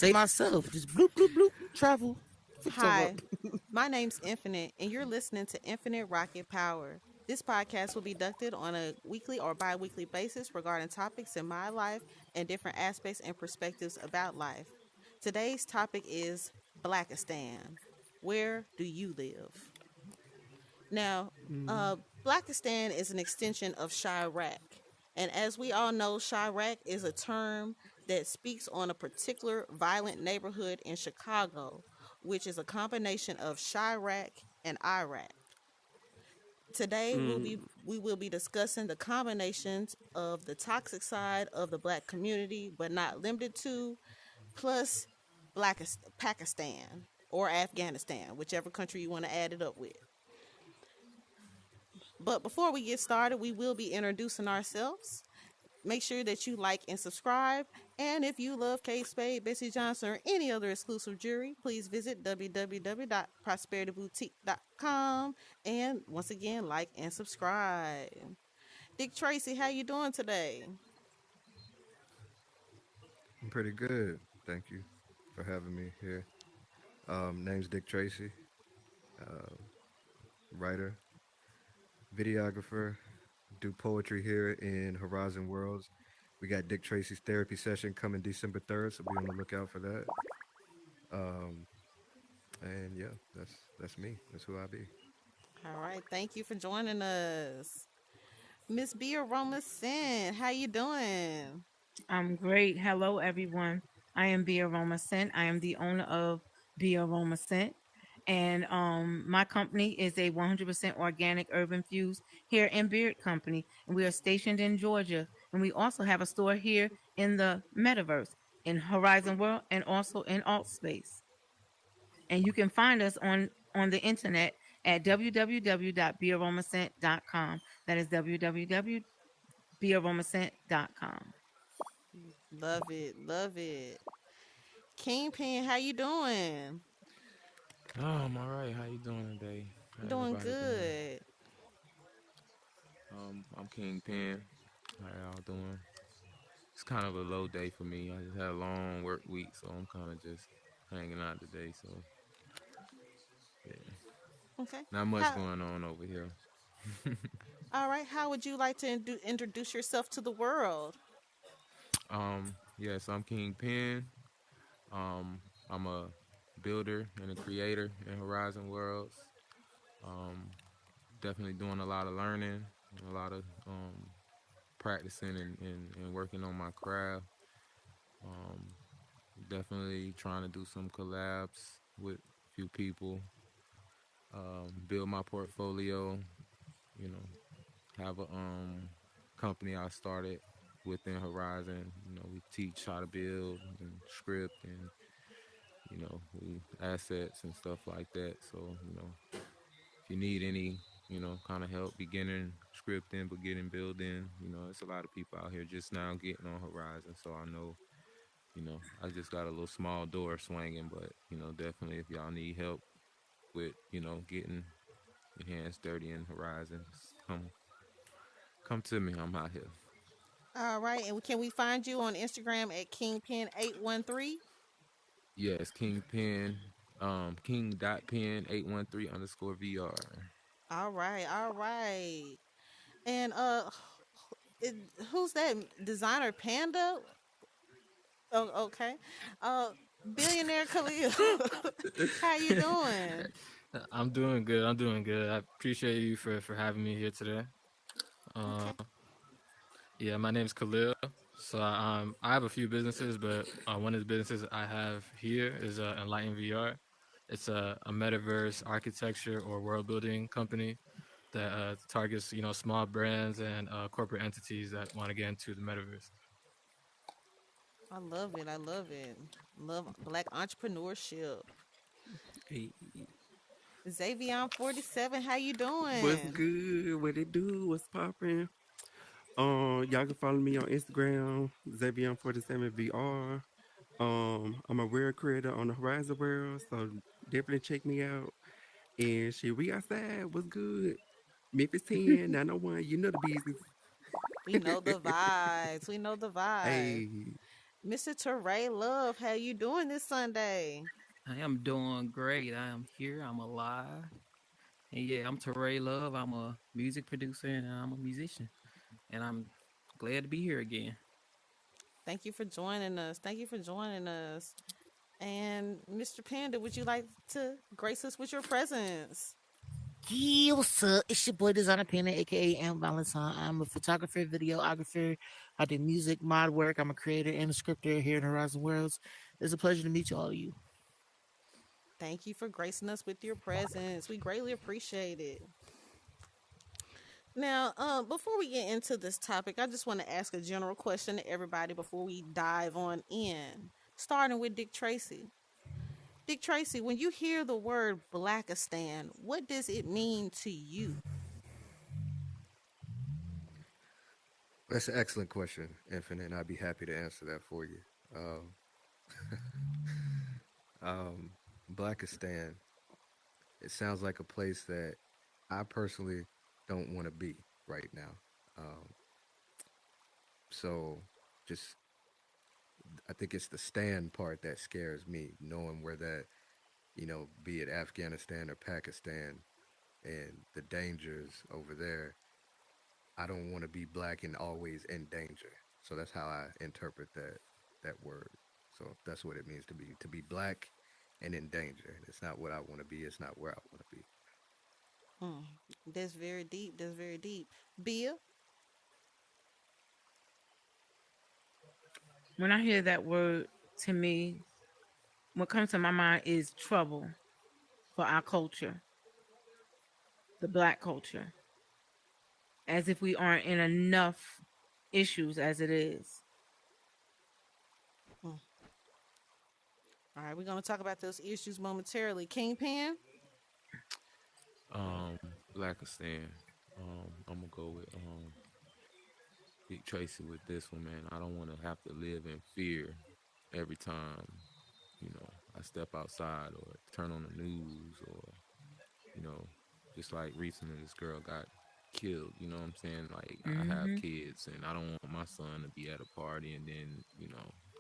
myself. Just bloop, bloop, bloop, travel. Fix her up. Hi, my name's Infinite, and you're listening to Infinite Rocket Power. This podcast will be conducted on a weekly or bi weekly basis regarding topics in my life and different aspects and perspectives about life. Today's topic is Blackistan. Where do you live? Now, Blackistan is an extension of Chiraq. And as we all know, Chiraq is a term that speaks on a particular violent neighborhood in Chicago, which is a combination of Chiraq and Iraq. Today we will be discussing the combinations of the toxic side of the black community, but not limited to, plus Pakistan or Afghanistan, whichever country you want to add it up with. But before we get started, we will be introducing ourselves. Make sure that you like and subscribe. And if you love Kate Spade, Bessie Johnson, or any other exclusive jewelry, please visit www.prosperityboutique.com. And once again, like and subscribe. Dick Tracy, how you doing today? I'm pretty good. Thank you for having me here. Name's Dick Tracy, uh, writer, videographer, do poetry here in Horizon Worlds. We got Dick Tracy's therapy session coming December 3rd, so be on the lookout for that. Um, and yeah, that's me. That's who I be. All right, thank you for joining us. Miss B Aroma Sin, how you doing? I'm great. Hello, everyone. I am Bia Roma Scent. I am the owner of Bia Roma Scent. And my company is a 100% organic herb infused hair and beard company. And we are stationed in Georgia. And we also have a store here in the metaverse, in Horizon World, and also in Alt Space. And you can find us on the internet at www.bearomascent.com. That is www.bearomascent.com. Love it, love it. Kingpin, how you doing? I'm all right. How you doing today? How Doing everybody doing? good. I'm Kingpin. How y'all doing? It's kind of a low day for me. I just had a long work week, so I'm kind of just hanging out today. So yeah, Okay. not much How? going on over here. All right. How would you like to introduce yourself to the world? Yes, I'm Kingpin. I'm a builder and a creator in Horizon Worlds. Um, Definitely doing a lot of learning, a lot of practicing and working on my craft. Um, Definitely trying to do some collabs with a few people, build my portfolio, you know, have a company I started within Horizon. We teach how to build and script and, we assets and stuff like that. So, if you need any, kind of help beginning scripting, beginning building, it's a lot of people out here just now getting on Horizon. So I know, I just got a little small door swinging, but, definitely if y'all need help with, getting your hands dirty in Horizon, just come to me. I'm out here. All right. And can we find you on Instagram at Kingpin813? Yes, King.Pen 813 underscore VR. All right. All right. And it, who's that designer Panda? Oh, okay. Uh, Billionaire Khalil. How you doing? I'm doing good. I'm doing good. I appreciate you for having me here today. Uh, Okay. yeah, my name is Khalil. So I have a few businesses, but one of the businesses I have here is Enlighten VR. It's a metaverse architecture or world building company that targets small brands and corporate entities that want to get into the metaverse. I love it. I love it. Love black entrepreneurship. Hey, Xavier 47, how you what's doing? good? What it do? What's poppin'? Y'all can follow me on Instagram, Xavier47VR. I'm a world creator on the Horizon World, so definitely check me out. And shit, we outside. What's good? Memphis 10, 901. You know the We know business. the vibes. We know the vibes. Hey. Mr. Teray Love, how you doing this Sunday? I am doing great. I am here. I'm alive. And yeah, I'm Teray Love. I'm a music producer and I'm a musician. And I'm glad to be here again. Thank you for joining us. Thank you for joining us. And Mr. Panda, would you like to grace us with your presence? Yeah, what's up? It's your boy Designer Painter, aka M Valentine. I'm a photographer, videographer. I do music, mod work. I'm a creator and a scripter here in Horizon Worlds. It's a pleasure to meet you all of you. Thank you for gracing us with your presence. We greatly appreciate it. Now, before we get into this topic, I just want to ask a general question to everybody before we dive on in. Starting with Dick Tracy. Dick Tracy, when you hear the word Blackistan, what does it mean to you? That's an excellent question, Infinite, and I'd be happy to answer that for you. Um, Blackistan, it sounds like a place that I personally don't want to be right now. Um, so just I think it's the stand part that scares me, knowing where that, be it Afghanistan or Pakistan and the dangers over there. I don't want to be black and always in danger. So that's how I interpret that word. So that's what it means to be black and in danger. It's not what I want to be. It's not where I want to be. Hmm. That's very deep. That's very deep. Bill? When I hear that word, to me, what comes to my mind is trouble for our culture, the black culture, as if we aren't in enough issues as it is. Hmm. All right, we're going to talk about those issues momentarily. Kingpin? Blackistan. I'm gonna go with Big Tracy with this one, man. I don't want to have to live in fear every time, I step outside or turn on the news or, you know, just like recently this girl got killed, you know what I'm saying? Like I have Mm-hmm. kids and I don't want my son to be at a party and then,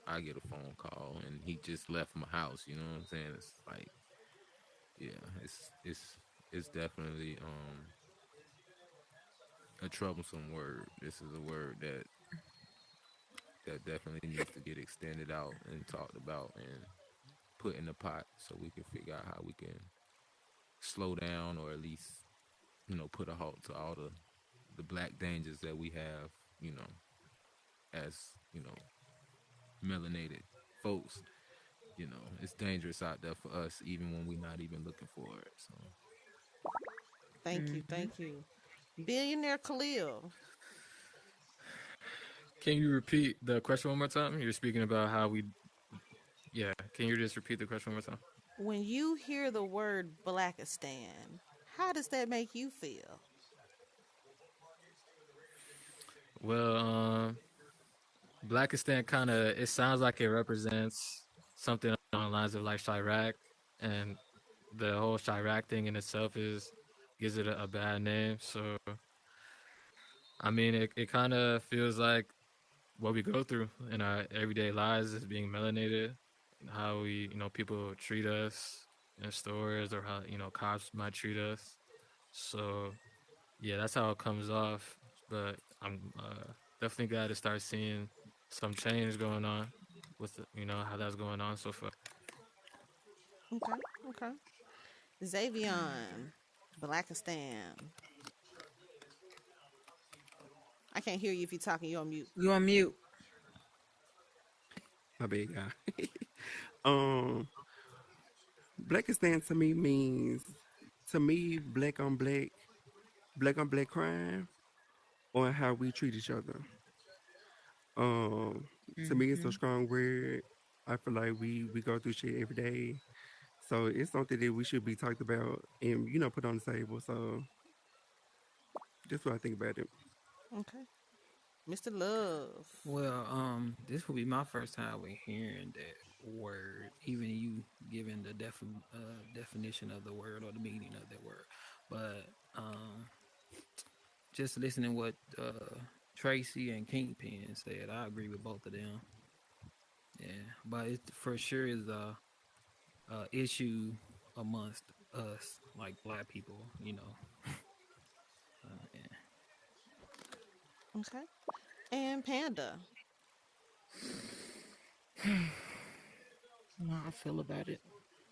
I get a phone call and he just left my house, you know what I'm saying? It's like, yeah, it's definitely a troublesome word. This is a word that definitely needs to get extended out and talked about and put in the pot so we can figure out how we can slow down or at least put a halt to all the black dangers that we have, you know, as melanated folks. It's dangerous out there for us even when we're not even looking for it. So Thank you. Mm-hmm. Thank you. Billionaire Khalil? Can you repeat the question one more time? You're speaking about how we. Yeah. Can you just repeat the question one more time? When you hear the word Blackistan, how does that make you feel? Well, Blackistan kind of it sounds like it represents something on the lines of like Chirac, and the whole Chirac thing in itself is gives it a bad name. So I mean, it kind of feels like what we go through in our everyday lives is being melanated, and how we people treat us in stores or how cops might treat us. So yeah, that's how it comes off. But I'm definitely glad to start seeing some change going on with how that's going on so far. Okay. Okay. Xavion, Blackistan. I can't hear you if you're talking. You're on mute. You on mute. My bad guy. um, Blackistan to me means black on black crime, or how we treat each other. Um, to me, it's a Mm-hmm. strong word. I feel like we go through shit every day, so it's something that we should be talked about and put on the table. So that's what I think about it. Okay. Mr. Love. Well, this will be my first time with hearing that word, even you giving the definition of the word or the meaning of that word. But just listening what Tracy and Kingpin said, I agree with both of them. Yeah, but it for sure is a issue amongst us, like black people. Yeah. Okay. And Panda. How I feel about it.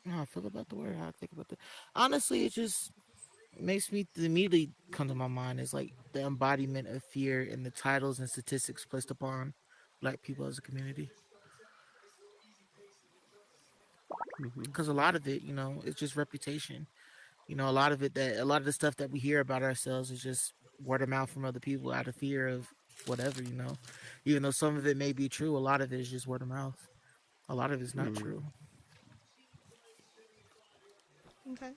How I feel about the word. How I think about the. Honestly, it just makes me immediately come to my mind is like the embodiment of fear and the titles and statistics placed upon black people as a community. Hmm. Because a lot of it, it's just reputation. A lot of it that a lot of the stuff that we hear about ourselves is just word of mouth from other people out of fear of whatever. Even though some of it may be true, a lot of it is just word of mouth. A lot of it's not true. Okay.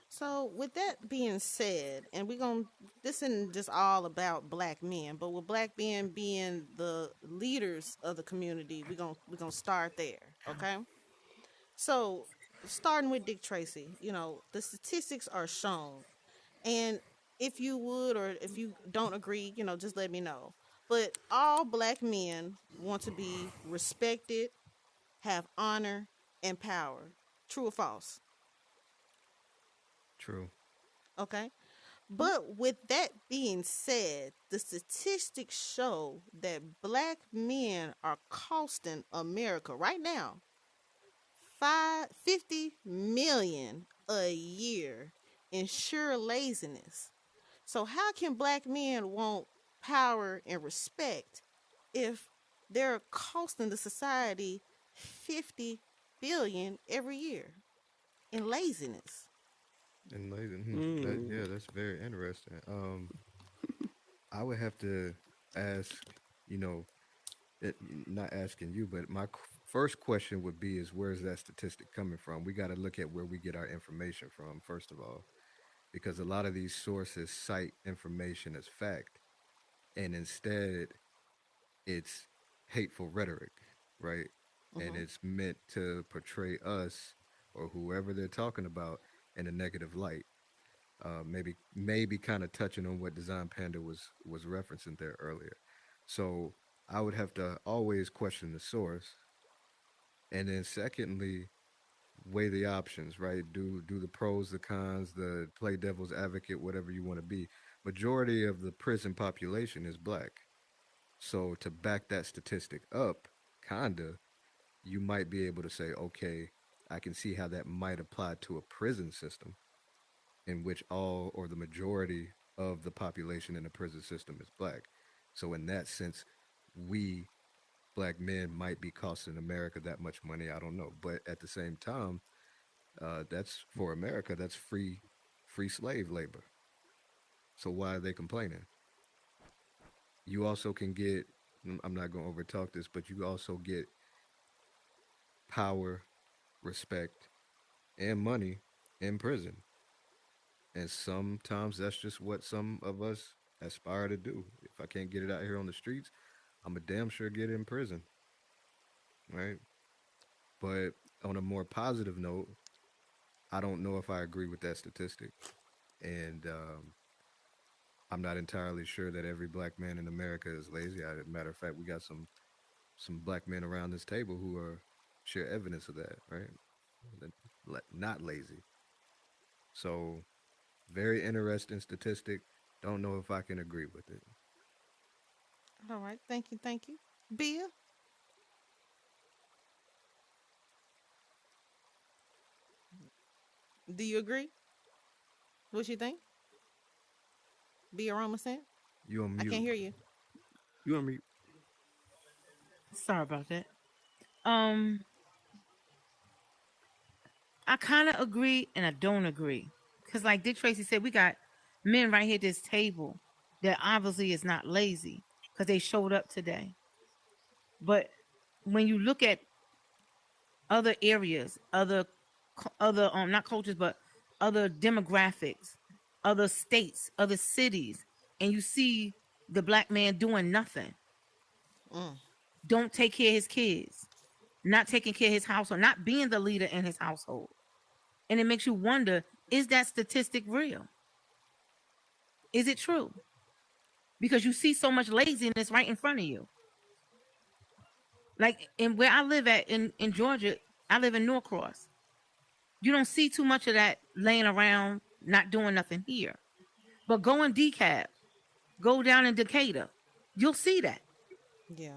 So with that being said, and we're gonna this isn't just all about black men, but with black men being the leaders of the community, we're gonna start there. Okay. So starting with Dick Tracy, the statistics are shown. And if you would or if you don't agree, just let me know. But all black men want to be respected, have honor, and power. True or false? True. Okay. But with that being said, the statistics show that black men are costing America right now 50 million a year in sheer laziness. So how can black men want power and respect if they're costing the society 50 billion every year in laziness? And later, that Mm. yeah, that's very interesting. I would have to ask, you know, it, not asking you, but my first question would be is where's that statistic coming from? We got to look at where we get our information from first of all, because a lot of these sources cite information as fact, and instead it's hateful rhetoric, right? And Mm-hmm. it's meant to portray us or whoever they're talking about in a negative light. Maybe kind of touching on what Design Panda was referencing there earlier. So I would have to always question the source, and then secondly, weigh the options. Right? Do the pros, the cons, the play devil's advocate, whatever you want to be. Majority of the prison population is black. So to back that statistic up, kinda, you might be able to say, okay, I can see how that might apply to a prison system in which all or the majority of the population in the prison system is black. So in that sense, we black men might be costing America that much money. I don't know, but at the same time, that's for America. That's free slave labor. So why are they complaining? You also can get. I'm not going to overtalk this, but you also get power, respect, and money in prison. And sometimes that's just what some of us aspire to do. If I can't get it out here on the streets, I'm a damn sure get it in prison, right? But on a more positive note, I don't know if I agree with that statistic, and I'm not entirely sure that every black man in America is lazy. As a matter of fact, we got some black men around this table who are share evidence of that, right? That not lazy. So very interesting statistic. Don't know if I can agree with it. All right. Thank you. Thank you. Bia, do you agree? What you think? Bia Roma sent? You on I can't mute? hear you. You want me? Sorry about that. Um, I kind of agree and I don't agree. Because, like Dick Tracy said, we got men right here at this table that obviously is not lazy because they showed up today. But when you look at other areas, other not cultures, but other demographics, other states, other cities, and you see the black man doing nothing, Mm. don't take care of his kids, not taking care of his household, not being the leader in his household. And it makes you wonder, is that statistic real? Is it true? Because you see so much laziness right in front of you. Like in where I live at in Georgia, I live in Norcross. You don't see too much of that laying around, not doing nothing here. But go in DeKalb, go down in Decatur, you'll see that. Yeah.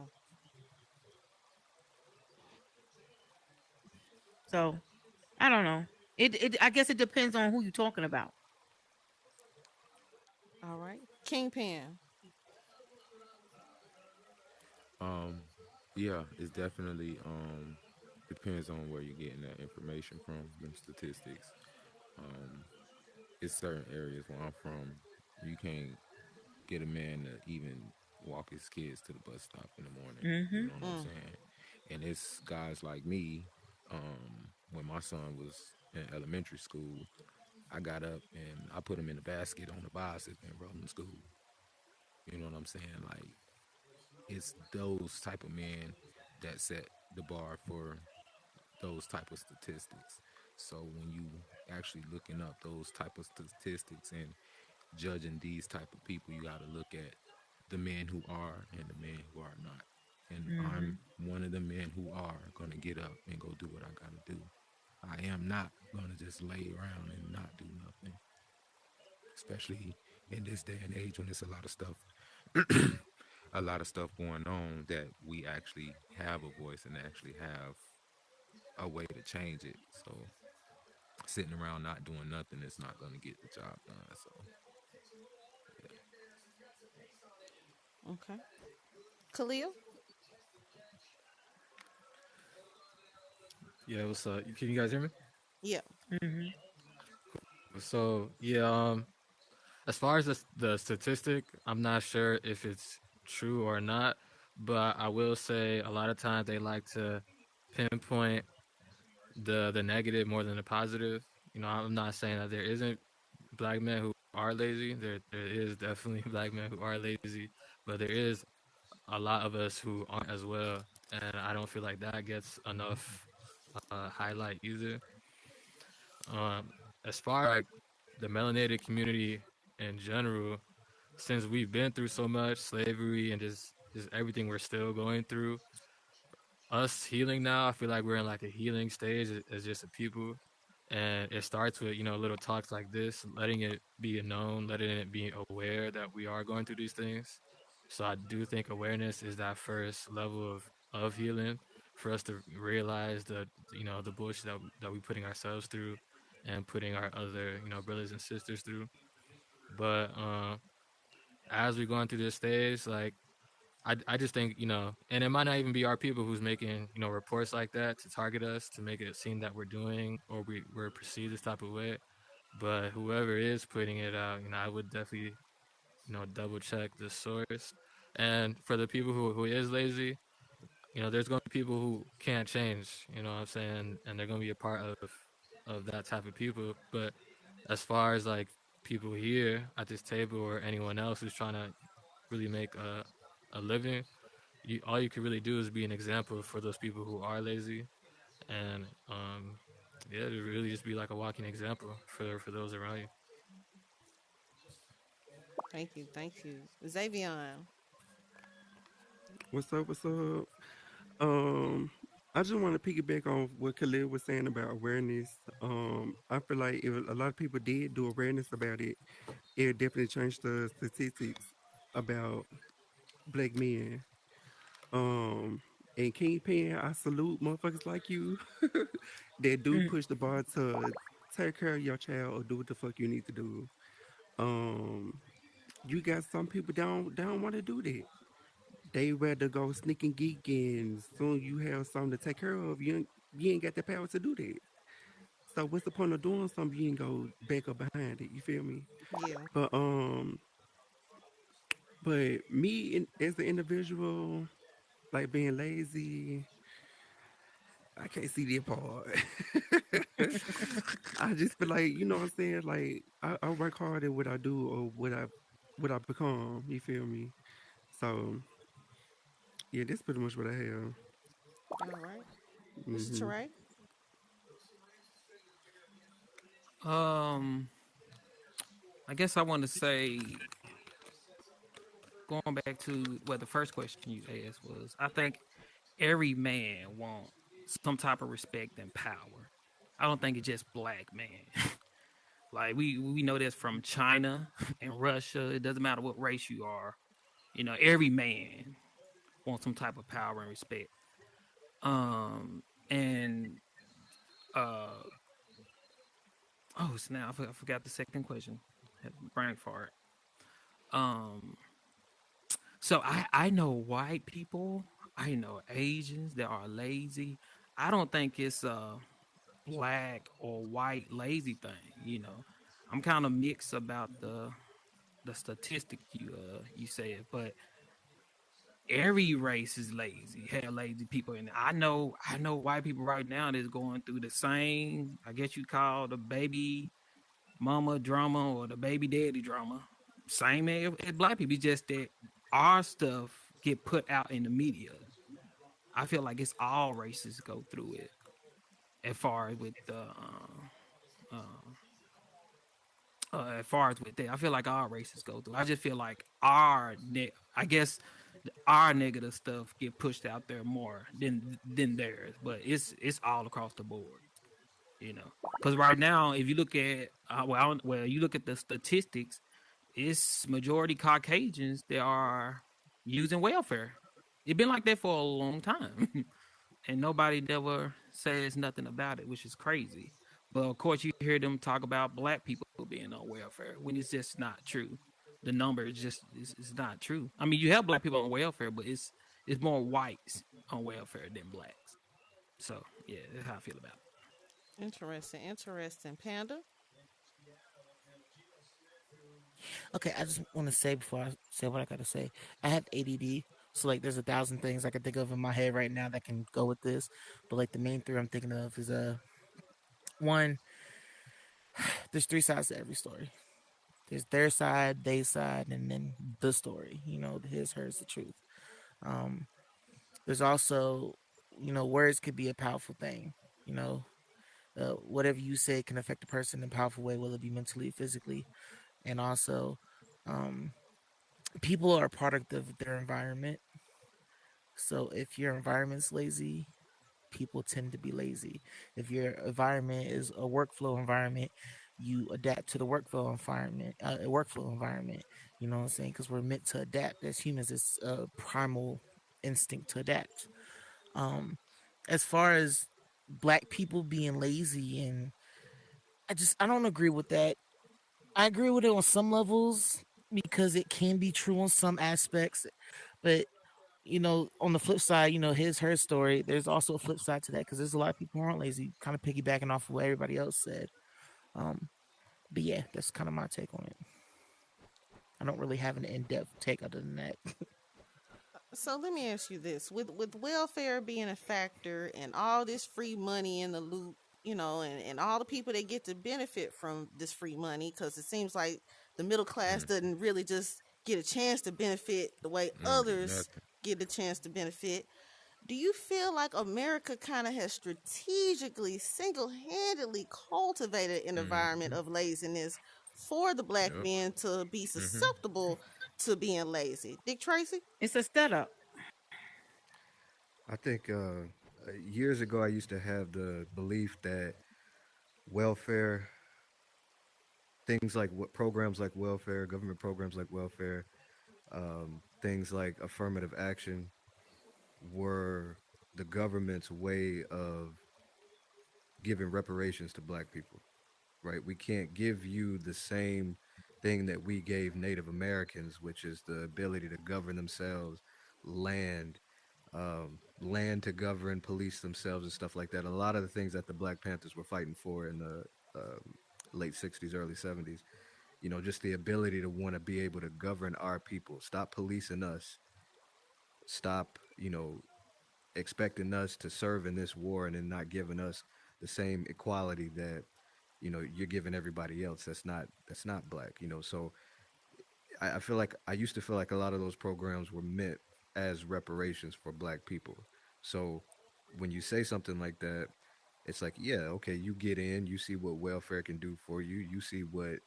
So I don't know. It I guess it depends on who you're talking about. All right. Kingpin. Um, yeah, it's definitely depends on where you're getting that information from, them statistics. Um, it's certain areas where I'm from, you can't get a man to even walk his kids to the bus stop in the morning. You Mm-hmm. know what I'm Mm. saying? And it's guys like me. When my son was in elementary school, I got up and I put him in a basket on the bicycle and rode him to school. You know what I'm saying? Like it's those type of men that set the bar for those type of statistics. So when you actually looking up those type of statistics and judging these type of people, you got to look at the men who are and the men who are not. And Mm-hmm. I'm one of the men who are going to get up and go do what I got to do. I am not going to just lay around and not do nothing, especially in this day and age when there's a lot of stuff a lot of stuff going on that we actually have a voice and actually have a way to change it. So sitting around not doing nothing is not going to get the job done. So yeah. Okay. Khalil. Yeah, what's up? Can you guys hear me? Yeah. Mm-hmm. So yeah, as far as the statistic, I'm not sure if it's true or not, but I will say a lot of times they like to pinpoint the negative more than the positive. You know, I'm not saying that there isn't black men who are lazy. There is definitely black men who are lazy, but there is a lot of us who aren't as well, and I don't feel like that gets enough highlight either. As far as like the melanated community in general, since we've been through so much slavery and just everything we're still going through, us healing now, I feel like we're in like a healing stage as just a people. And it starts with, little talks like this, letting it be known, letting it be aware that we are going through these things. So I do think awareness is that first level of healing for us to realize the bullshit that we putting ourselves through and putting our other, brothers and sisters through. But as we're going through this stage, like I just think, and it might not even be our people who's making, reports like that to target us, to make it seem that we're doing or we're perceived this type of way. But whoever is putting it out, I would definitely, double check the source. And for the people who is lazy, there's going to be people who can't change, you know what I'm saying? And they're going to be a part of that type of people. But as far as like people here at this table or anyone else who's trying to really make a living, all you can really do is be an example for those people who are lazy, and yeah, to really just be like a walking example for those around you. Thank you. Thank you. Xavier. What's up? What's up? Um, I just want to piggyback on what Khalil was saying about awareness. I feel like if a lot of people did do awareness about it, it definitely changed the statistics about black men. And Kingpin, I salute motherfuckers like you that do Mm. push the bar to take care of your child or do what the fuck you need to do. Um, you got some people don't want to do that. They rather go sneak and geek, and soon you have something to take care of. You ain't got the power to do that. So what's the point of doing something you ain't go back up behind it? You feel me? Yeah. But me as an individual, like being lazy, I can't see that part. I just feel like you know what I'm saying. Like I work hard at what I do or what I become. You feel me? So yeah, that's pretty much what I have. All right. Mr. Hmm. Teray. Um, I guess I want to say, going back to what the first question you asked was, I think every man want some type of respect and power. I don't think it's just black man. Like we know this from China and Russia. It doesn't matter what race you are. You know, every man wants some type of power and respect. And uh oh snap, I forgot the second question. Had brain fart. Um so I know white people, I know Asians that are lazy. I don't think it's black or white lazy thing, you know. I'm kind of mixed about the statistic you said, but every race is lazy. Have lazy people, and I know white people right now that's going through the same. I guess you call the baby mama drama or the baby daddy drama. Same as black people. It's just that our stuff get put out in the media. I feel like it's all races go through it. As far as with the as far as with that, I feel like all races go through. I just feel like I guess our negative stuff get pushed out there more than theirs, but it's all across the board, you know. Because right now, if you look at you look at the statistics, it's majority Caucasians that are using welfare. It's been like that for a long time. And nobody never says nothing about it, which is crazy. But of course, you hear them talk about black people being on welfare when it's just not true. The number is just is not true. I mean, you have black people on welfare, but it's more whites on welfare than blacks. So yeah, that's how I feel about it. Interesting, interesting. Panda. Okay, I just want to say before I say what I gotta say, I have ADD. So like, there's a thousand things I can think of in my head right now that can go with this, but like the main three I'm thinking of is one. There's three sides to every story. There's their side, they side, and then the story. You know, his, hers, the truth. Um, there's also, words could be a powerful thing. You know, whatever you say can affect a person in a powerful way, whether it be mentally, physically, and also, um, people are a product of their environment. So if your environment's lazy, people tend to be lazy. If your environment is a workflow environment, you adapt to the workflow environment. Workflow environment. You know what I'm saying? Because we're meant to adapt as humans. It's a primal instinct to adapt. Um, as far as black people being lazy, and I don't agree with that. I agree with it on some levels because it can be true on some aspects, but on the flip side, his her story. There's also a flip side to that because there's a lot of people who aren't lazy, kind of piggybacking off of what everybody else said. Um, but yeah, that's kind of my take on it. I don't really have an in-depth take other than that. So let me ask you this: with welfare being a factor and all this free money in the loop, and all the people that get to benefit from this free money, because it seems like the middle class Mm, doesn't really just get a chance to benefit the way others nothing. get a chance to benefit. Do you feel like America kind of has strategically, single handedly cultivated an environment Mm-hmm. of laziness for the black Yep. men to be Mm-hmm. susceptible to being lazy? Dick Tracy? It's a setup. I think years ago I used to have the belief that welfare, things like what programs like welfare, government programs like welfare, things like affirmative action were the government's way of giving reparations to black people, right? We can't give you the same thing that we gave Native Americans, which is the ability to govern themselves, land, land to govern, police themselves, and stuff like that. A lot of the things that the Black Panthers were fighting for in the late 60s, early 70s, just the ability to want to be able to govern our people, stop policing us, stop, expecting us to serve in this war and then not giving us the same equality that you're giving everybody else. That's not black. So I feel like I used to feel like a lot of those programs were meant as reparations for black people. So when you say something like that, it's like, yeah, okay, you get in, you see what welfare can do for you, you see what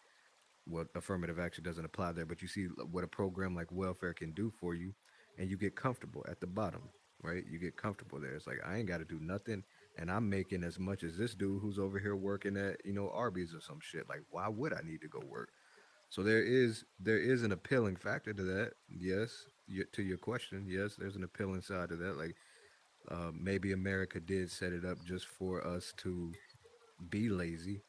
affirmative action doesn't apply there, but you see what a program like welfare can do for you, and you get comfortable at the bottom, right? You get comfortable there. It's like I ain't got to do nothing, and I'm making as much as this dude who's over here working at Arby's or some shit. Like, why would I need to go work? So there is an appealing factor to that. Yes, to your question, yes, there's an appealing side to that. Like maybe America did set it up just for us to be lazy,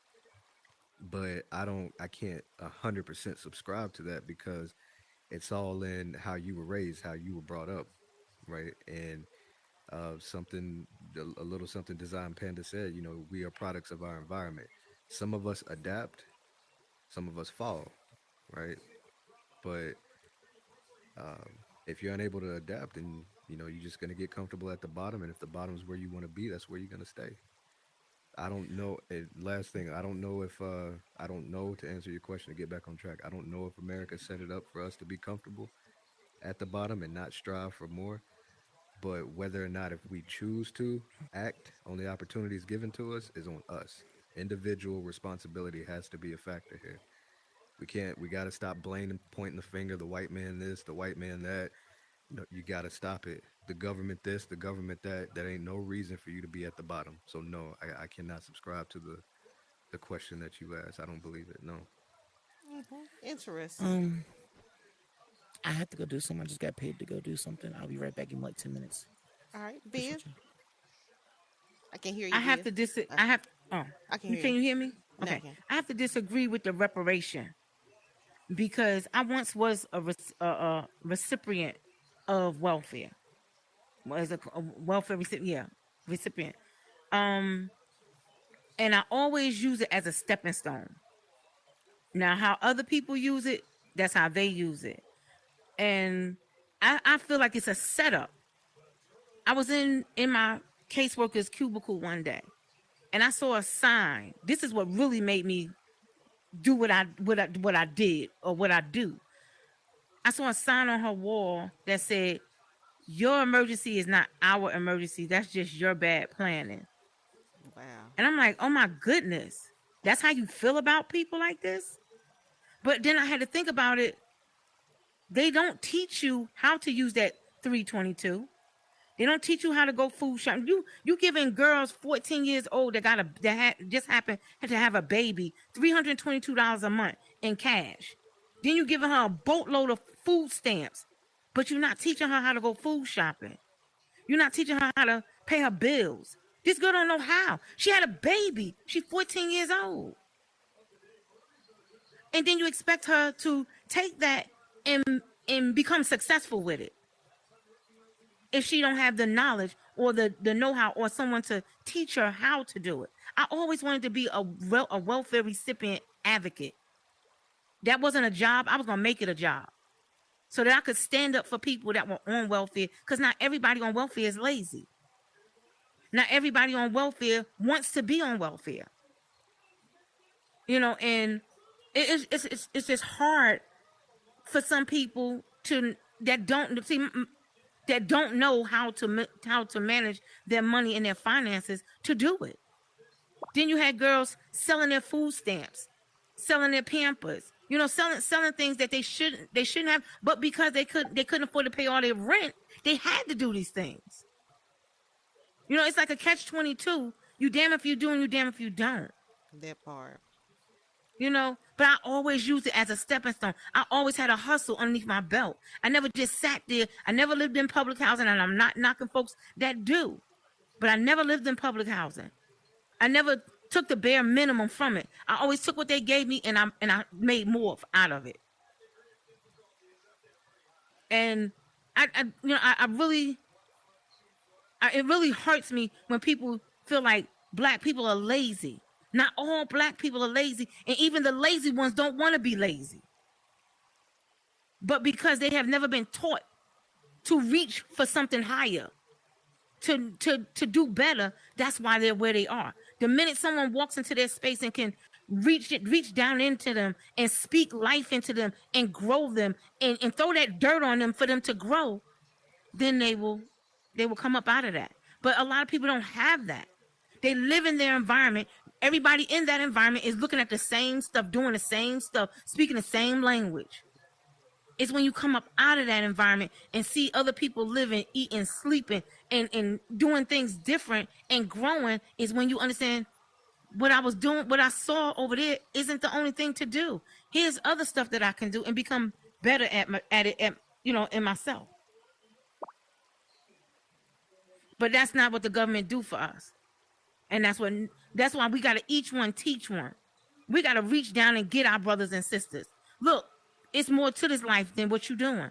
but I can't 100% subscribe to that because it's all in how you were raised, how you were brought up, right? And something a little something Design Panda said. We are products of our environment. Some of us adapt, some of us fall, right? But if you're unable to adapt, then you're just gonna get comfortable at the bottom. And if the bottom is where you want to be, that's where you're gonna stay. I don't know. Last thing, I don't know if I don't know to answer your question to get back on track. I don't know if America set it up for us to be comfortable at the bottom and not strive for more. But whether or not if we choose to act on the opportunities given to us is on us. Individual responsibility has to be a factor here. We can't. We got to stop blaming, pointing the finger. The white man this, the white man that. No, you got to stop it. The government this, the government that. That ain't no reason for you to be at the bottom. So no, I cannot subscribe to the question that you asked. I don't believe it. No. Interesting. Um, I have to go do something. I just got paid to go do something. I'll be right back in like 10 minutes. All right, Biz, Appreciate you. I can hear you, I have Biz. to dis. Uh, I have. Oh, I can you hear can you. you hear me? Now I Okay. can. I have to disagree with the reparation because I once was a recipient of welfare. Was a welfare recipient. Yeah, recipient. Um, and I always use it as a stepping stone. Now, how other people use it, that's how they use it, and I feel like it's a setup. I was in my caseworker's cubicle one day, and I saw a sign. This is what really made me do what I did or what I do. I saw a sign on her wall that said, "Your emergency is not our emergency. That's just your bad planning." Wow. And I'm like, "Oh my goodness, that's how you feel about people like this." But then I had to think about it. They don't teach you how to use that 322. They don't teach you how to go food shopping. You giving girls 14 years old just happened to have a baby $322 a month in cash. Then you giving her a boatload of food stamps, but you're not teaching her how to go food shopping. You're not teaching her how to pay her bills. This girl don't know how. She had a baby. She's 14 years old, and then you expect her to take that and become successful with it if she don't have the knowledge or the know-how or someone to teach her how to do it. I always wanted to be a welfare recipient advocate. That wasn't a job. I was going to make it a job so that I could stand up for people that were on welfare, because not everybody on welfare is lazy. Not everybody on welfare wants to be on welfare. And it's just hard for some people to that don't see that don't know how to manage their money and their finances to do it. Then you had girls selling their food stamps, selling their Pampers, selling things that they shouldn't have, but because they couldn't afford to pay all their rent, they had to do these things. It's like a catch-22. You damn if you do and you damn if you don't. That part. But I always used it as a stepping stone. I always had a hustle underneath my belt. I never just sat there. I never lived in public housing, and I'm not knocking folks that do, but I never lived in public housing. I never took the bare minimum from it. I always took what they gave me, and I made more out of it. And I really, it really hurts me when people feel like black people are lazy. Not all black people are lazy, and even the lazy ones don't want to be lazy. But because they have never been taught to reach for something higher, to do better, that's why they're where they are. The minute someone walks into their space and can reach down into them and speak life into them and grow them and throw that dirt on them for them to grow, then they will come up out of that. But a lot of people don't have that. They live in their environment. Everybody in that environment is looking at the same stuff, doing the same stuff, speaking the same language. It's when you come up out of that environment and see other people living, eating, sleeping, and doing things different and growing is when you understand what I was doing, what I saw over there isn't the only thing to do. Here's other stuff that I can do and become better at it, in myself. But that's not what the government do for us. And that's why we gotta each one teach one. We gotta reach down and get our brothers and sisters. Look, it's more to this life than what you're doing.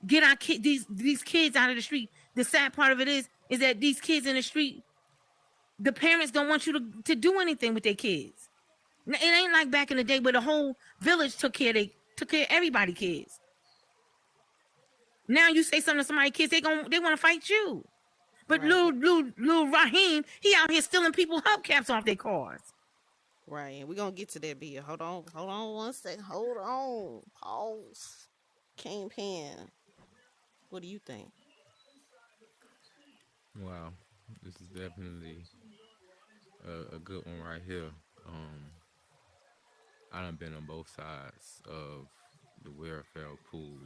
Get our these kids out of the street. The sad part of it is that these kids in the street, the parents don't want you to do anything with their kids. It ain't like back in the day where the whole village took care of everybody's kids. Now you say something to somebody's kids, they want to fight you. But Right. little Raheem, he out here stealing people hubcaps off their cars. Right. And we're gonna get to that bill. Hold on one second. Hold on. Pause. Kingpin. What do you think? Wow, this is definitely a good one right here. Um, I done been on both sides of the welfare pool.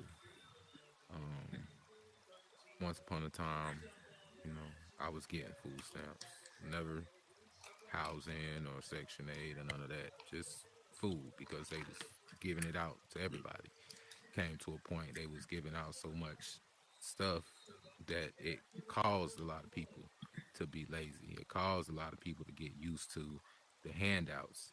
Um, Once upon a time, you know, I was getting food stamps, never housing or Section 8 or none of that, just food because they was giving it out to everybody. Came to a point they was giving out so much stuff that it caused a lot of people to be lazy. It caused a lot of people to get used to the handouts.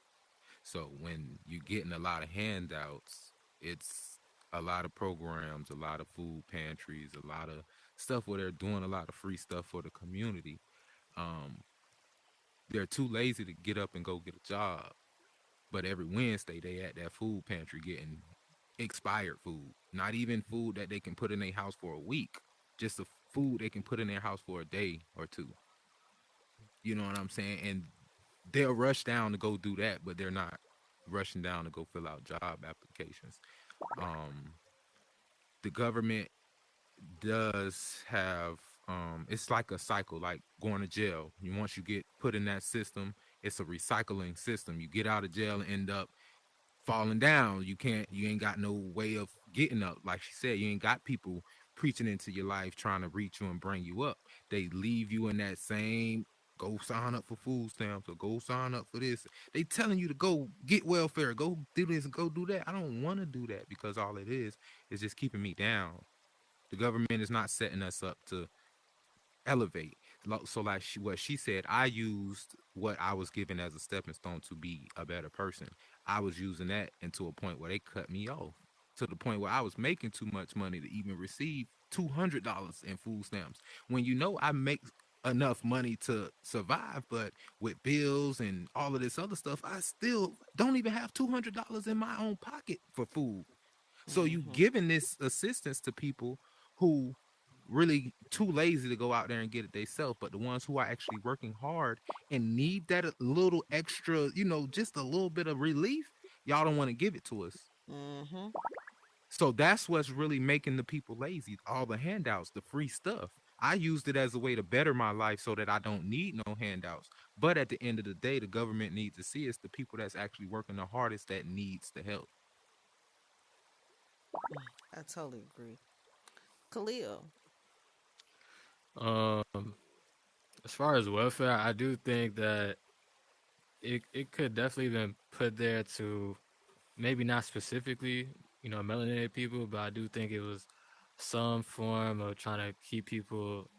So when you're getting a lot of handouts, it's a lot of programs, a lot of food pantries, a lot of stuff where they're doing a lot of free stuff for the community. Um, they're too lazy to get up and go get a job. But every Wednesday they at that food pantry getting expired food. Not even food that they can put in their house for a week. Just the food they can put in their house for a day or two. You know what I'm saying? And they'll rush down to go do that, but they're not rushing down to go fill out job applications. Um, the government does have it's like a cycle, like going to jail. Once you get put in that system, it's a recycling system. You get out of jail and end up falling down. You ain't got no way of getting up. Like she said, you ain't got people preaching into your life trying to reach you and bring you up. They leave you in that same go sign up for food stamps or go sign up for this. They telling you to go get welfare, go do this and go do that. I don't want to do that because all it is just keeping me down. The government is not setting us up to elevate. So, like what she said, I used what I was given as a stepping stone to be a better person. I was using that into a point where they cut me off to the point where I was making too much money to even receive $200 in food stamps. When you know I make enough money to survive, but with bills and all of this other stuff, I still don't even have $200 in my own pocket for food. So you Mm-hmm. giving this assistance to people who really too lazy to go out there and get it themselves, but the ones who are actually working hard and need that a little extra, just a little bit of relief, y'all don't want to give it to us. Mm-hmm. So that's what's really making the people lazy. All the handouts, the free stuff. I used it as a way to better my life so that I don't need no handouts. But at the end of the day, the government needs to see it's the people that's actually working the hardest that needs the help. I totally agree. Khalil. Um, as far as welfare, I do think that it could definitely been put there to maybe not specifically, melanated people, but I do think it was some form of trying to keep people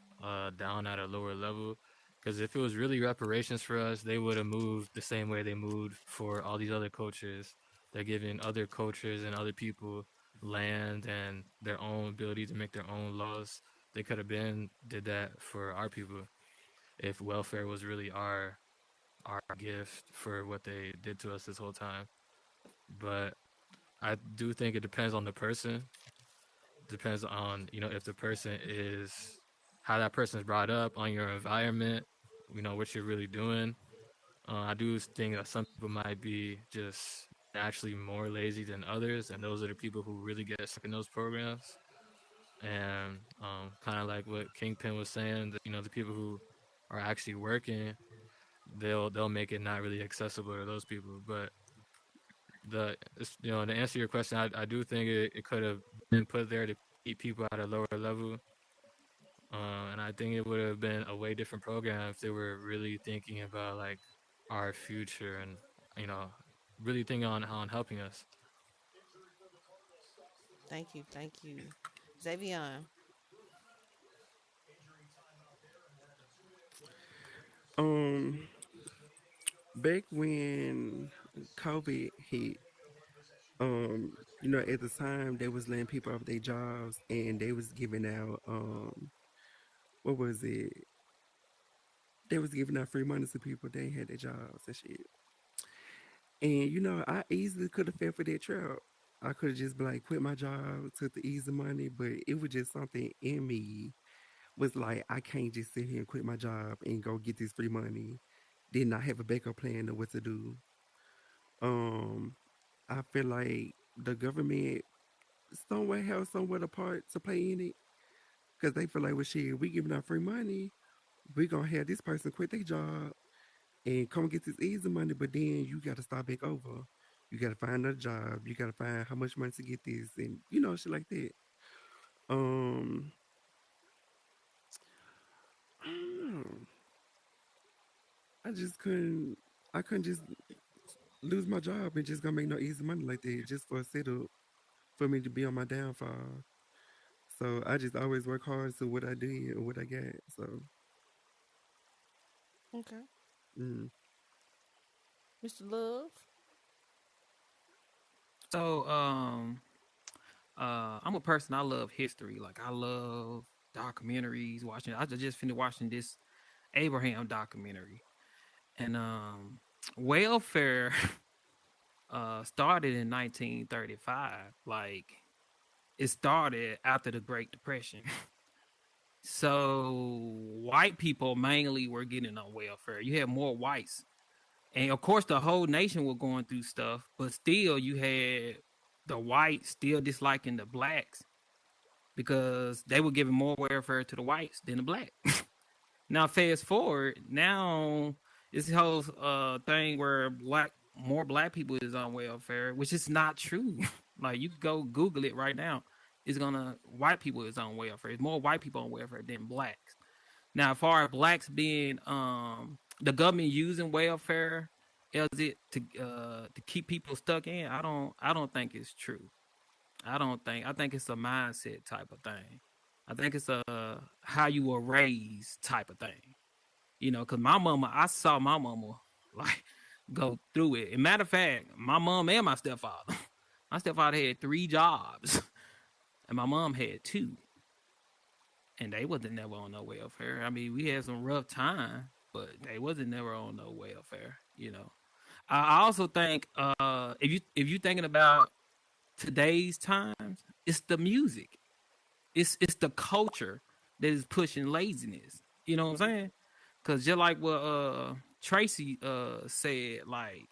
down at a lower level. Because if it was really reparations for us, they would have moved the same way they moved for all these other cultures. They're giving other cultures and other people land and their own ability to make their own laws. They could have been did that for our people if welfare was really our gift for what they did to us this whole time. But I do think it depends on the person. Depends on if the person is how that person is brought up, on your environment, what you're really doing. I do think that some people might be just naturally more lazy than others, and those are the people who really get stuck in those programs. And kind of like what Kingpin was saying, that the people who are actually working, they'll make it not really accessible to those people. But to answer your question, I do think it could have been put there to keep people at a lower level. And I think it would have been a way different program if they were really thinking about like our future and you know really thinking on helping us. Thank you. Thank you. Xavier. Um, back when COVID hit, at the time they was letting people off their jobs and they was giving out what was it? They was giving out free money to people they ain't had their jobs and shit. And I easily could have fell for that trap. I could have just like quit my job, took the easy money, but it was just something in me was like I can't just sit here and quit my job and go get this free money, then not have a backup plan of what to do. Um, I feel like the government somewhere has somewhat a part to play in it because they feel like, well, shit, we giving out free money, we gonna have this person quit their job and come get this easy money, but then you gotta start back over. You gotta find another job. You gotta find how much money to get this, and shit like that. Um, I don't know. I just couldn't. I couldn't just lose my job and just gonna make no easy money like that just for a setup for me to be on my downfall. So I just always work hard to what I did or what I got. So, Okay. mm, Mr. Love. So, I'm a person. I love history. Like I love documentaries. Watching. I just finished watching this Abraham documentary, and welfare started in 1935. Like it started after the Great Depression. So white people mainly were getting on welfare. You had more whites, and of course the whole nation was going through stuff. But still, you had the whites still disliking the blacks because they were giving more welfare to the whites than the black. Now fast forward, now this whole thing where more black people is on welfare, which is not true. Like you go Google it right now. It's gonna white people is on welfare. It's more white people on welfare than blacks. Now, as far as blacks being the government using welfare as it to keep people stuck in, I don't think it's true. I think it's a mindset type of thing. I think it's a how you were raised type of thing. Cause my mama, I saw my mama like go through it. And matter of fact, my mom and my stepfather, my stepfather had 3 jobs, and my mom had 2, and they wasn't never on no welfare. I mean, we had some rough time, but they wasn't never on no welfare. I also think if you thinking about today's times, it's the music. It's the culture that is pushing laziness. You know what I'm saying? Cause just like what Tracy said, like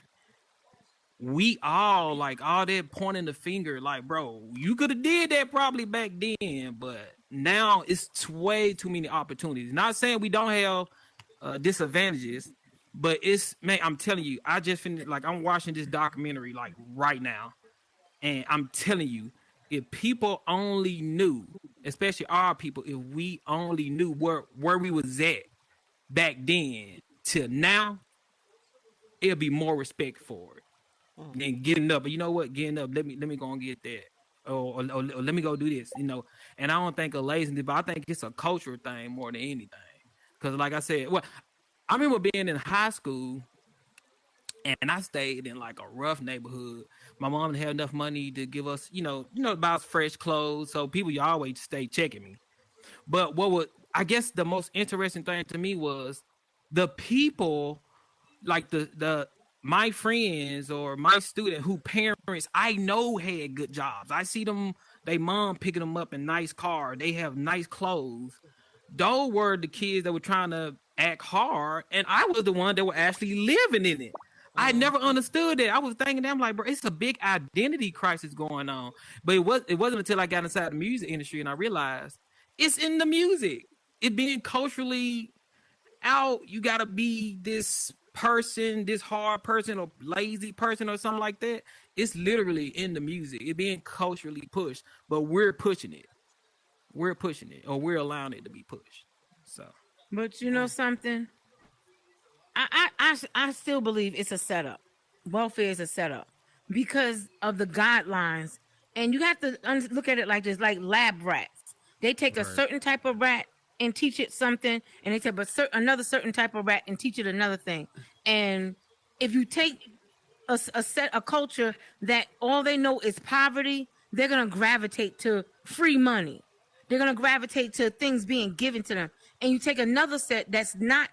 we all like all that pointing the finger, like bro, you could have did that probably back then, but now it's way too many opportunities. Not saying we don't have disadvantages, but it's man, I'm telling you, I just finished like I'm watching this documentary like right now, and I'm telling you, if people only knew, especially our people, if we only knew where we was at back then till now, it'll be more respect for it Mm. than getting up. But you know what? Getting up, let me go and get that. Or let me go do this. And I don't think a laziness, but I think it's a cultural thing more than anything. Because like I said, well, I remember being in high school and I stayed in like a rough neighborhood. My mom didn't have enough money to give us, about fresh clothes. So people you always stay checking me. But what would I guess the most interesting thing to me was the people like the my friends or my student who parents I know had good jobs. I see them, they mom picking them up in nice car. They have nice clothes. Those were the kids that were trying to act hard, and I was the one that were actually living in it. I Mm. never understood that. I was thinking, I'm like, bro, it's a big identity crisis going on. But it wasn't until I got inside the music industry and I realized it's in the music. It being culturally out, you gotta be this person, this hard person or lazy person or something like that. It's literally in the music. It being culturally pushed, but we're pushing it. we're pushing it or we're allowing it to be pushed. So But you know something? I still believe it's a setup. Welfare is a setup because of the guidelines, and you have to look at it like this: like lab rats. They take a Right. certain type of rat and teach it something, and they take another certain type of rat and teach it another thing. And if you take a culture that all they know is poverty, they're gonna gravitate to free money. They're gonna gravitate to things being given to them. And you take another set that's not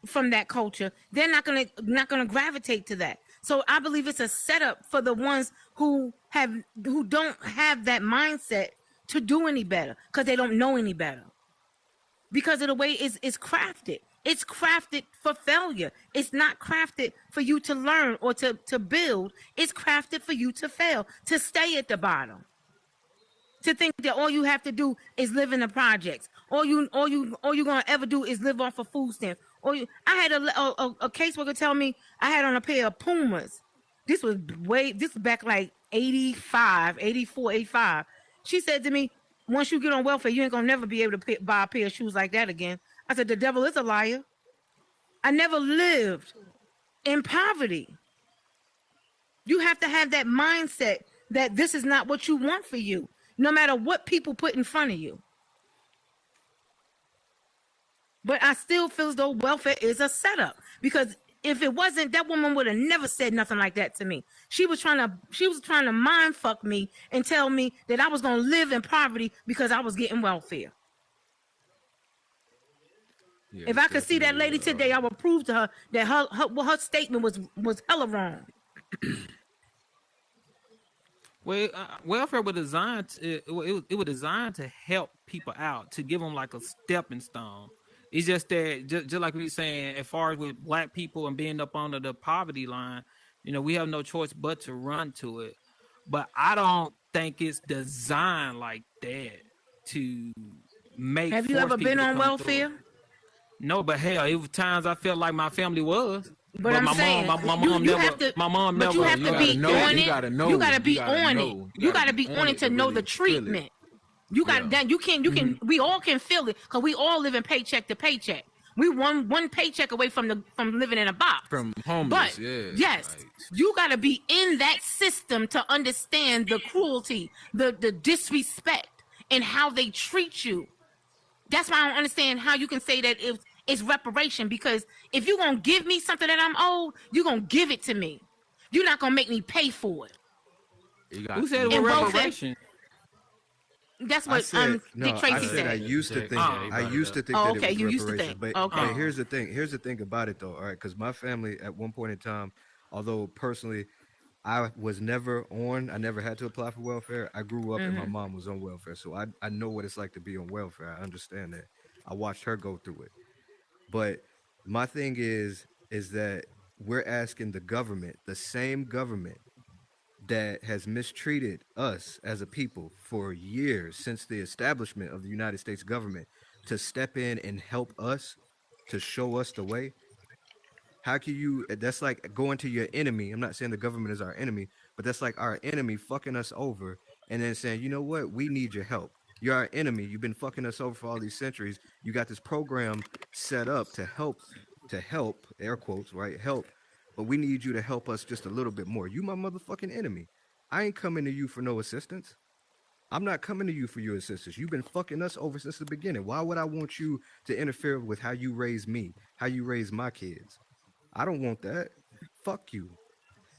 from that culture, they're not gonna gravitate to that. So I believe it's a setup for the ones who don't have that mindset to do any better because they don't know any better. Because of the way it's crafted. It's crafted for failure. It's not crafted for you to learn or to build. It's crafted for you to fail, to stay at the bottom. To think that all you have to do is live in the projects. All you gonna ever do is live off of food stamps. I had a caseworker tell me I had on a pair of Pumas. This was back like 85, 84, 85. She said to me, once you get on welfare, you ain't gonna never be able to buy a pair of shoes like that again. I said, the devil is a liar. I never lived in poverty. You have to have that mindset that this is not what you want for you, no matter what people put in front of you. But I still feel as though welfare is a setup, because if it wasn't, that woman would have never said nothing like that to me. She was trying to mind fuck me and tell me that I was going to live in poverty because I was getting welfare. Yeah, If it's I could see that definitely lady today, I would prove to her that her statement was hella wrong. well, welfare was designed it was designed to help people out, to give them like a stepping stone. It's just that just like we were saying, as far as with black people and being up under the poverty line, we have no choice but to run to it. But I don't think it's designed like that to Have you force ever been people to on come through it. welfare? No, but hell, it was times I felt like my family was. But But I'm my mom, saying my you mom you never, have to, my mom but you never. Yeah, have you to gotta be know. on You it. gotta know. You gotta You be gotta on it. know. You You gotta gotta be be on on it it to to know the really feel it. treatment. You got Yeah. that. You can. We all can feel it because we all live in paycheck to paycheck. We one paycheck away from living in a box. From But homeless, yeah. yes, Like, you got to be in that system to understand the cruelty, the disrespect, and how they treat you. That's why I don't understand how you can say that it's reparation, because if you're gonna give me something that I'm owed, you're gonna give it to me. You're not gonna make me pay for it. you got Who said it was you And you welfare, reparation? that's I what said Dick no. I Tracy said I said. used to think. Oh, He I brought it used up. to think Oh, that it okay. was You used to reparations, think. but Okay. oh, here's the thing. Here's the thing about it, though. All right, because my family at one point in time, although personally I was never on, I never had to apply for welfare. I grew up and my Mm-hmm. mom was on welfare, so I know what it's like to be on welfare. I understand that. I watched her go through it. But my thing is that we're asking the government, the same government that has mistreated us as a people for years since the establishment of the United States government, to step in and help us, to show us the way. How can you? That's like going to your enemy. I'm not saying the government is our enemy, but that's like our enemy fucking us over and then saying, you know what? We need your help. You're our enemy. You've been fucking us over for all these centuries. You got this program set up to help, air quotes, right? Help, but we need you to help us just a little bit more. You my motherfucking enemy. I ain't coming to you for no assistance. I'm not coming to you for your assistance. You've been fucking us over since the beginning. Why would I want you to interfere with how you raise me, how you raise my kids? I don't want that. Fuck you.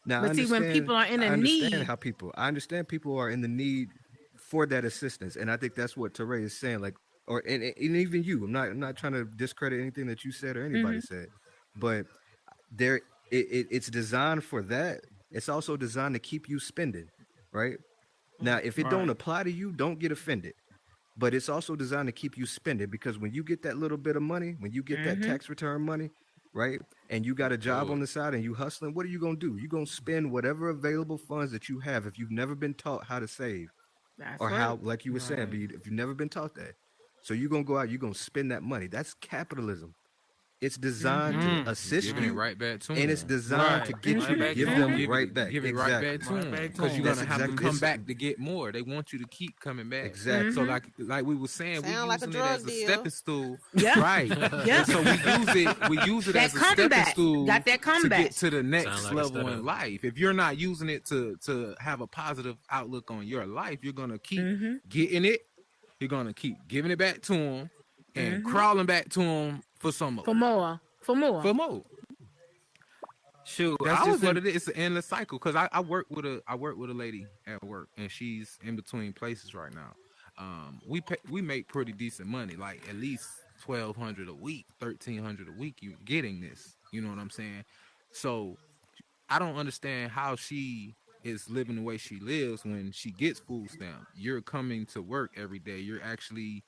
Now But see, when people are in a I understand need, how people I understand people are in the need for that assistance. And I think that's what Teray is saying. Like, or and even you. I'm not trying to discredit anything that you said or anybody mm-hmm, said. But there it's designed for that. It's also designed to keep you spending, right? Now, if it don't right. apply to you, don't get offended. But it's also designed to keep you spending, because when you get that little bit of money, when you get that mm-hmm, tax return money, right, and you got a job oh, on the side and you hustling, what are you gonna do? You're gonna spend whatever available funds that you have if you've never been taught how to save, that's or right. how, like you were saying, Right. B, if you've never been taught that. So you're gonna go out, you're gonna spend that money. That's capitalism. It's designed to assist Giving it you, right back to and it's them. designed to Right. get Right you to back give to them 'em. right back. Give it right back to Right them, back to because 'em. you're That's gonna have to exactly come back to get more. They want you to keep coming back. exactly. So like we were saying, we Sound like a using it drug as a deal. stepping stool, Yeah. right? Yeah. And so we use it That as a stepping comeback. stool Got that to comeback. get to the Sound next like a level in setup. life. If you're not using it to have a positive outlook on your life, you're gonna keep getting it. You're gonna keep giving it back to them and crawling back to them for some more. For more. For more. For more. Shoot, That's I just was what in. it is. It's an endless cycle. Cause I work with a lady at work, and she's in between places right now. We make pretty decent money, like at least 1,200 a week, 1,300 a week. You getting this? You know what I'm saying? So I don't understand how she is living the way she lives when she gets food stamp. You're coming to work every day. You're actually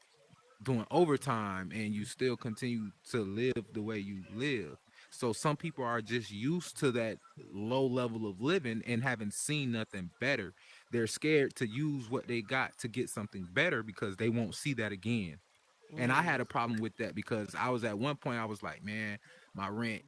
doing overtime, and you still continue to live the way you live. So some people are just used to that low level of living and haven't seen nothing better. They're scared to use what they got to get something better because they won't see that again. And I had a problem with that because I was at one point I was like, man, my rent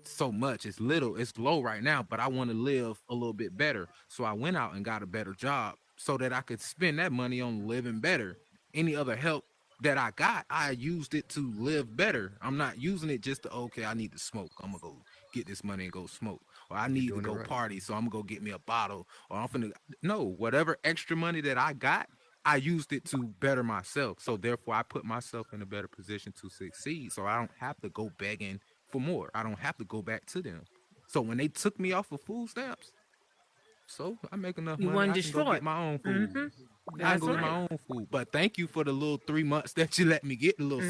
so much. It's little, it's low right now, but I want to live a little bit better. So I went out and got a better job so that I could spend that money on living better. Any other help that I got, I used it to live better. I'm not using it just to, okay, I need to smoke. I'm gonna go get this money and go smoke. Or I You're need to doing it go right. party, so I'm gonna go get me a bottle. Or I'm finna no, whatever extra money that I got, I used it to better myself. So therefore I put myself in a better position to succeed. So I don't have to go begging for more. I don't have to go back to them. So when they took me off of food stamps, so I make enough You money, wasn't I can go get destroyed. my own food. I can That's go get my right. own food. But thank you for the little 3 months that you let me get the little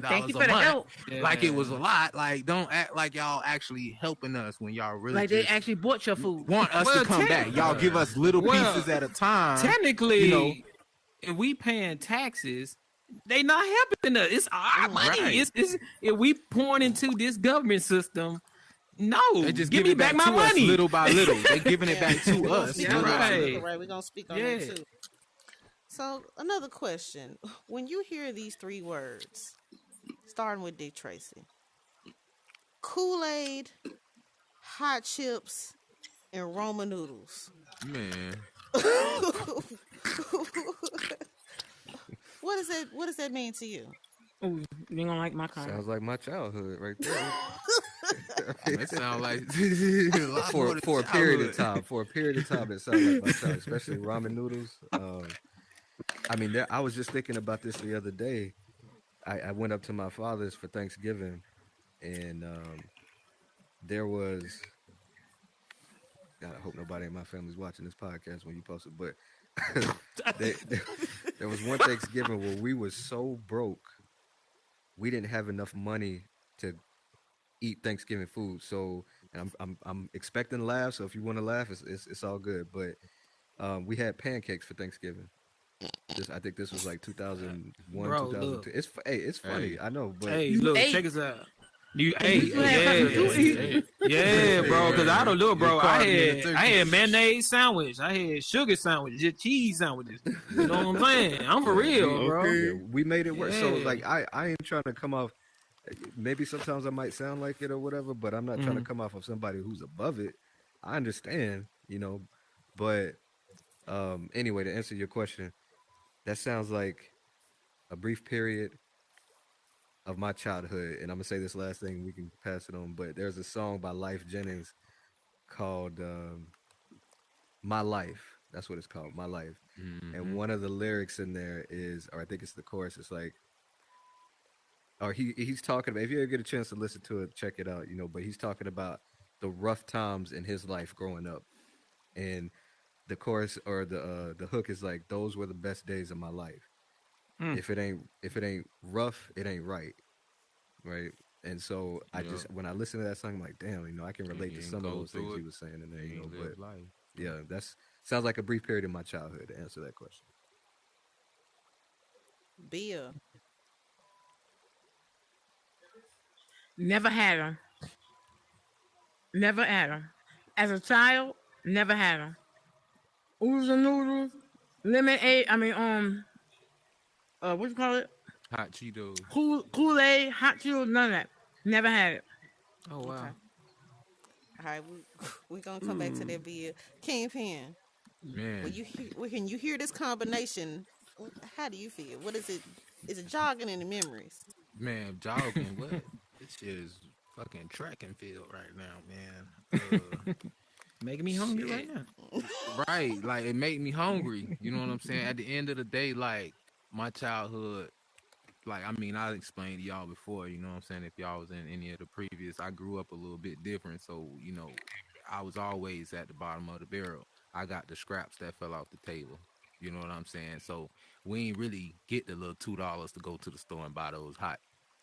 Thank you $16 a for the month. help. Like it was a lot. Like don't act like y'all actually helping us when y'all really Like they just actually bought your food. want us Well, to come back. Y'all give us little well, pieces at a time. technically, You know, if we paying taxes, they not helping us. It's our money. right. It's if we pouring into this government system. No, They just give give me it back back my to us money. little by little. They giving it back We're to gonna us. speak Yeah, on Little that by too. right. little. Right, we're gonna speak on Yeah. that too. So another question: when you hear these three words, starting with Dick Tracy, Kool-Aid, hot chips, and Roma noodles. Man. What does that? What does that mean to you? Ooh, you don't like my kind. Sounds like my childhood right there. It sounds like a lot more than For a period of childhood. time, it sounds like my child, especially ramen noodles. I mean, I was just thinking about this the other day. I went up to my father's for Thanksgiving, and there was. God, I hope nobody in my family's watching this podcast when you post it, but they, there was one Thanksgiving where we was so broke, we didn't have enough money to eat Thanksgiving food. So, and I'm expecting to laugh. So if you want to laugh, it's all good. But we had pancakes for Thanksgiving. I think this was like 2001, Bro, look. 2002. Hey, it's funny. Hey. I know, but Hey, You look, ate. check us out. You And ate, you had something to yeah, eat. yeah, bro. Because I don't look, bro. You I carved me in a had turkey. I had mayonnaise sandwich. I had sugar sandwiches, just cheese sandwiches. You know what I'm saying? I'm for real, bro. yeah, Okay. we made it work. So Yeah. like, I ain't trying to come off. Maybe sometimes I might sound like it or whatever, but I'm not trying to come off of somebody who's above it. I understand, but anyway, to answer your question, that sounds like a brief period of my childhood, and I'm gonna say this last thing, we can pass it on. But there's a song by Life Jennings called "My Life." That's what it's called, "My Life." And one of the lyrics in there is, or I think it's the chorus. It's like, or he's talking about. If you ever get a chance to listen to it, check it out. But he's talking about the rough times in his life growing up, and the chorus or the hook is like, "Those were the best days of my life. If it ain't rough, it ain't right." Right. And so I Yeah. just, when I listen to that song, I'm like, damn, I can relate You to ain't some of go those things through he it. was saying in there, You ain't but live life. yeah, that's sounds like a brief period in my childhood to answer that question. Beer. Never had them. Never had them. As a child, never had them. Oodles and noodles, lemonade. I mean, what you call it? Hot Cheetos. Kool Aid, hot Cheetos, none of that. Never had it. Oh Okay. wow. All right, we gonna come back to Mm. that bill. Kingpin, Man, when you hear this combination, how do you feel? What is it? Is it jogging in the memories? man, jogging. What? This shit is fucking track and field right now, man. Making me hungry right Shit. now. Right. Like it made me hungry. You know what I'm saying? At the end of the day, like my childhood, like I mean, I explained to y'all before, you know what I'm saying? If y'all was in any of the previous, I grew up a little bit different. So, I was always at the bottom of the barrel. I got the scraps that fell off the table. You know what I'm saying? So we ain't really get the little $2 to go to the store and buy those hot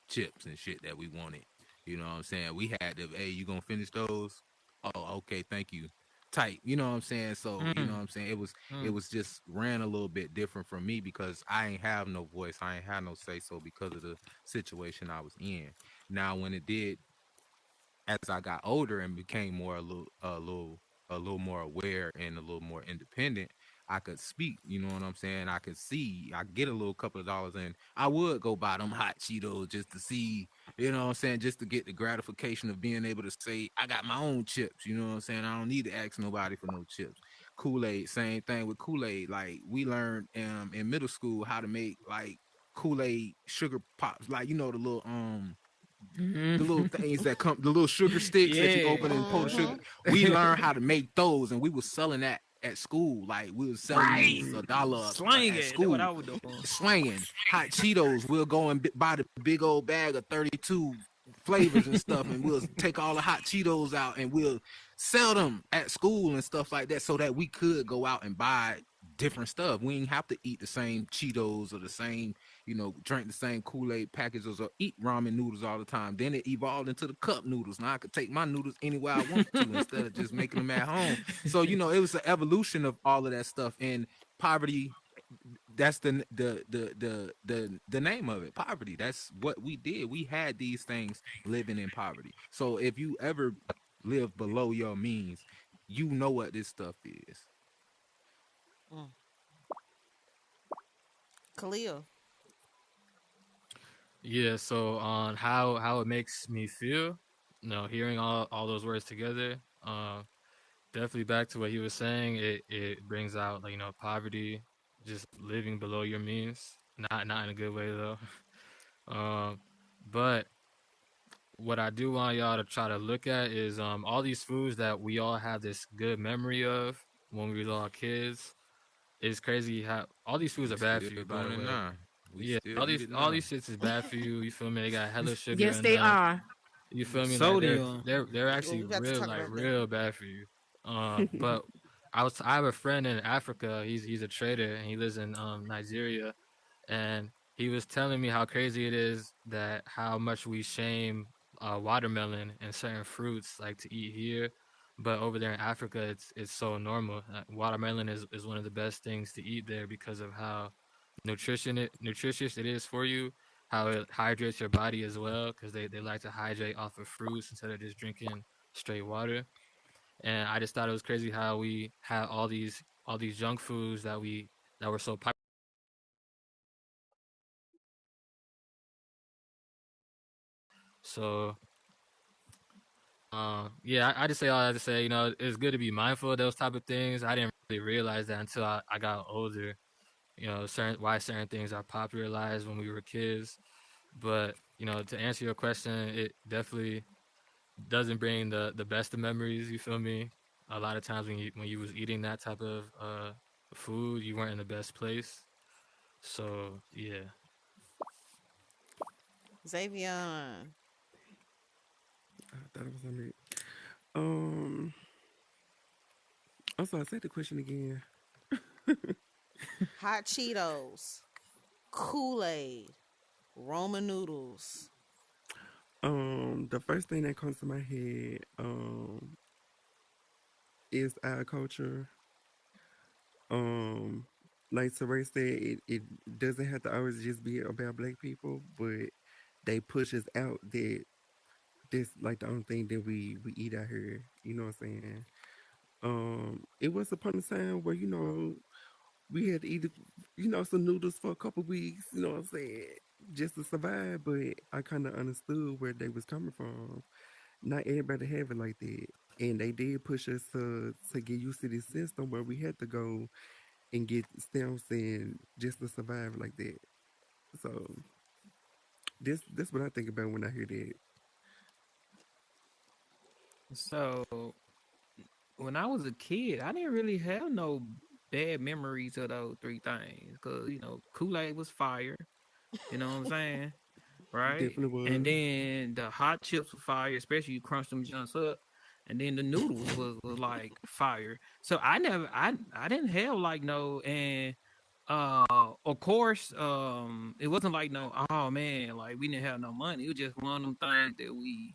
chips and shit that we wanted. You know what I'm saying? We had to, hey, you gonna finish those? Oh, okay, thank you. Tight. You know what I'm saying? So, you know what Mm, I'm saying? It was mm. just ran a little bit different from me because I ain't have no voice. I ain't had no say so because of the situation I was in. Now when it did as I got older and became more a little more aware and a little more independent, I could speak, you know what I'm saying? I could see, I get a little couple of dollars and I would go buy them hot Cheetos just to see, you know what I'm saying, just to get the gratification of being able to say, I got my own chips, you know what I'm saying? I don't need to ask nobody for no chips. Kool-Aid, same thing with Kool-Aid. Like we learned in middle school how to make like Kool-Aid sugar pops, like the little things that come, the little sugar sticks that you Yeah. open and pour the sugar. Mm-hmm. We learned how to make those, and we was selling that at school. Like we was selling Right. these a Mm. dollar Slang at it. That's what I school, was doing. swinging hot Cheetos. We'll go and buy the big old bag of 32 flavors and stuff, and we'll take all the hot Cheetos out and we'll sell them at school and stuff like that, so that we could go out and buy different stuff. We didn't have to eat the same Cheetos or the same, drink the same Kool-Aid packages or eat ramen noodles all the time. Then it evolved into the cup noodles. Now I could take my noodles anywhere I want to instead of just making them at home. So, it was an evolution of all of that stuff. And poverty, that's the name of it. Poverty. That's what we did. We had these things living in poverty. So if you ever live below your means, you know what this stuff is. Mm. Khalil. Yeah, so on how it makes me feel, hearing all those words together, definitely back to what he was saying, it brings out like poverty, just living below your means, not in a good way though. Um, but what I do want y'all to try to look at is all these foods that we all have this good memory of when we were all kids. It's crazy how all these foods We are bad still for you, by doing the it way. now. We Yeah, still all eat these it all now. these shits is bad for you. You feel me? They got hella sugar Yes, in they them. are. You feel me? Like they're Sodium. they're they're Well, actually we got to real, talk like about that. real bad for you. But I have a friend in Africa. He's a trader and he lives in Nigeria, and he was telling me how crazy it is that how much we shame watermelon and certain fruits like to eat here, but over there in Africa it's so normal. Watermelon is one of the best things to eat there because of how nutritious it is for you, how it hydrates your body as well, because they like to hydrate off of fruits instead of just drinking straight water. And I just thought it was crazy how we have all these junk foods that were so popular. So yeah, I just say all that to say, it's good to be mindful of those type of things. I didn't really realize that until I got older. Certain things are popularized when we were kids. But to answer your question, it definitely doesn't bring the best of memories. You feel me? A lot of times when you was eating that type of food, you weren't in the best place. So yeah. Xavier. I thought it was on mute. Um, I'm sorry. Say the question again. Hot Cheetos. Kool Aid. Roman noodles. The first thing that comes to my head, is our culture. Um, like Saray said, it doesn't have to always just be about black people, but they push us out that this like the only thing that we eat out here. You know what I'm saying? It was upon a time where we had to eat some noodles for a couple weeks. You know what I'm saying? just to survive, but I kind of understood where they was coming from. Not everybody have it like that, and they did push us to get used to this system where we had to go and get stamps and just to survive like that. So this what I think about when I hear that. So when I was a kid, I didn't really have no bad memories of those three things. Cause Kool-Aid was fire. You know what I'm saying? Right? Definitely And was. then the hot chips were fire, especially you crunch them jumps up. And then the noodles was like fire. So I didn't have like no and of course it wasn't like no, oh man, like we didn't have no money. It was just one of them things that we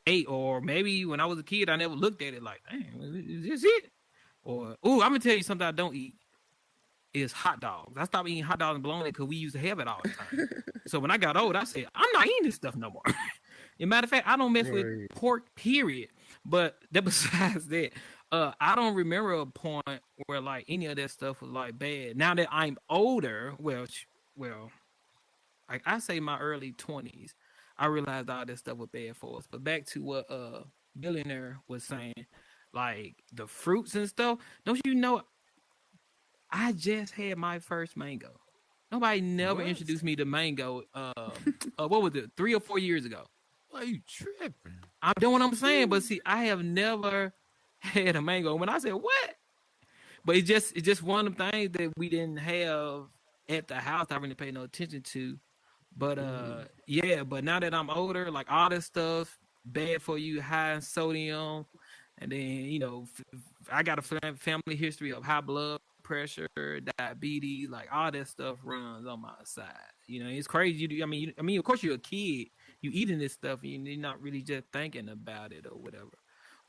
ate, or maybe when I was a kid I never looked at it like, dang, is this it? Or I'm gonna tell you something I don't eat is hot dogs. I stopped eating hot dogs and bologna because we used to have it all the time. So when I got old, I said, I'm not eating this stuff no more. As a matter of fact, I don't mess with Right. pork, period. But that besides that, I don't remember a point where like any of that stuff was like bad. Now that I'm older, well, like I say my early 20s, I realized all this stuff was bad for us. But back to what billionaire was saying, like the fruits and stuff, don't you know I just had my first mango. Nobody never What? introduced me to mango. What was it? 3 or 4 years ago. Why you tripping? I'm doing what I'm saying, but see, I have never had a mango. When I said what, but it's just one of the things that we didn't have at the house. I really paid no attention to. But Mm-hmm. yeah. But now that I'm older, like all this stuff bad for you, high in sodium, and then I got a family history of high blood pressure, diabetes, like all that stuff runs on my side. It's crazy. I mean, of course you're a kid, you eating this stuff, and you're not really just thinking about it or whatever.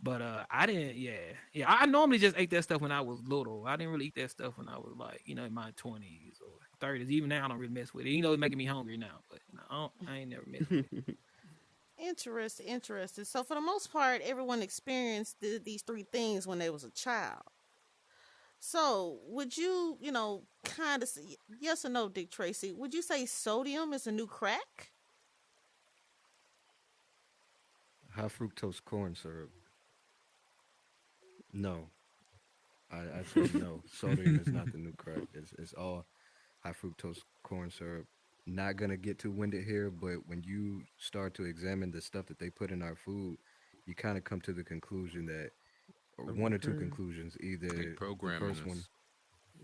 But I didn't. Yeah. I normally just ate that stuff when I was little. I didn't really eat that stuff when I was like in my 20s or 30s. Even now, I don't really mess with it. It's making me hungry now, but no, I ain't never messed with it. Interesting, interesting. So for the most part, everyone experienced these three things when they was a child. So would you, kind of yes or no, Dick Tracy? Would you say sodium is a new crack? High fructose corn syrup. No, I say no. Sodium is not the new crack. It's all high fructose corn syrup. Not gonna get too winded here, but when you start to examine the stuff that they put in our food, you kind of come to the conclusion that, or one or two Okay. conclusions. They Either the programming first one, us.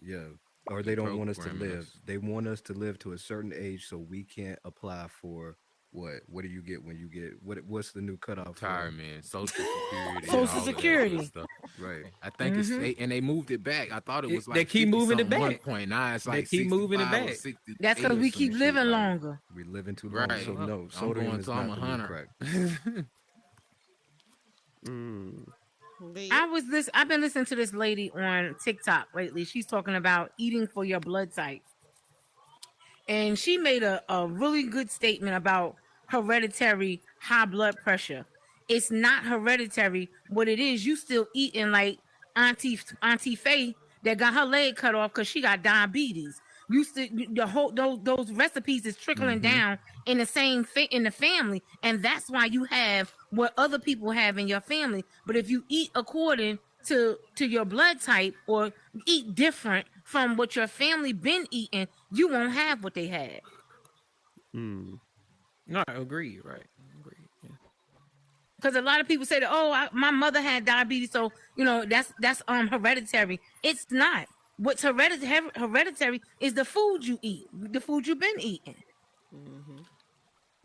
yeah, or They they don't want us to programming live. us. They want us to live to a certain age, so we can't apply for what? What do you get when you get what? What's the new cutoff for? Retirement, social security, Social all of that good Security. stuff. Right. I think it's Hmm. they moved it back. I thought it was They like keep 50 moving it something one back. point. Now it's They like keep moving it 65 or back. That's 68 because or we some keep shit. living Like, longer. We living too long, right. so Well, no, I'm sodium going is till I'm not a the new hunter. crack. Mm. The I've been listening to this lady on TikTok lately. She's talking about eating for your blood type. And she made a really good statement about hereditary high blood pressure. It's not hereditary. What it is, you still eating like Auntie Faye that got her leg cut off because she got diabetes. You still the whole those recipes is trickling Mm-hmm. down in the same in the family, and that's why you have what other people have in your family. But if you eat according to your blood type or eat different from what your family been eating, you won't have what they had. Mm. no, I agree. Right, agree. Yeah. Because a lot of people say that, oh, my mother had diabetes, so that's hereditary. It's not. What's hereditary is the food you eat, the food you've been eating. mm-hmm.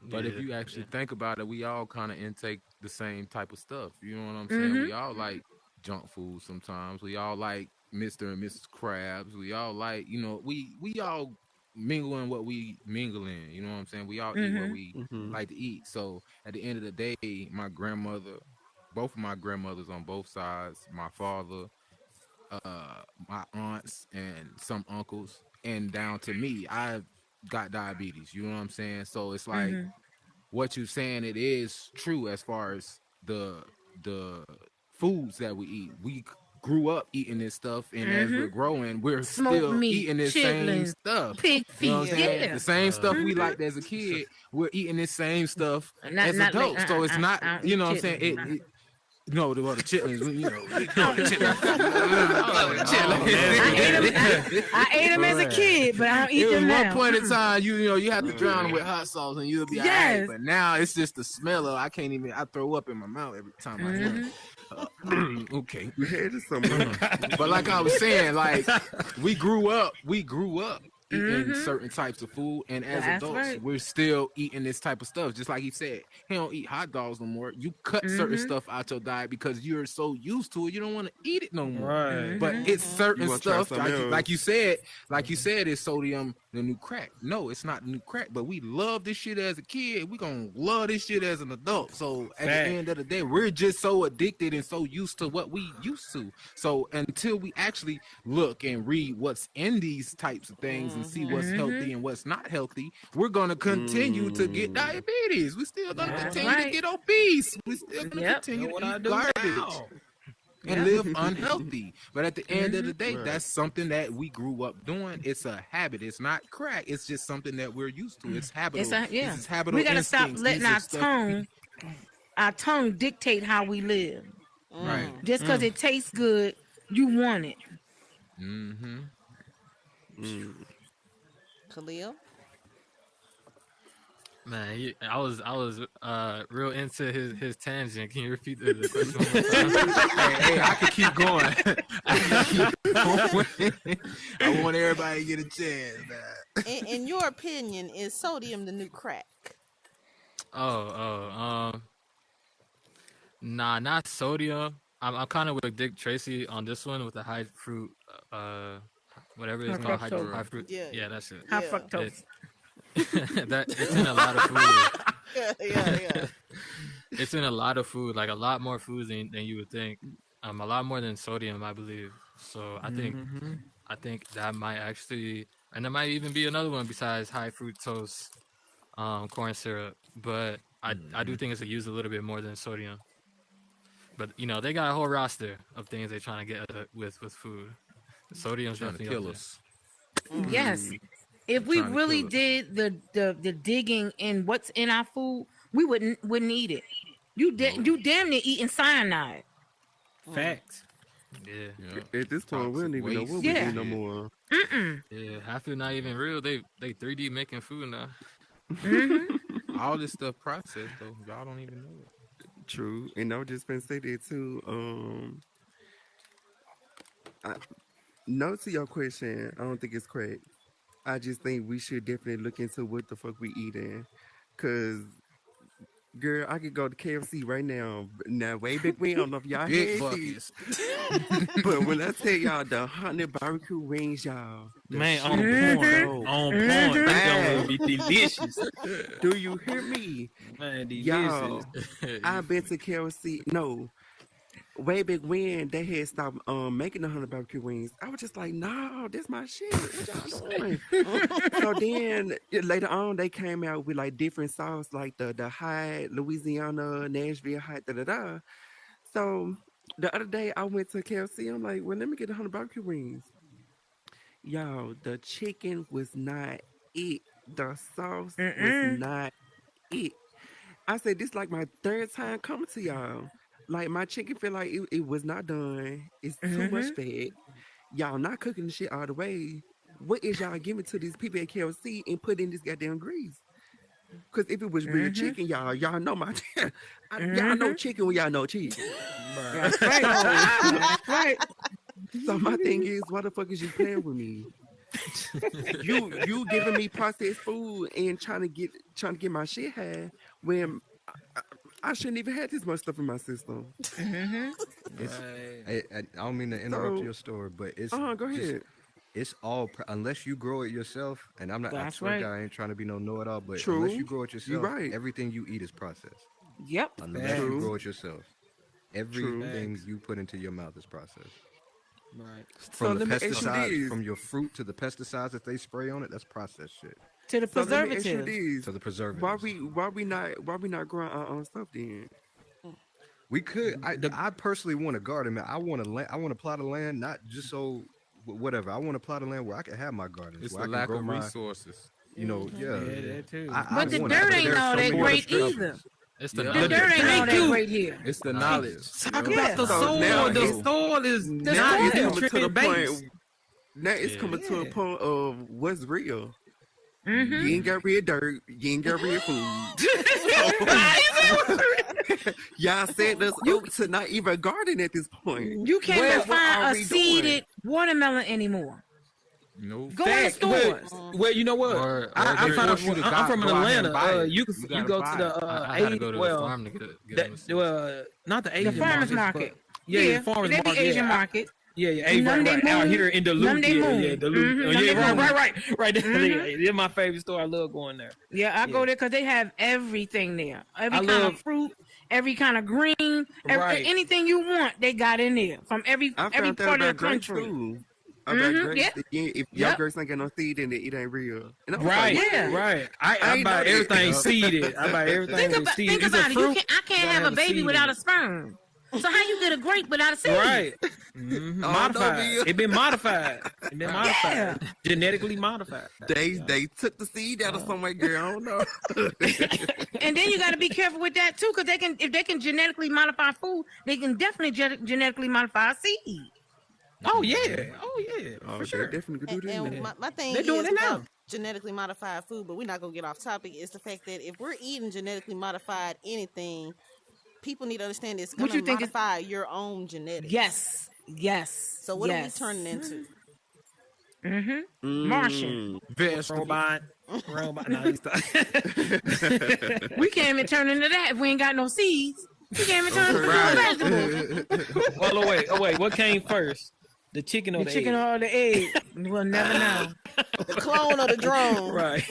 But if Yeah, you yeah. actually think about it, we all kind of intake the same type of stuff. You know what I'm saying? Mm-hmm. We all like junk food sometimes. We all like Mr. and Mrs. Krabs. We all like, we all mingle in what we mingle in. You know what I'm saying? We all eat what Mm-hmm. we Mm-hmm. like to eat. So at the end of the day, my grandmother, both of my grandmothers on both sides, my father, my aunts and some uncles, and down to me, I've got diabetes. You know what I'm saying? So it's like Mm-hmm. what you're saying, it is true as far as the foods that we eat. We grew up eating this stuff, and as we're growing, we're Smoked still meat, eating this same chitlins, stuff. pig You know what feet. I'm saying? Yeah. The same stuff we Mhm. liked as a kid, we're eating this same stuff Not as not like adults. So it's not, I don't you eat know what I'm saying? chitlins. No, the chitlins, you know, we I know don't the eat chitlins. Oh, I ate them as a kid, but I don't eat It was them one now. point in time, you know, you have to drown them Mm. with hot sauce and you'll be all right. Yes. But now it's just the smell of, I can't even, I throw up in my mouth every time I hear them. Okay. We had it somewhere. But like I was saying, like we grew up eating certain types of food, and as That's adults, right. we're still eating this type of stuff. Just like he said, he don't eat hot dogs no more. You cut certain stuff out your diet because you're so used to it, you don't want to eat it no more. Right. But it's You certain want to try stuff, something else? like you said, is sodium the new crack? No, it's not the new crack. But we love this shit as a kid. We gonna love this shit as an adult. So at the end of the day, we're just so addicted and so used to what we used to. So until we actually look and read what's in these types of things and see what's healthy and what's not healthy, we're gonna continue to get diabetes. We're still gonna That's continue to right. get obese. We're still gonna Yep. continue What to I eat do garbage now. and live unhealthy. But at the end of the day, Right. that's something that we grew up doing. It's a habit. It's not crack. It's just something that we're used to. It's habitual. Yeah. This is habitual We gotta stop instincts. letting These are stuff. our tongue dictate how we live. Right. Just because it tastes good, you want it. Mm-hmm. Mm. Khalil. Man, I was real into his tangent. Can you repeat the question one more time? Hey, I can keep going. I can keep going. I want everybody to get a chance, man. In your opinion, is sodium the new crack? Oh, nah, not sodium. I'm kind of with Dick Tracy on this one with the high fruit, uh, whatever it's called, Fructose. high fruit. Yeah. Yeah, that's it. High Yeah. fructose. It's in a lot of food. Yeah. It's in a lot of food, like a lot more foods than you would think. A lot more than sodium, I believe. So I think that might actually, and there might even be another one besides high fructose corn syrup. But I do think it's used a little bit more than sodium. But you know, they got a whole roster of things they're trying to get with food. Sodium's Trying to definitely up kill there. us. Yes. If we Trying to really kill us. did the digging in what's in our food, we wouldn't eat it. You damn near eating cyanide. Facts. Yeah. At this point, we Toxic don't even know waste. what we Yeah. eat no more. Yeah, half of it not even real. They 3D making food now. All this stuff processed though. Y'all don't even know it. True. And I was just gonna say that too. No to your question, I don't think it's correct. I just think we should definitely look into what the fuck we eating. Cause girl, I could go to KFC right now. Now way back when, I don't know if y'all Big had buckets. these. But when I tell y'all the 100 barbecue wings, y'all, the Man, shit on is point. so On point. That bad. gonna be delicious. Do you hear me? Man, Y'all, delicious. I've been to KFC. No, way back when they had stopped making the 100 barbecue wings, I was just like, no, this my shit. What y'all doing? So then later on, they came out with like different sauce, like the hot Louisiana, Nashville hot, da da da. So the other day, I went to KFC. I'm like, well, let me get 100 barbecue wings. Y'all, the chicken was not it. The sauce was not it. I said, this like my third time coming to y'all. Like my chicken feel like it was not done. It's too much fat. Y'all not cooking the shit all the way. What is y'all giving to these people at KFC and put in this goddamn grease? Cause if it was real chicken, y'all know my y'all know chicken when y'all know chicken. That's right. That's right. So my thing is, why the fuck is you playing with me? You giving me processed food and trying to get my shit high when I shouldn't even have this much stuff in my system. It's, I don't mean to interrupt So, your story, but it's go just ahead. it's all unless you grow it yourself. And I'm not. I That's swear, right. to God, I ain't trying to be no know-it-all, but True. unless you grow it You yourself, right. everything you eat is processed. Yep. Unless you True. grow it yourself, everything you put into your mouth is processed. Right. So From the let me ask you pesticides, this. from your fruit to the pesticides that they spray on it, that's processed shit. To the So let me ask you preservative. this. To the preservatives. Why we not growing our own stuff then? We could. The I personally want a garden, man. I want to land. I want to plot of land, not just so whatever. I want to plot of land where I can have my gardens, It's where the I can lack grow of my, resources. yeah. yeah, that too. I But the want that, dirt but ain't there's all so that many great distractions. either. It's the Yeah. The knowledge. dirt ain't all Thank that you. great here. It's the Thank you. knowledge. Talk Yup. about the Yeah. So soil. now The it's soil is The now not it's soil. coming to the nutrient based. point. Now it's Yeah. coming to a Yeah. point of what's real. Mm-hmm. You ain't got real dirt. You ain't got real food. So, y'all set us up to not even garden at this point. You can't Well, even What find are a we doing? seeded watermelon anymore. Nope. Go in the Fact. Well, stores. well, you know what? Or I they found. force you to I'm from go out here Atlanta. and buy it. You You you gotta go to buy the it. I had to go to the well farm to get that them seeds. not the The Asian farmers markets, market. but yeah, the farmers they be market. Asian Yeah, market. Hey, None right, they out moon. here in None Duluth. they Yeah, moon. Duluth. None Yeah, they moon. right there. Mhm. They're my favorite store. I love going there. Yeah, I Yeah. go there because they have everything there. Every I kind of love fruit, every kind of green, right. anything you want, they got in there from every I every found out part of the about grapes country. too. About grapes, Yeah. if y'all Yep. grapes ain't got no seed in it, it ain't real. And I was like, Right, what? Yeah. right. I I ain't buy know that. everything Yup. seeded. I buy everything with seed. Think It's a about it. fruit. I can't gotta have a baby seed in without a it. sperm. So how you get a grape without a seed? Right. Oh no, Modified. Bill. It been modified. It been modified. Yeah. Genetically modified. They took the seed out of somewhere, girl. I don't know. And then you got to be careful with that too, because if they can genetically modify food, they can definitely genetically modify a seed. Oh yeah. Oh yeah. Oh, For they sure. definitely could do And that. my thing They're doing is it now. about genetically modified food, but we're not gonna get off topic. Is the fact that if we're eating genetically modified anything, people need to understand it's What gonna you think is- modify your own genetics. Yes. So what are we turning into? Martian. Vegetable. Robot. No, he's We can't even turn into that if we ain't got no seeds. We can't even turn into a vegetable. Well, oh wait. What came first? The chicken or The the chicken egg? or the egg. We'll never know. The clone or the drone? Right.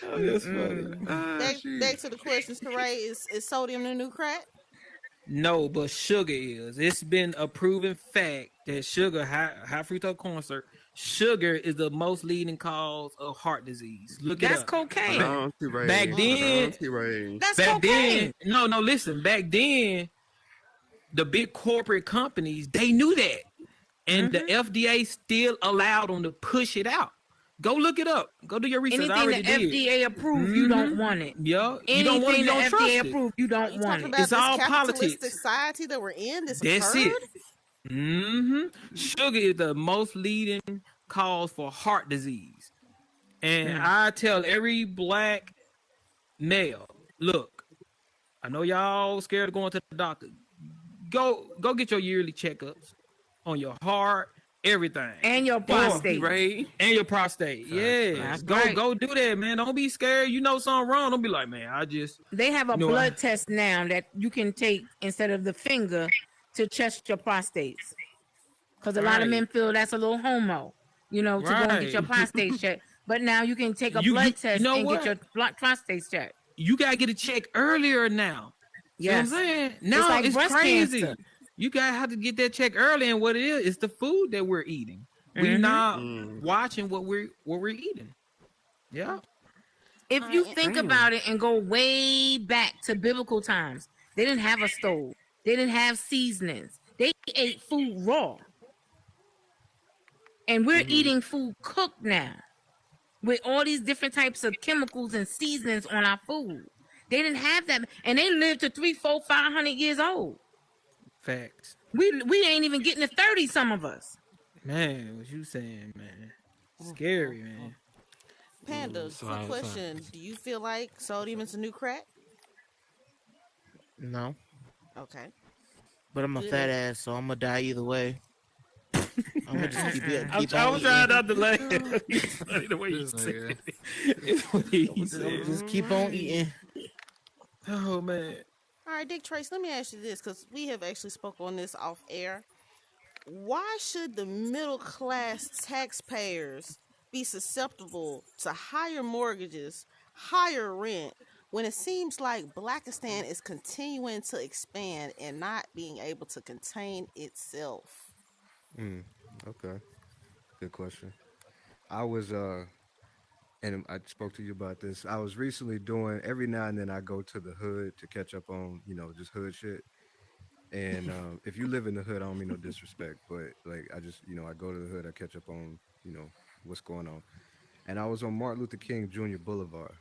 Oh, that's funny. Back to the questions, Teray. Is sodium the new crack? No, but sugar is. It's been a proven fact that sugar, high fructose corn syrup, sugar is the most leading cause of heart disease. Look That's it up. cocaine. Long T-Ray. Back then- Long T-Ray. That's Back cocaine. then, no, listen. Back then, the big corporate companies, they knew that. And the FDA still allowed them to push it out. Go look it up. Go do your research. I Anything already that did. FDA approved, you don't want it. Yeah, you Anything don't want it, you that don't trust FDA it. approved, you Are don't you want talking it. about It's this all capitalistic politics. society that we're in? This That's absurd? it. Sugar is the most leading cause for heart disease. And I tell every black male, look, I know y'all scared of going to the doctor. Go get your yearly checkups on your heart, everything. And your prostate. T-Ray. And your prostate. Yes. That's Go right. go do that, man. Don't be scared. You know something wrong. Don't be like, man, I just They have a You know, blood test now that you can take instead of the finger to test your prostates. Because a lot of Right. men feel that's a little homo, to go and get Right. your prostate checked. But now you can take a You- blood you test know and what? get your prostate checked. you gotta get a check earlier now. You know Yes. what I'm saying? No, like it's breast crazy. cancer. You gotta have to get that check early, and what it is, it's the food that we're eating. We're not watching what we're eating. Yeah. If you think about it and go way back to biblical times, they didn't have a stove. They didn't have seasonings. They ate food raw. And we're eating food cooked now with all these different types of chemicals and seasonings on our food. They didn't have that. And they lived to 300, 400, 500 years old. Facts. We ain't even getting to 30, some of us. Man, what you saying, man? Scary, man. Panda, quick question. Do you feel like sodium is a new crack? No, Okay. but I'm a Yeah. fat ass, so I'm gonna die either way. I'm gonna just keep it. I Keep was on trying eating. not to laugh. It's funny the way you This said nigga. it. It's what he said. Just keep on eating. Oh man. All right, Dick Trace, let me ask you this, because we have actually spoke on this off air. Why should the middle class taxpayers be susceptible to higher mortgages, higher rent, when it seems like Blackistan is continuing to expand and not being able to contain and I spoke to you about this. I was recently doing every now and then I go to the hood to catch up on just hood shit. And if you live in the hood, I don't mean no disrespect, but like I just I go to the hood, I catch up on what's going on. And I was on Martin Luther King Jr. Boulevard,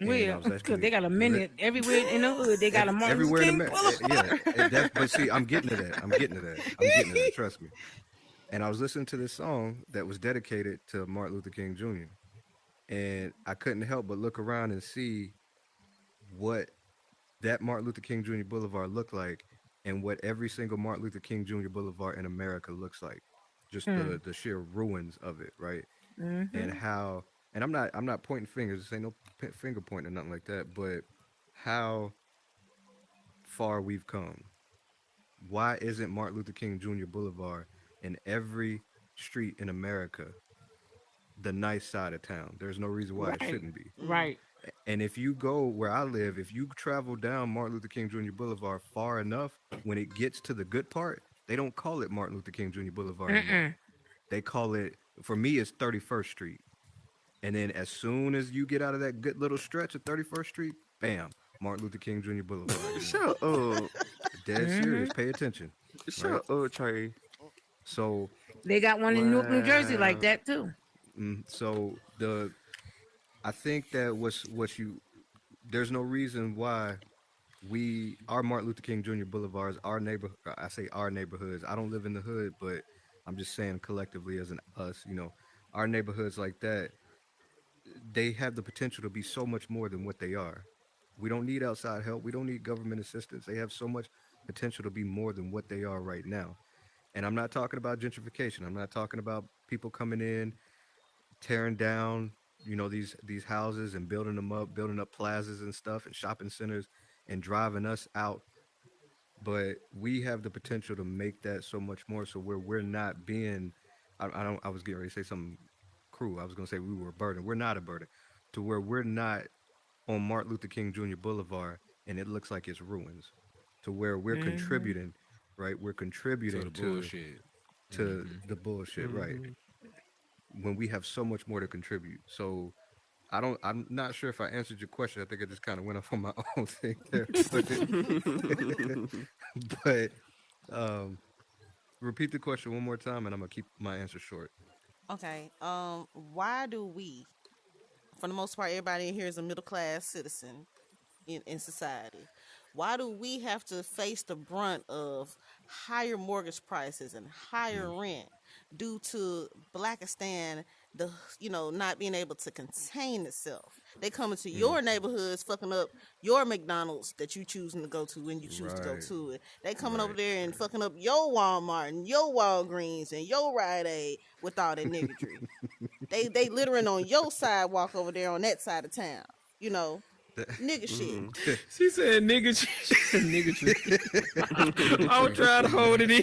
and I Well, was because they actually got a lit minute everywhere in the hood. They got a Martin Luther everywhere in King America. Yeah, Boulevard. that's but see, I'm getting to that. I'm getting to that. I'm getting to that. Trust me. And I was listening to this song that was dedicated to Martin Luther King Jr. And I couldn't help but look around and see what that Martin Luther King Jr. Boulevard looked like, and what every single Martin Luther King Jr. Boulevard in America looks like. Just the sheer ruins of it, right? And Mm-hmm. how, and I'm not pointing fingers. This ain't no finger pointing or nothing like that. But how far we've come. Why isn't Martin Luther King Jr. Boulevard in every street in America the nice side of town? There's no reason why it Right. shouldn't be. Mm. Right. And if you go where I live, if you travel down Martin Luther King Jr. Boulevard far enough, when it gets to the good part, they don't call it Martin Luther King Jr. Boulevard anymore. Mm-mm. They call it, for me, it's 31st Street. And then as soon as you get out of that good little stretch of 31st Street, bam, Martin Luther King Jr. Boulevard. Shut up. Dead serious. Mm-hmm. Pay attention, right? Shut up, Trey. So, They got one in Newark, New Jersey, like Wow. that too. so I think that what you there's no reason why our Martin Luther King Jr. Boulevards, our neighbor, I say our neighborhoods. I don't live in the hood, but I'm just saying collectively as an us, our neighborhoods like that, they have the potential to be so much more than what they are. We don't need outside help. We don't need government assistance. They have so much potential to be more than what they are right now. And I'm not talking about gentrification. I'm not talking about people coming in, tearing down, these houses and building up plazas and stuff and shopping centers and driving us out. But we have the potential to make that so much more. So where we're not being, I don't. I was getting ready to say something cruel. I was going to say we were a burden. We're not a burden. To where we're not on Martin Luther King Jr. Boulevard and it looks like it's ruins. To where we're Mm-hmm. contributing, right? We're To the contributing bullshit. to Hmm. the bullshit, right? Hmm. When we have so much more to contribute. So I'm not sure if I answered your question. I think I just kind of went off on my own thing there. But um repeat the question one more time and I'm gonna keep my answer short. Okay. Why do we, for the most part, everybody in here is a middle class citizen in society. Why do we have to face the brunt of higher mortgage prices and higher Mm. rent due to Blackistan, the not being able to contain itself? They come into Mm. your neighborhoods, fucking up your McDonald's that you choosing to go to when you choose to go Right. to it. They coming over Right. there and Right. fucking up your Walmart and your Walgreens and your Rite Aid with all that niggatry. They littering on your sidewalk over there on that side of town. You know, nigga shit. Hmm. She said nigga. She said nigga. I was Niggatry. trying to hold it in.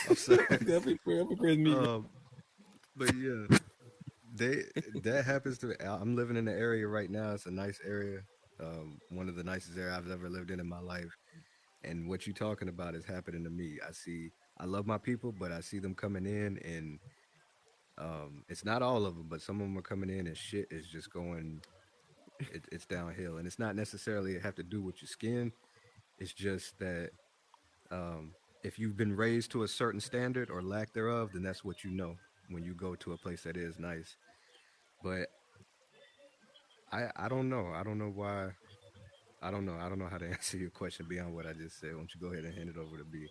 I'm sorry. That be me. Um, but yeah, they that happens to. I'm living in the area right now. It's a nice area. One of the nicest area I've ever lived in my life. And what you talking about is happening to me. I love my people, but I see them coming in, and it's not all of them, but some of them are coming in, and shit is just going. It's downhill, and it's not necessarily have to do with your skin. It's just that if you've been raised to a certain standard or lack thereof, then that's what you know when you go to a place that is nice. But I don't know. I don't know why. I don't know. I don't know how to answer your question beyond what I just said. Why don't you go ahead and hand it over to B?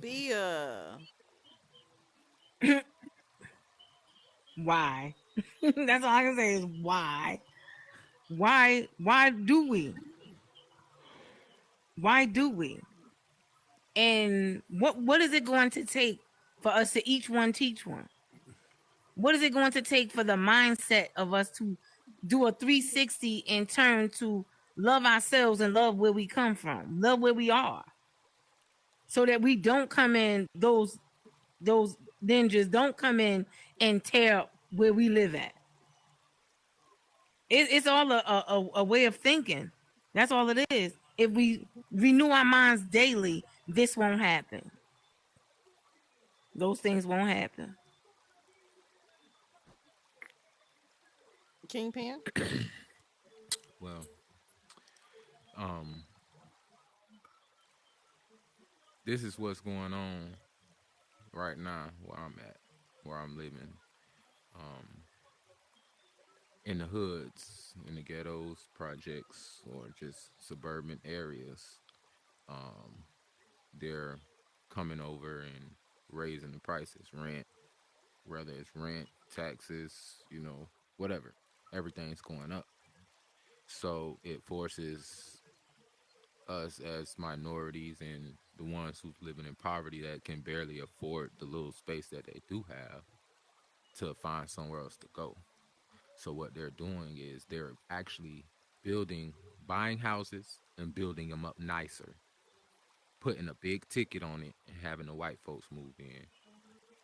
Be Why? That's all I can say is why. Why do we? Why do we? And what is it going to take for us to each one teach one? What is it going to take for the mindset of us to do a 360 and turn to love ourselves and love where we come from, love where we are, so that we don't come in those ninjas don't come in and tear where we live at. It's all a way of thinking. That's all it is. If we renew our minds daily, this won't happen. Those things won't happen. Kingpin? Well, um, this is what's going on right now where I'm at, where I'm living. Um, in the hoods, in the ghettos, projects, or just suburban areas. Um, they're coming over and raising the prices, rent, whether it's rent, taxes, whatever. Everything's going up. So it forces us as minorities and the ones who's living in poverty that can barely afford the little space that they do have to find somewhere else to go. So what they're doing is they're actually buying houses and building them up nicer, putting a big ticket on it and having the white folks move in.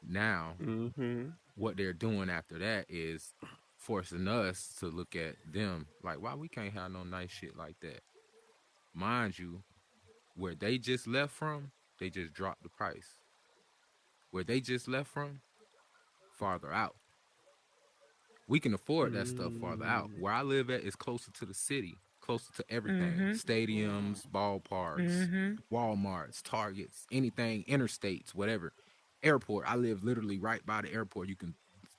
Now, Mm-hmm. what they're doing after that is forcing us to look at them like, why we can't have no nice shit like that? Mind you, where they just left from, they just dropped the price. Where they just left from, farther out. We can afford that stuff farther out. Mm-hmm. Where I live at is closer to the city, closer to everything. Mhm. Mm. Stadiums, ballparks, Mhm. Walmarts, Targets, anything, interstates, whatever. Airport. I live literally right by the airport. You can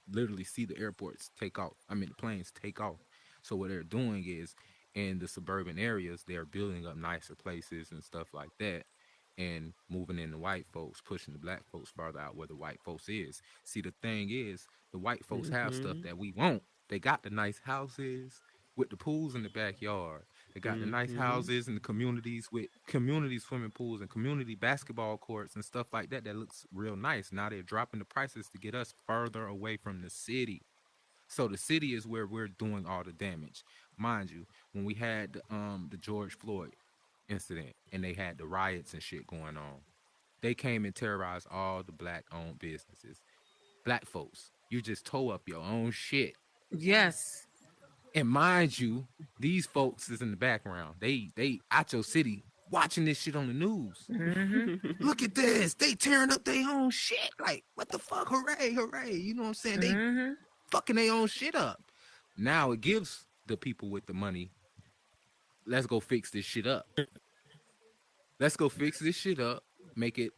literally see the airports take off. I mean, the planes take off. So what they're doing is in the suburban areas, they're building up nicer places and stuff like that, and moving in the white folks, pushing the black folks farther out where the white folks is. See, the thing is, the white folks have stuff Mm-hmm. that we want. They got the nice houses with the pools in the backyard. They got the nice Mm-hmm. houses in the communities with community swimming pools and community basketball courts and stuff like that. That looks real nice. Now they're dropping the prices to get us further away from the city. So the city is where we're doing all the damage. Mind you, when we had the George Floyd incident and they had the riots and shit going on, they came and terrorized all the black owned businesses. Black folks, you just tore up your own shit. Yes. And mind you, these folks is in the background. They out your city watching this shit on the news. Mhm. Look at this. They tearing up their own shit. Like, what the fuck? Hooray, hooray. You know what I'm saying? They Mhm. fucking their own shit up. Now it gives the people with the money, let's go fix this shit up. Let's go fix this shit up, make it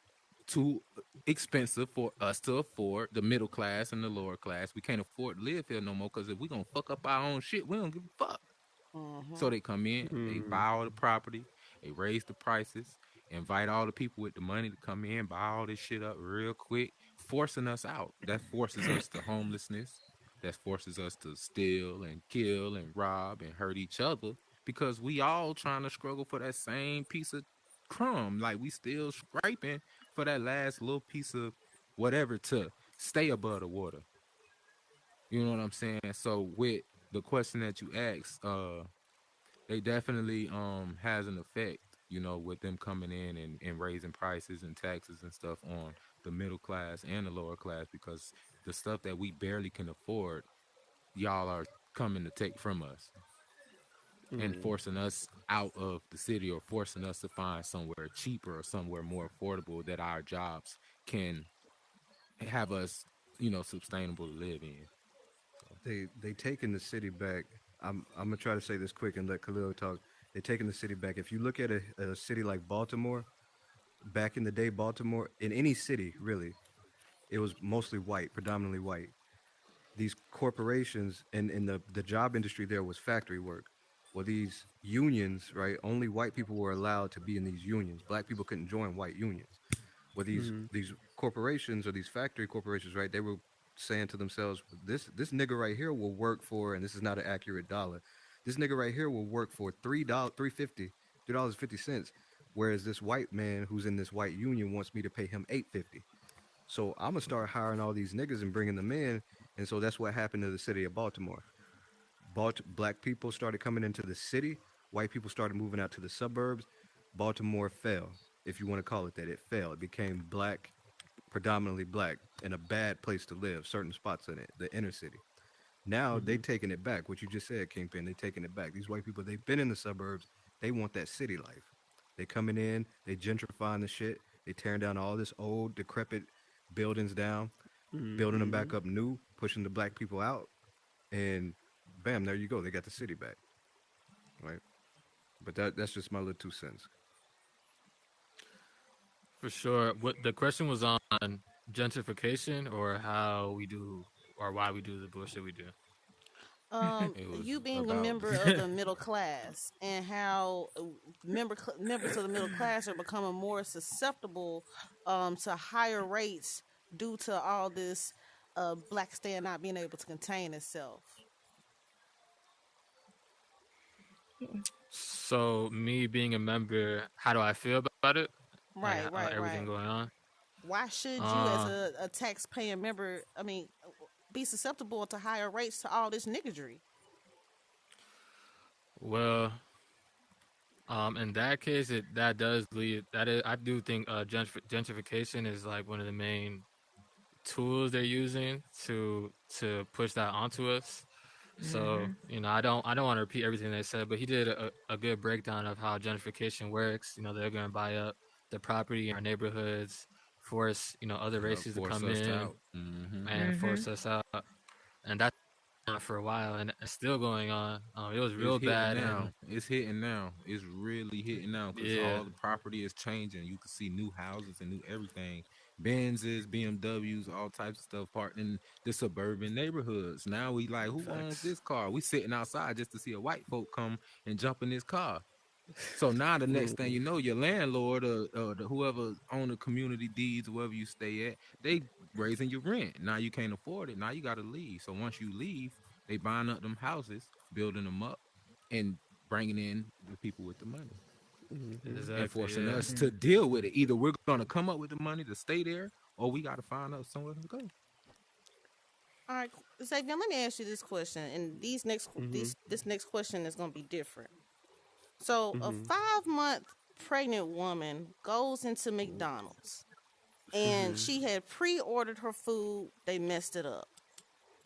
too expensive for us to afford, the middle class and the lower class. We can't afford to live here no more because if we gonna fuck up our own shit, we don't give a fuck. So Mm-hmm. they come in, they Mm-hmm. buy all the property, they raise the prices, invite all the people with the money to come in, buy all this shit up real quick, forcing us out. That forces us to homelessness. That forces us to steal and kill and rob and hurt each other because we all trying to struggle for that same piece of crumb. Like we still scraping for that last little piece of whatever to stay above the water. You know what I'm saying? So with the question that you asked, they definitely has an effect, with them coming in and raising prices and taxes and stuff on the middle class and the lower class because the stuff that we barely can afford, y'all are coming to take from us and Mm-hmm. forcing us out of the city or forcing us to find somewhere cheaper or somewhere more affordable that our jobs can have us, sustainable to live in. So, They taking the city back. I'm gonna try to say this quick and let Khalil talk. They taking the city back. If you look at a city like Baltimore, back in the day, Baltimore, in any city really, it was mostly white, predominantly white. These corporations and in the job industry there was factory work. Well, these unions, right? Only white people were allowed to be in these unions. Black people couldn't join white unions. Well, these corporations or these factory corporations, right? They were saying to themselves, this nigga right here will work for, and this is not an accurate dollar. This nigga right here will work for $3, $3.50, whereas this white man who's in this white union wants me to pay him $8.50. So I'm gonna start hiring all these niggas and bringing them in, and so that's what happened to the city of Baltimore. Black people started coming into the city. White people started moving out to the suburbs. Baltimore fell, if you want to call it that. It fell. It became black, predominantly black, and a bad place to live. Certain spots in it, the inner city. Now they Mm-hmm. taking it back. What you just said, Kingpin, they taking it back. These white people, they've been in the suburbs. They want that city life. They coming in, they gentrifying the shit. They tearing down all this old, decrepit buildings down, building them Mm-hmm. back up new, pushing the black people out, and bam, there you go. They got the city back, right? But that's just my little 2 cents. For sure. What the question was on gentrification or how we do or why we do the bullshit we do. It was You being a about member of the middle class and how members of the middle class are becoming more susceptible to higher rates due to all this Blackistan not being able to contain itself. So me being a member, how do I feel about it? Like Right, right, everything right. going on. Why should you, as Uh, a tax-paying member, be susceptible to higher rates to all this niggery? well, in that case, that does lead. That is, I do think gentrification is like one of the main tools they're using to push that onto us. So I don't want to repeat everything they said, but he did a good breakdown of how gentrification works. They're going to buy up the property in our neighborhoods, force other races to force come us in out. Hmm. and force us out, and that's been on for a while, and it's still going on. It was It's real hitting bad, now. and It's hitting now. It's really hitting now because yeah, all the property is changing. You can see new houses and new everything. Benzes, BMWs, all types of stuff parked in the suburban neighborhoods. Now we like, who owns facts. this car? We sitting outside just to see a white folk come and jump in this car. So now the next thing you know, your landlord or whoever own the community deeds, wherever you stay at, they raising your rent. Now you can't afford it. Now you got to leave. So once you leave, they buying up them houses, building them up, and bringing in the people with the money Mm-hmm. and Exactly, forcing yeah. us to deal with it. Either we're gonna come up with the money to stay there, or we got to find out somewhere to go. All right, Xavier, let me ask you this question, and Mm-hmm. this next question is going to be different. So, a Mm-hmm. 5-month pregnant woman goes into McDonald's, and Mm-hmm. she had pre-ordered her food. They messed it up.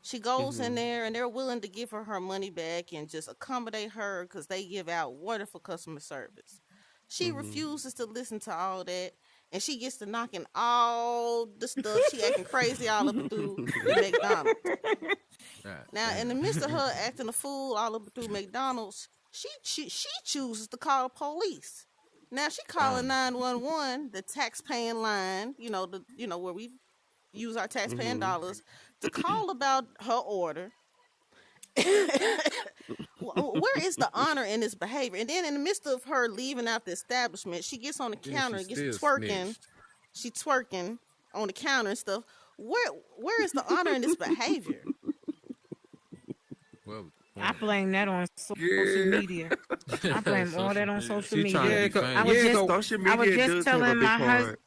She goes in Mm-hmm. there, and they're willing to give her money back and just accommodate her because they give out wonderful customer service. She Mm-hmm. refuses to listen to all that, and she gets to knocking all the stuff. She acting crazy all up and through the McDonald's. God Now, in the damn. midst of her acting a fool all up through McDonald's, she chooses to call the police. Now she calling Um. 911, the tax-paying line. Where we use our tax-paying Mm-hmm. dollars to call about her order. Where is the honor in this behavior? And then in the midst of her leaving out the establishment, she gets on the Then counter she and gets still twerking. snitched. She twerking on the counter and stuff. Where is the honor in this behavior? Well, I point. blame that on social Yeah. media. I blame all Social that on media. social She trying to media. Yeah, be I was famous. yeah, just Social I was media just does have a telling big my husband. part.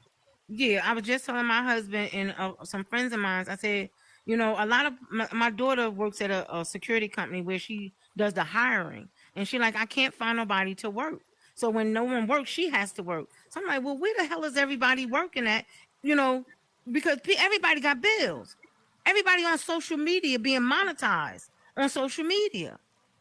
Yeah, I was just telling my husband and some friends of mine. I said, a lot of my daughter works at a security company where she does the hiring, and she like, I can't find nobody to work. So when no one works, she has to work. So I'm like, well, where the hell is everybody working at? You know, because everybody got bills. Everybody on social media being monetized on social media.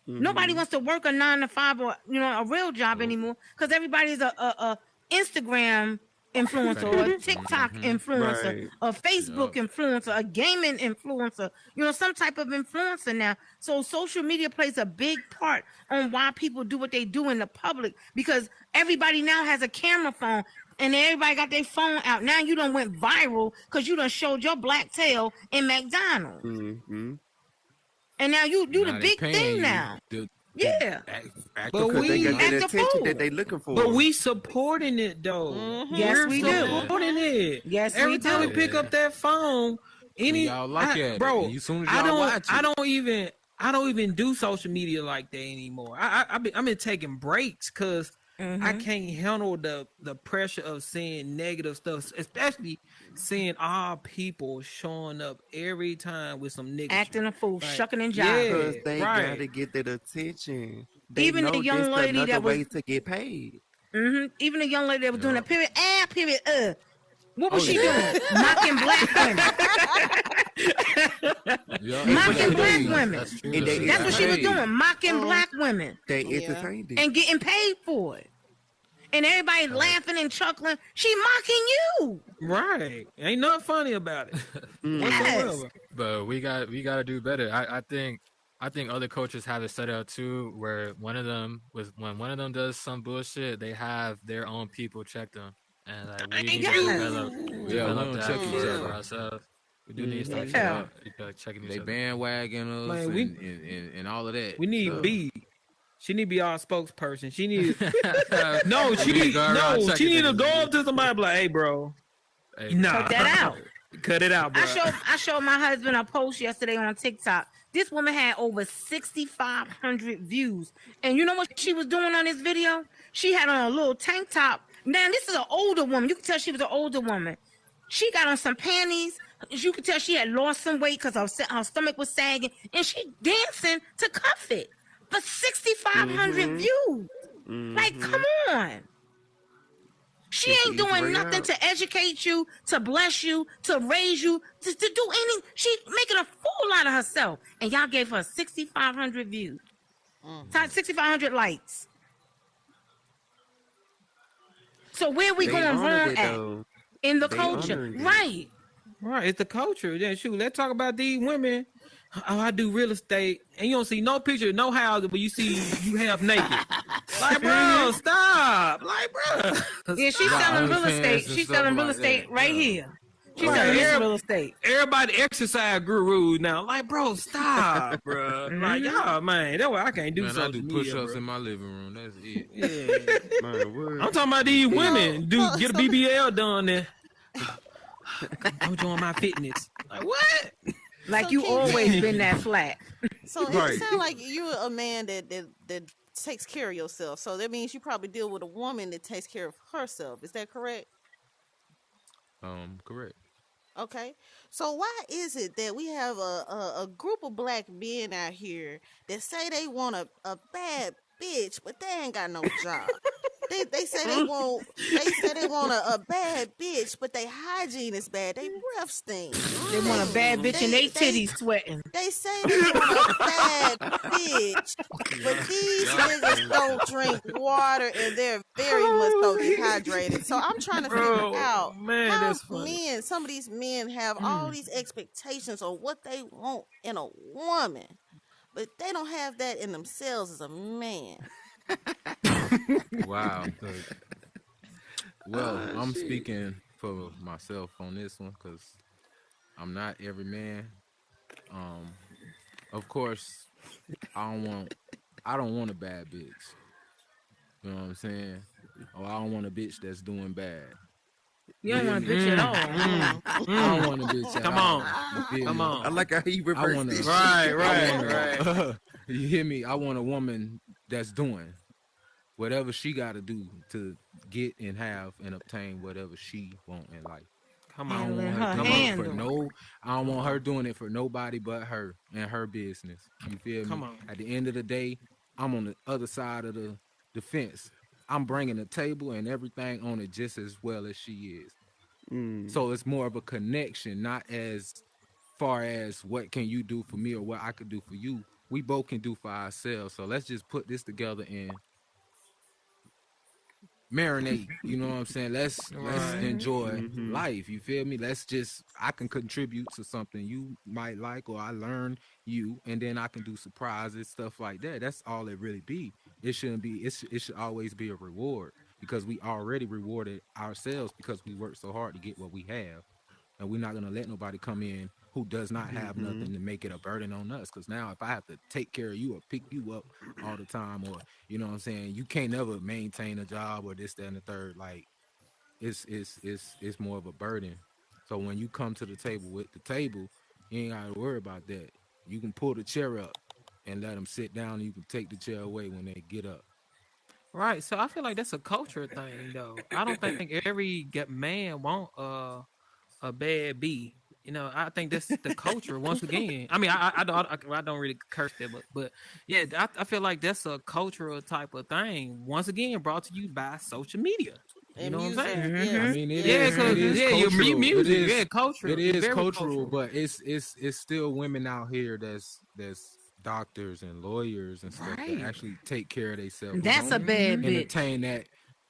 Nobody Mm-hmm. wants to work a 9 to 5 or a real job Nope. anymore because everybody's a Instagram influencer or a Famous. TikTok Mm-hmm. influencer, Right. a Facebook Yup. influencer, a gaming influencer, some type of influencer now. So social media plays a big part on why people do what they do in the public because everybody now has a camera phone and everybody got their phone out. Now you done went viral because you done showed your black tail in McDonald's. Mm-hmm. And now you the Now they big thing paying you now. to Yeah. act a but Because they fool got we that now. Act a attention that fool. they looking but for. we supporting it though. Mm-hmm. Yes, We're we do. Yeah. supporting Mm-hmm. it. Yes, we Every time we do. pick up Yeah. that phone, And y'all look at it. And bro, as soon as I y'all don't watch I it, don't even I don't even do social media like that anymore. I've been taking breaks because I Mm-hmm. can't handle the pressure of seeing negative stuff, especially seeing our people showing up every time with some niggatry. Acting a fool, Like, shucking and jiving. Because yeah, they right. gotta get that attention. They Even the know this young lady another that was, way to get paid. even the young lady that was doing a yup. period, period, what was Oh she yeah. doing? Mocking black women, Yeah, And she what got they mocking black do, paid. women. That's true and though. they She That's got what she was entertain doing, it. paid. mocking Mm, black women They yeah. entertained it. and getting paid for it. and everybody laughing and chuckling. She mocking you. Right. Ain't nothing funny about it Yes. whatsoever. But we gotta do better. I think other coaches have it set out too, where when one of them does some bullshit, they have their own people check them, and like we Thank need to Yes. develop you. Yeah, we develop don't that check each for other. ourselves. We do need to start Yeah. checking each They other. bandwagon us Man, we and all of that we need stuff. B. She need to be our spokesperson. She need We she need to need go around no. She checking need to niggas. go up to somebody and be like, hey, bro, Hey, nah, Cut that out. cut it out, bro. I showed my husband a post yesterday on TikTok. This woman had over 6,500 views. And you know what she was doing on this video? She had on a little tank top. Now, this is an older woman. You can tell she was an older woman. She got on some panties. You could tell she had lost some weight because her stomach was sagging. And she dancing to cuff it. But 6,500 views. Like, come on. She It's the ain't easy doing way nothing out. to educate you, to bless you, to raise you, to do any. She making a fool out of herself. And y'all gave her 6,500 views. 6,500 likes. So where we They going honored wrong it at? though. In the They culture. honored it. Right. Right, it's the culture. Then shoot, let's talk about these women. Oh, I do real estate, and you don't see no picture, no houses, but you see you half naked. Like, bro, stop. Like, bro. Yeah, she's Got selling real OnlyFans estate. and She's stuff selling real like estate that. right Yeah. here. She's Right. selling this real estate. Everybody exercise gurus now. Like, bro, stop, bro. Like, y'all, man, that's why I can't do Man, I social do media, push-ups bro. in my living room. That's it. Yeah. Man, what? I'm talking about these women. So- Get a so- BBL done there. I'm doing my fitness. Like, what? Like So you King always Jan- been that flat. So Right. it sounds like you're a man that takes care of yourself. So that means you probably deal with a woman that takes care of herself. Is that correct? Correct. Okay. So why is it that we have a group of black men out here that say they want a bad bitch, but they ain't got no job? They say they want a bad bitch, but they hygiene is bad. They breath stink. They want a bad bitch and they They- titties sweating. They say they want a bad bitch, but these niggas don't drink water and they're very much so dehydrated. So I'm trying to figure Bro, out man, how that's funny. some of these men have all these expectations on what they want in a woman, but they don't have that in themselves as a man. Wow. Well, I'm speaking for myself on this one because I'm not every man. Of course, I don't want a bad bitch. You know what I'm saying? Or I don't want a bitch that's doing bad. You don't want a bitch at all. I don't want a bitch at Come all. on. You feel Come me? on. I like how he I reversed want this. to. Right, Right. You hear me? I want a woman that's doing whatever she got to do to get and have and obtain whatever she want in life. Come I don't on. want Her her doing it for handle. I don't want her doing it for nobody but her and her business. You feel me? Come on. At the end of the day, I'm on the other side of the fence. I'm bringing the table and everything on it just as well as she is. So it's more of a connection, not as far as what can you do for me or what I could do for you. We both can do for ourselves. So let's just put this together and marinate. You know what I'm saying? Let's Right. enjoy life. You feel me? I can contribute to something you might like, or I learn you, and then I can do surprises, stuff like that. That's all it really be. It shouldn't be. It should always be a reward because we already rewarded ourselves because we worked so hard to get what we have, and we're not gonna let nobody come in who does not have nothing to make it a burden on us. Because now, if I have to take care of you or pick you up all the time, or you know what I'm saying, you can't never maintain a job or this, that, and the third. Like it's more of a burden. So when you come to the table with the table, you ain't gotta worry about that. You can pull the chair up and let them sit down, and you can take the chair away when they get up. Right. So I feel like that's a culture thing, though. I don't think every man want a bad B. You know, I think that's the culture. Once again, I mean, I don't really curse that, but yeah, I feel like that's a cultural type of thing. Once again, brought to you by social media. You And know music, what I'm saying? yes. I mean, it Yeah, is. because It is your cultural. music, It is, yeah, cultural. it is Very cultural, but it's still women out here that's doctors and lawyers and stuff that Right. actually take care of themselves. That's a bad bitch. Entertain that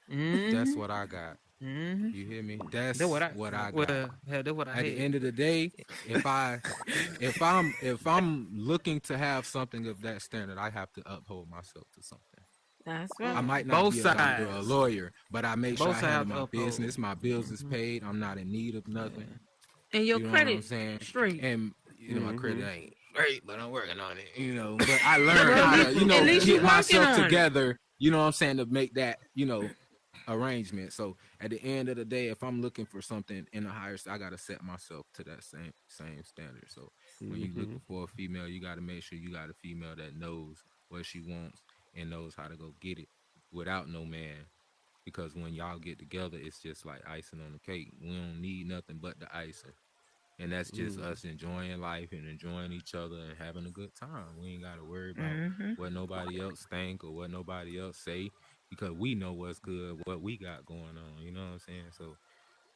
That's Mm-hmm. what I got. Mm-hmm. You hear me? That's what That's I what I got. well, hell, that's what I At the had. end of the day, if I if I'm looking to have something of that standard, I have to uphold myself to something. That's I right. might not Both be a doctor or a sides. lawyer, but I make sure Both I handle sides my uphold. business. My bills is Mm-hmm. paid. I'm not in need of nothing. Yeah. And your You know what I'm credit saying? straight. And my Mm-hmm. credit ain't great, but I'm working on it. But I learned Well, how to, at least you get working myself on it. together. You know what I'm saying, to make that, arrangement. So at the end of the day, if I'm looking for something in a higher, I gotta set myself to that same standard. So when you Mm-hmm. looking for a female, you gotta make sure you got a female that knows what she wants and knows how to go get it without no man. Because when y'all get together, it's just like icing on the cake. We don't need nothing but the icing. And that's just Mm-hmm. us enjoying life and enjoying each other and having a good time. We ain't got to worry about Mm-hmm. what nobody else think or what nobody else say, because we know what's good, what we got going on. You know what I'm saying? So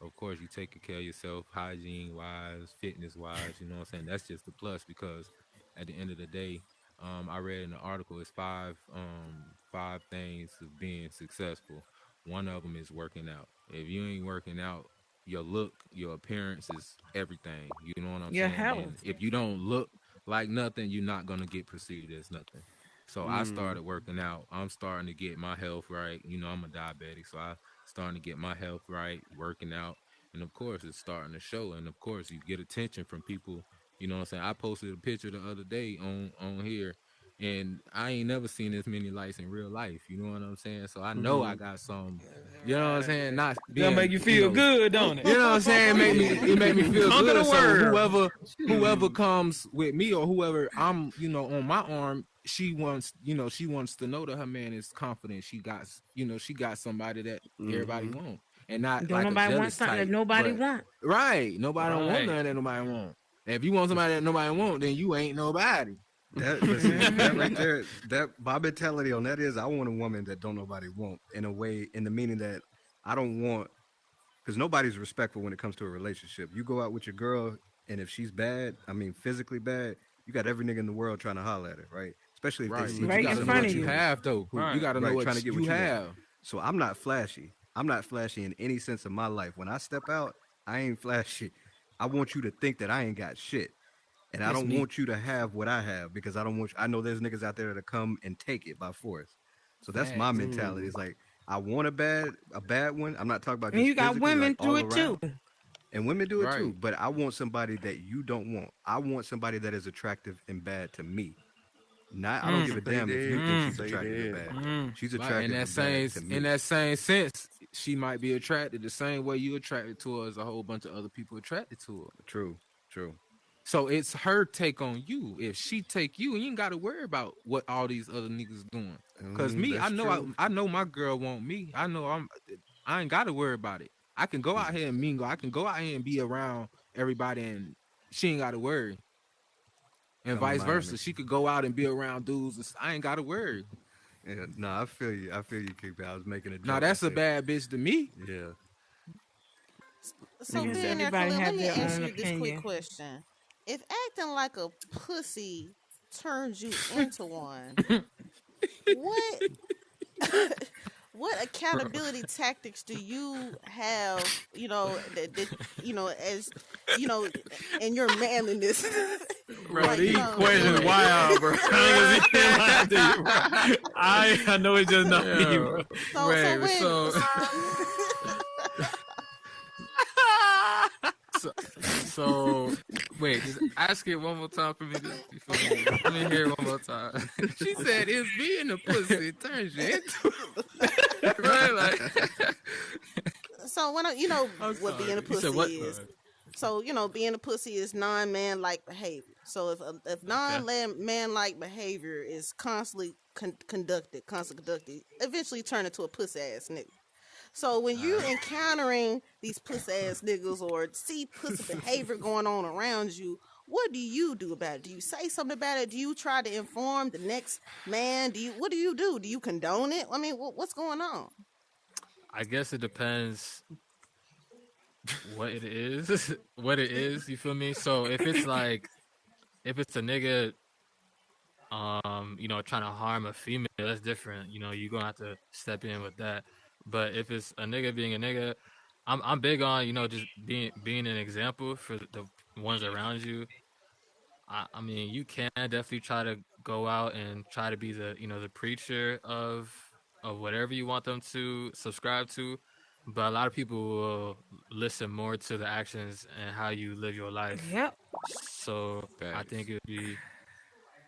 of course you taking care of yourself, hygiene wise, fitness wise. You know what I'm saying? That's just the plus, because at the end of the day, I read in the article, it's five things of being successful. One of them is working out. If you ain't working out, your look, your appearance is everything. You know what I'm Your saying? And health. if you don't look like nothing, you're not gonna get perceived as nothing. So I Mm-hmm. started working out. I'm starting to get my health right. I'm a diabetic, so I starting to get my health right, working out. And of course it's starting to show. And of course you get attention from people. You know what I'm saying? I posted a picture the other day on here, and I ain't never seen this many likes in real life. You know what I'm saying? So I know I Mm-hmm. got some, you know what I'm saying, not Gonna make being, you feel good, don't it? you know what I'm saying, make me feel Conquer the good. So world. whoever Shoot. comes with me, or whoever I'm, on my arm, she wants to know that her man is confident. She got somebody that everybody Mm-hmm. want, and not Don't like a nobody want jealous something that type, nobody but want. right, nobody don't want Right. nothing that nobody want. And if you want somebody that nobody want, then you ain't nobody. But see, that Mm-hmm. right there, that my mentality on that is, I want a woman that don't nobody want, in a way, in the meaning that I don't want, because nobody's respectful when it comes to a relationship. You go out with your girl, and if she's bad, I mean physically bad, you got every nigga in the world trying to holler at her, right? Especially if they Right, see but you you Right with got in to some know front of what musty you you. niggas, have, though. You Right. got to know right? Trying to what get you what you got. have. So I'm not flashy. I'm not flashy in any sense of my life. When I step out, I ain't flashy. I want you to think that I ain't got shit. And I That's don't me. want you to have what I have, because I don't want I know there's niggas out there that come and take it by force. So that's my Facts. mentality. It's like, I want a bad one. I'm not talking about And just you got physically, like women do all it too. around. And women do it too, Right. but I want somebody that you don't want. I want somebody that is attractive and bad to me. Not, I don't give a Say damn if you that. think Mm. she's Say attractive or that. bad. Mm. She's Right. attractive and bad to In me. that same sense, she might be attracted the same way you attracted to her, as a whole bunch of other people attracted to her. True, true. So it's her take on you. If she take you, you ain't got to worry about what all these other niggas doing. Cause me, That's true. I know my girl want me. I ain't got to worry about it. I can go out here and mingle. I can go out here and be around everybody, and she ain't got to worry. And Come to vice Miami. versa, she could go out and be around dudes. I ain't got to worry. Yeah, no, I feel you. I feel you, Kickback. I was making a Now joke. I that's a said, bad bitch to me. yeah. So, I guess billionaire everybody Khalil, let have me their ask own you this quick opinion. question: if acting like a pussy turns you into one, what what accountability tactics do you have? As you know, in your manliness, Bro, like these questions so. Right. wild, bro. I ain't gonna even lie to you, bro. I know it's just not me, Yeah. bro. So Right. when So, so wait, just ask it one more time for me. You feel me? Let me hear it one more time. She said, "It's being a pussy turns you into right." Like, so when I'm what sorry. being a You said pussy what? is. So being a pussy is non-man like behavior. So if Okay. non-man like behavior is constantly constantly conducted, eventually turn into a pussy ass nigga. So when All you right. encountering these pussy ass niggas or see pussy behavior going on around you, what do you do about it? Do you say something about it? Do you try to inform the next man? What do you do? Do you condone it? I mean, what's going on? I guess it depends what it is, what it is. You feel me? So if it's a nigga, trying to harm a female, that's different. You're gonna have to step in with that. But if it's a nigga being a nigga, I'm big on just being an example for the ones around you. I mean, you can definitely try to go out and try to be the the preacher of whatever you want them to subscribe to, but a lot of people will listen more to the actions and how you live your life. Yep. So I Facts. think it would be,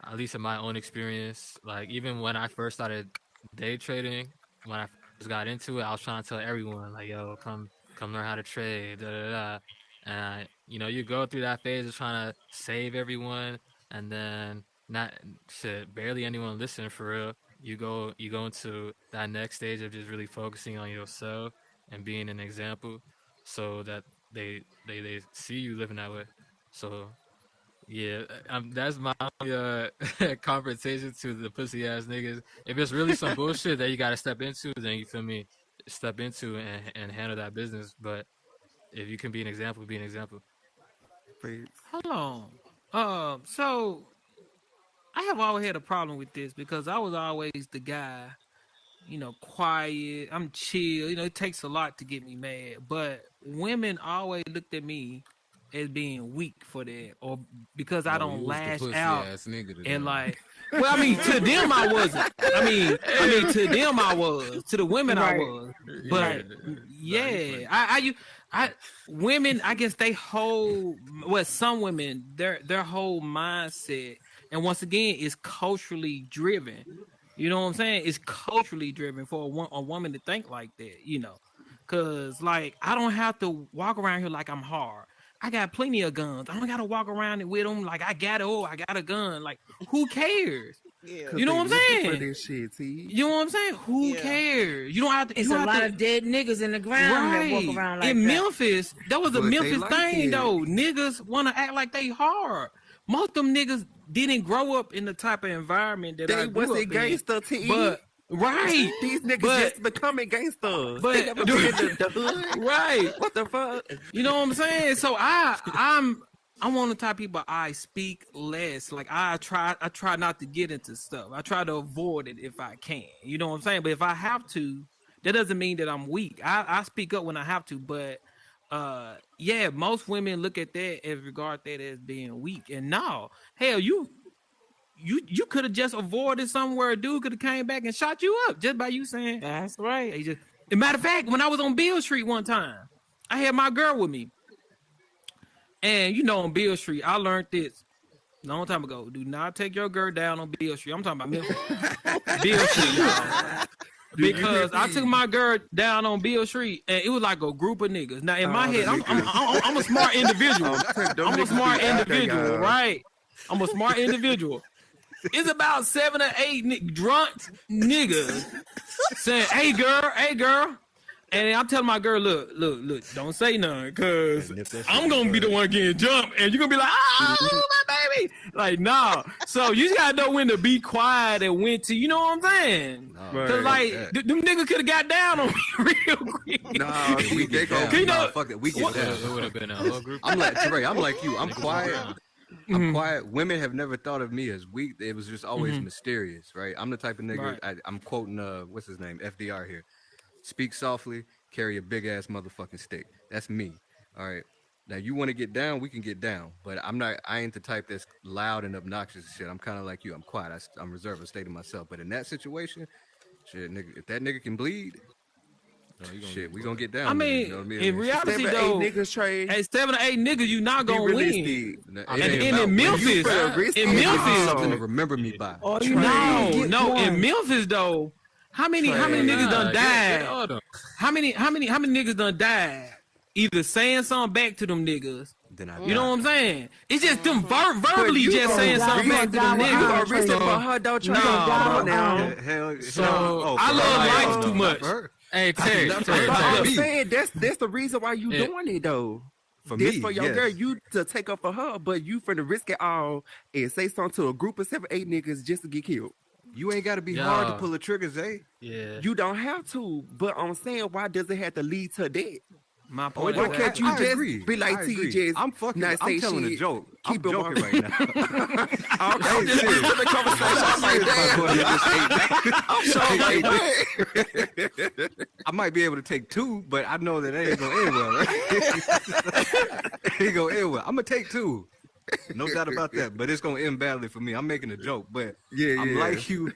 at least in my own experience, like even when I first started day trading, when I first got into it, I was trying to tell everyone like, "Yo, come learn how to trade." Da da da. And you go through that phase of trying to save everyone, and then not shit, barely anyone listen for real. You go into that next stage of just really focusing on yourself and being an example, so that they see you living that way. So yeah, that's my confrontation to the pussy ass niggas. If it's really some bullshit that you got to step into, then you feel me, step into and handle that business. But if you can be an example, be an example. Facts. Hold on. So I have always had a problem with this because I was always the guy, quiet. I'm chill. It takes a lot to get me mad. But women always looked at me as being weak for that, or because I Oh, don't you was the lash pussy out ass nigga to and them. like. Well, I mean, to them I wasn't. I mean, to them I was. To the women I Right. was. Yeah, But nah, you yeah, funny. I women. I guess they whole. Well, some women their whole mindset, and once again, is culturally driven. You know what I'm saying? It's culturally driven for a woman to think like that. Cause like I don't have to walk around here like I'm hard. I got plenty of guns. I don't gotta walk around it with them like I got a gun. Like who cares? Yeah. Cause You know they what I'm looking for saying? this shit, T. You know what I'm saying? Who Yeah. cares? You don't have to. You It's don't a have lot to. of dead niggas in the ground that walk Right. around like In that. Memphis, that was a But they Memphis like thing it. though. Niggas want to act like they hard. Most of them niggas didn't grow up in the type of environment that I They grew wasn't up in. gangster, T. But right. These niggas But just becoming gangsters. They but never been in the hood. right. What the fuck? You know what I'm saying? So I'm one of the type of people I speak less. Like I try not to get into stuff. I try to avoid it if I can. You know what I'm saying? But if I have to, that doesn't mean that I'm weak. I speak up when I have to, but yeah, most women look at that as regard that as being weak. And no, hell, you could have just avoided somewhere a dude could have came back and shot you up just by you saying, That's right. hey, just as a matter of fact, when I was on Beale Street one time, I had my girl with me. And on Beale Street, I learned this a long time ago. Do not take your girl down on Beale Street. I'm talking about Memphis. Beale Street, y'all. Do you hear Because I me? took my girl down on Beale Street, and it was like a group of niggas. Now in my All the head, niggas. I'm a smart individual. Take them I'm a niggas smart be out there, individual, y'all. right? I'm a smart individual. It's about 7 or 8 drunk niggas saying, hey girl. And I'm telling my girl, look, don't say nothing, cause Nip that shit I'm in the gonna be the bud. one getting jumped, and you're gonna be like, oh, my baby. Like, nah. So you just gotta know when to be quiet and when to, you know what I'm saying? Nah, Right. Cause fuck like, that. them niggas could have got down on me real quick. Nah, Yeah, we T, they get gon' down. You know- Nah, fuck that. We get What- down. It would have been a whole group. I'm like Trey. I'm like you. I'm Niggas quiet. around. I'm Mhm. quiet. Women have never thought of me as weak. It was just always Mhm. mysterious, right? I'm the type of nigga. Right. I'm quoting what's his name, FDR here. Speak softly, carry a big ass motherfucking stick. That's me. All right. Now you want to get down, we can get down. But I'm not. I ain't the type that's loud and obnoxious and shit. I'm kind of like you. I'm quiet. I'm reserved. I stay to myself. But in that situation, shit, nigga, if that nigga can bleed, No, you gonna shit, get we gonna booked. get down. I Nigga, mean, you know what I mean? in reality 7, 8 though, niggas, Trey. at 7 or 8 niggas, you not Be gonna win. realistic. It And ain't in about winning. Memphis, You better risk in it Give you Memphis, something to all. remember me by. All you Trey. need is no, get in one. Memphis though, how many niggas done Get died? all them. How many niggas done died? Either saying something back to them niggas. Then I You know die. what I'm saying? It's just them verbally you just gonna saying die- something you back to gonna them die You with gonna niggas. risk it So, for her, though, Trey? Nah, Come on bro. now. Hell, So oh, I for love her, life no, too not much. for her. Hey, Terry, Not for Terry, her. But I'm Me. saying that's the reason why you Yeah. doing it, though. For This me, for your yes. girl, you to take up for her, but you finna risk it all and say something to a group of 7, 8 niggas just to get killed. You ain't got to be hard to Yeah. pull the triggers, eh? Yeah. You don't have to, but I'm saying, why does it have to lead to that? My Oh, it point don't is catch you I just agree. be like I T, agree. just I'm fucking. not I'm say telling a shit. joke. I'm Keep it joking right now. I'm just serious. into the conversation. I'm like, damn. I'm sorry. I might be able to take 2, but I know that ain't gonna end well. Right? It ain't gonna end well. I'm gonna take 2. No doubt about that. But it's gonna end badly for me. I'm making a joke, but Yeah, I'm yeah. like you.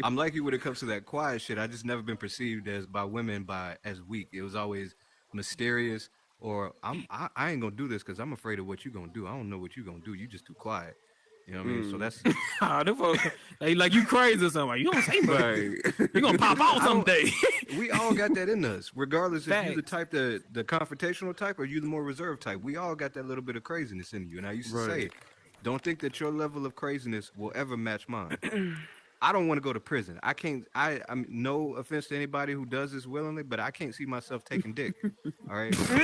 I'm like you when it comes to that quiet shit. I just never been perceived as by women as weak. It was always mysterious, or I ain't gonna do this because I'm afraid of what you gonna do. I don't know what you gonna do. You just too quiet. You know what I mean? So that's Them folks, they like you crazy or something. You don't say much. Right. You gonna pop out someday. we all got that in us, regardless if you the Facts. type the confrontational type or you the more reserved type. We all got that little bit of craziness in you. And I used to say, Right. don't think that your level of craziness will ever match mine. I don't want to go to prison. I can't. I'm no offense to anybody who does this willingly, but I can't see myself taking dick. All right. All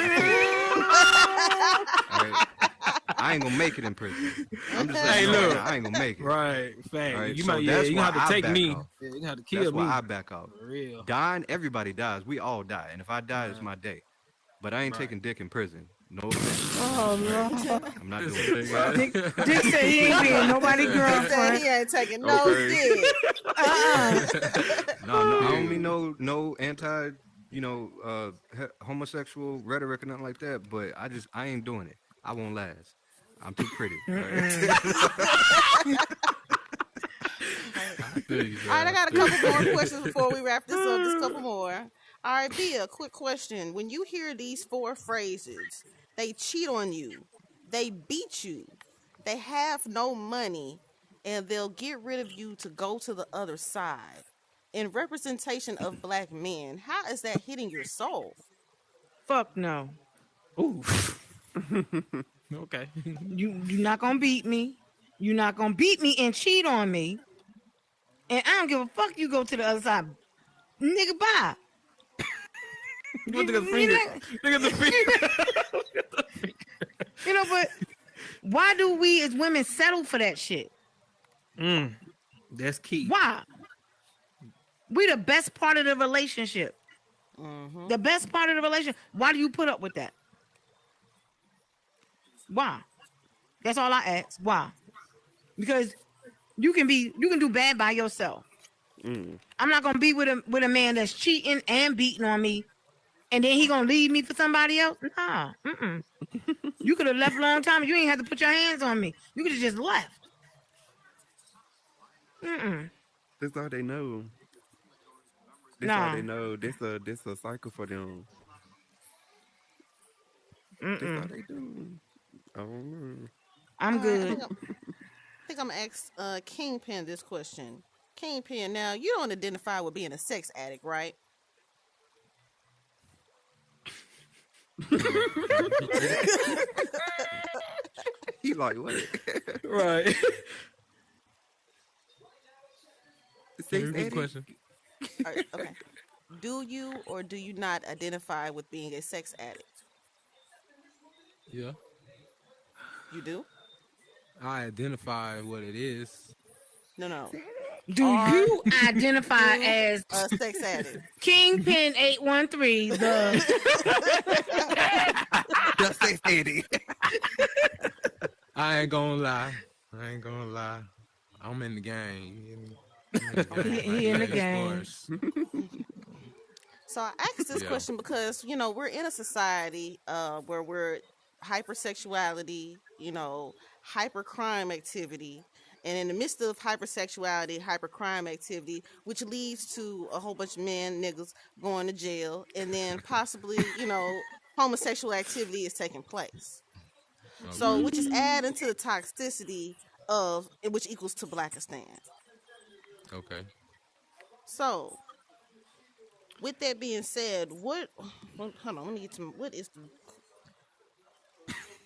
right. I ain't gonna make it in prison. I'm just Hey, letting you know look. right now, I ain't gonna make it. Right, fact. All right, You so might, that's you why gonna have to I take back me. off. Yeah, you have to kill That's me. why I back out. For real. Dying, everybody dies. We all die, and if I die, it's Right. my day. But I ain't Right. taking dick in prison. No offense. Oh no. I'm not doing it. Dick said he ain't being nobody He said girlfriend. he ain't taking no Okay. dick. No, I don't mean no anti, homosexual rhetoric or nothing like that. But I ain't doing it. I won't last. I'm too pretty. All right? feel you, All right, I got a bro. couple more questions before we wrap this up. Just a couple more. All right, Bia, quick question. When you hear these 4 phrases, they cheat on you, they beat you, they have no money, and they'll get rid of you to go to the other side. In representation of black men, how is that hitting your soul? Fuck no. Ooh. Okay. You're not gonna beat me. You're not gonna beat me and cheat on me. And I don't give a fuck. You go to the other side, nigga. Bye. Look at the You finger. know- Look at the finger. You know, but why do we as women settle for that shit? That's key. Why? We the best part of the relationship. Mm-hmm. The best part of the relationship. Why do you put up with that? Why? That's all I ask. Why? Because you can do bad by yourself. I'm not gonna be with a man that's cheating and beating on me, and then he gonna leave me for somebody else. Nah. You could have left a long time. You ain't had to put your hands on me. You could have just left. That's all they know. That's all Nah. they know. That's a cycle for them. That's all they do. I don't know. I'm All right, good. I think I'm gonna ask Kingpin this question. Kingpin, now you don't identify with being a sex addict, right? He like what? Right. Sex Good addict? question. All right, okay. Do you or do you not identify with being a sex addict? Yeah. You do? I identify what it is. No. Do Are you identify you as a sex addict? Kingpin 813? The The sex addict. I ain't gonna lie. I'm in the game. You hear me? He in the game. Sports. So I asked this Yeah. question because we're in a society where we're hypersexuality, hypercrime activity, and in the midst of hypersexuality, hypercrime activity, which leads to a whole bunch of men, niggas going to jail, and then possibly, homosexual activity is taking place. So, which is adding to the toxicity of which equals to Blackistan. Okay. So, with that being said, hold on, let me get to what is the.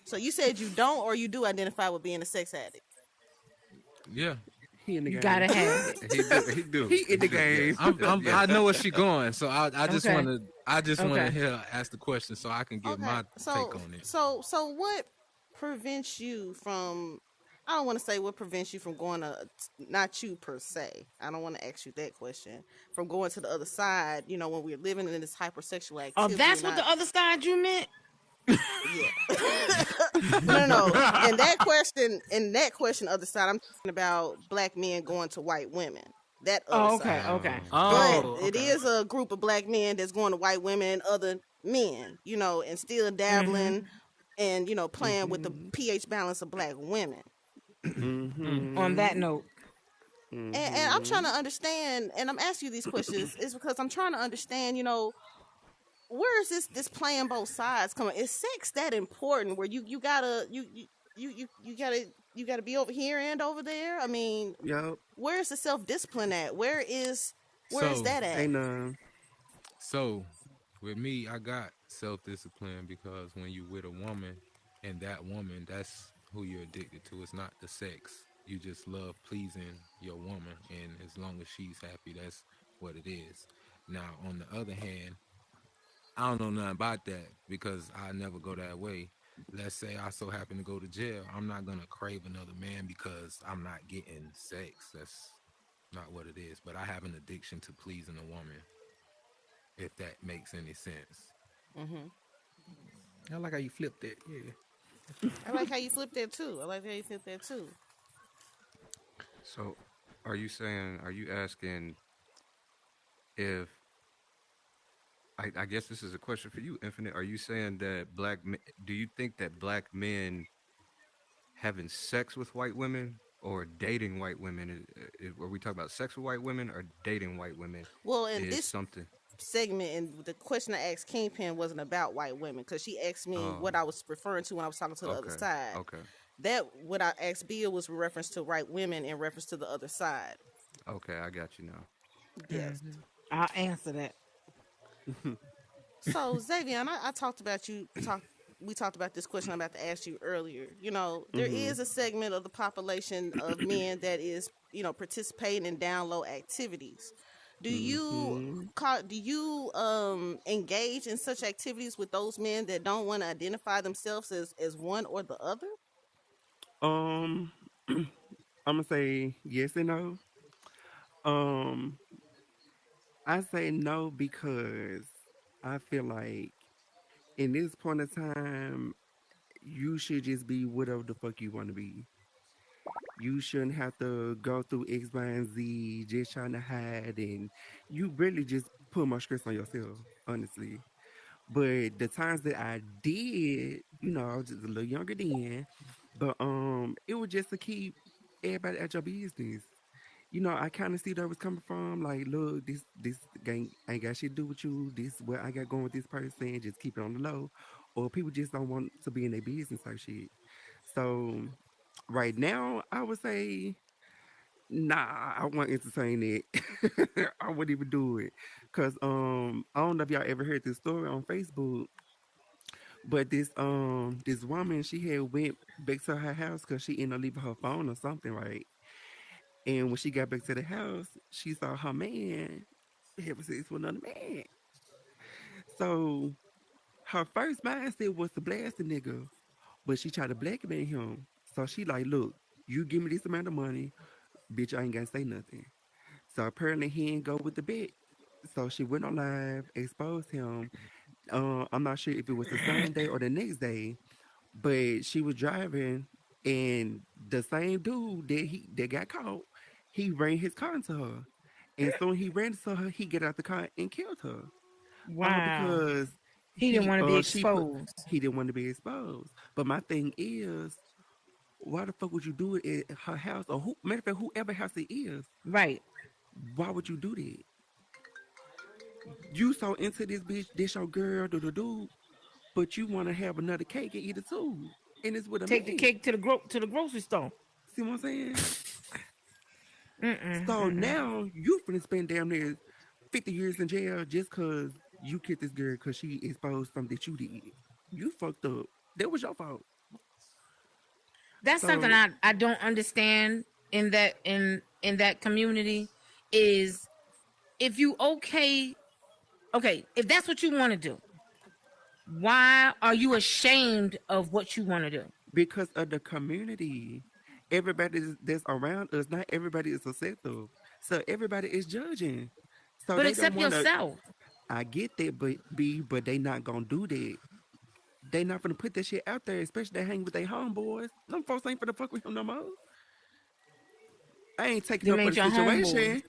So you said you don't or you do identify with being a sex addict? Yeah. He in the You game. gotta have it. He do. He in the game. I know where she going, so I just Okay. want to Okay. hear her ask the question so I can give my take on it. So what prevents you from I don't want to say what prevents you from going to, not you per se. I don't want to ask you that question. From going to the other side, when we're living in this hypersexual Oh, activity that's and what not, the other side you meant? yeah. No, no, no. In that question, other side, I'm talking about black men going to white women. That other Oh, okay, side. okay. But Oh, it okay. is a group of black men that's going to white women and other men, and still Mm-hmm. dabbling and, playing with the Mhm. pH balance of black women. Mm. On that Mhm. note, And I'm trying to Mhm. understand, and I'm asking you these questions, is because I'm trying to understand, where is this playing both sides coming? Is sex that important where you gotta you gotta be over here and over there? I mean, Yup. where is the self discipline at? Where is So that at? Ain't none. so with me, I got self discipline because when you with a woman and that woman, that's who you're addicted to. It's not the sex. You just love pleasing your woman, and as long as she's happy, that's what it is. Now, on the other hand, I don't know nothing about that because I never go that way. Let's say I so happen to go to jail. I'm not gonna crave another man because I'm not getting sex. That's not what it is. But I have an addiction to pleasing a woman, if that makes any sense. Hmm. I like how you flipped it. Yeah. I like how you flip that too. I like how you flip that too. So, are you asking if, I guess this is a question for you, Infinite. Are you saying that do you think that black men having sex with white women or dating white women, are we talking about sex with white women or dating white women Well, in is this something? segment, and the question I asked Kingpin wasn't about white women because she asked me Oh, what I was referring to when I was talking to the other okay. side. Okay. That what I asked Bill was in reference to white women in reference to the other side. Okay, I got you now. Yes. I'll answer that. So Xavier, I talked about we talked about this question I'm about to ask you earlier. There Mhm. is a segment of the population of men that is, participating in down low activities. Do you Mhm. engage in such activities with those men that don't want to identify themselves as one or the other? Um, I'm gonna say yes and no. Um, I say no because I feel like in this point of time, you should just be whatever the fuck you want to be. You shouldn't have to go through X, Y, and Z just trying to hide, and you really just put more stress on yourself, honestly. But the times that I did, I was just a little younger then, but it was just to keep everybody at your business. I kind of see where was coming from. Like, look, this gang ain't got shit to do with you. This what I got going with this person. Just keep it on the low, or people just don't want to be in their business type shit. So right now, I would say nah. I won't entertain it. I wouldn't even do it, cause I don't know if y'all ever heard this story on Facebook, but this woman she had went back to her house because she ended up leaving her phone or something, right? And when she got back to the house, she saw her man having sex with another man. So her first mindset was to blast the nigga, but she tried to blackmail him. So she like, look, you give me this amount of money, bitch, I ain't gonna say nothing. So apparently he didn't go with the bet. So she went on live, exposed him. I'm not sure if it was the same day or the next day, but she was driving, and the same dude that got caught, he ran his car into her, and soon he ran into her, he get out the car and killed her. All Wow. because He didn't want to be she put exposed. he didn't want to be exposed. But my thing is, why the fuck would you do it at her house, or matter of fact, whoever house it is? Right. Why would you do that? You so into this bitch, this your girl, do, but you want to have another cake and eat it too, and it's with a Take the man. cake to the grocery store. See what I'm saying? Mm-mm, So mm-mm. now you finna spend damn near 50 years in jail just cause you killed this girl cause she exposed something that you did. You fucked up. That was your fault. That's something So I don't understand in that community is if you okay, if that's what you want to do, why are you ashamed of what you want to do? because of the community, that's around us, not everybody is accepting. So everybody is judging. So But they don't accept want to. yourself. I get that, but they not gonna do that. They not gonna put that shit out there, especially they hang with their homeboys. Them folks ain't finna fuck with him no more. I ain't taking Them up for ain't the your homeboys. situation.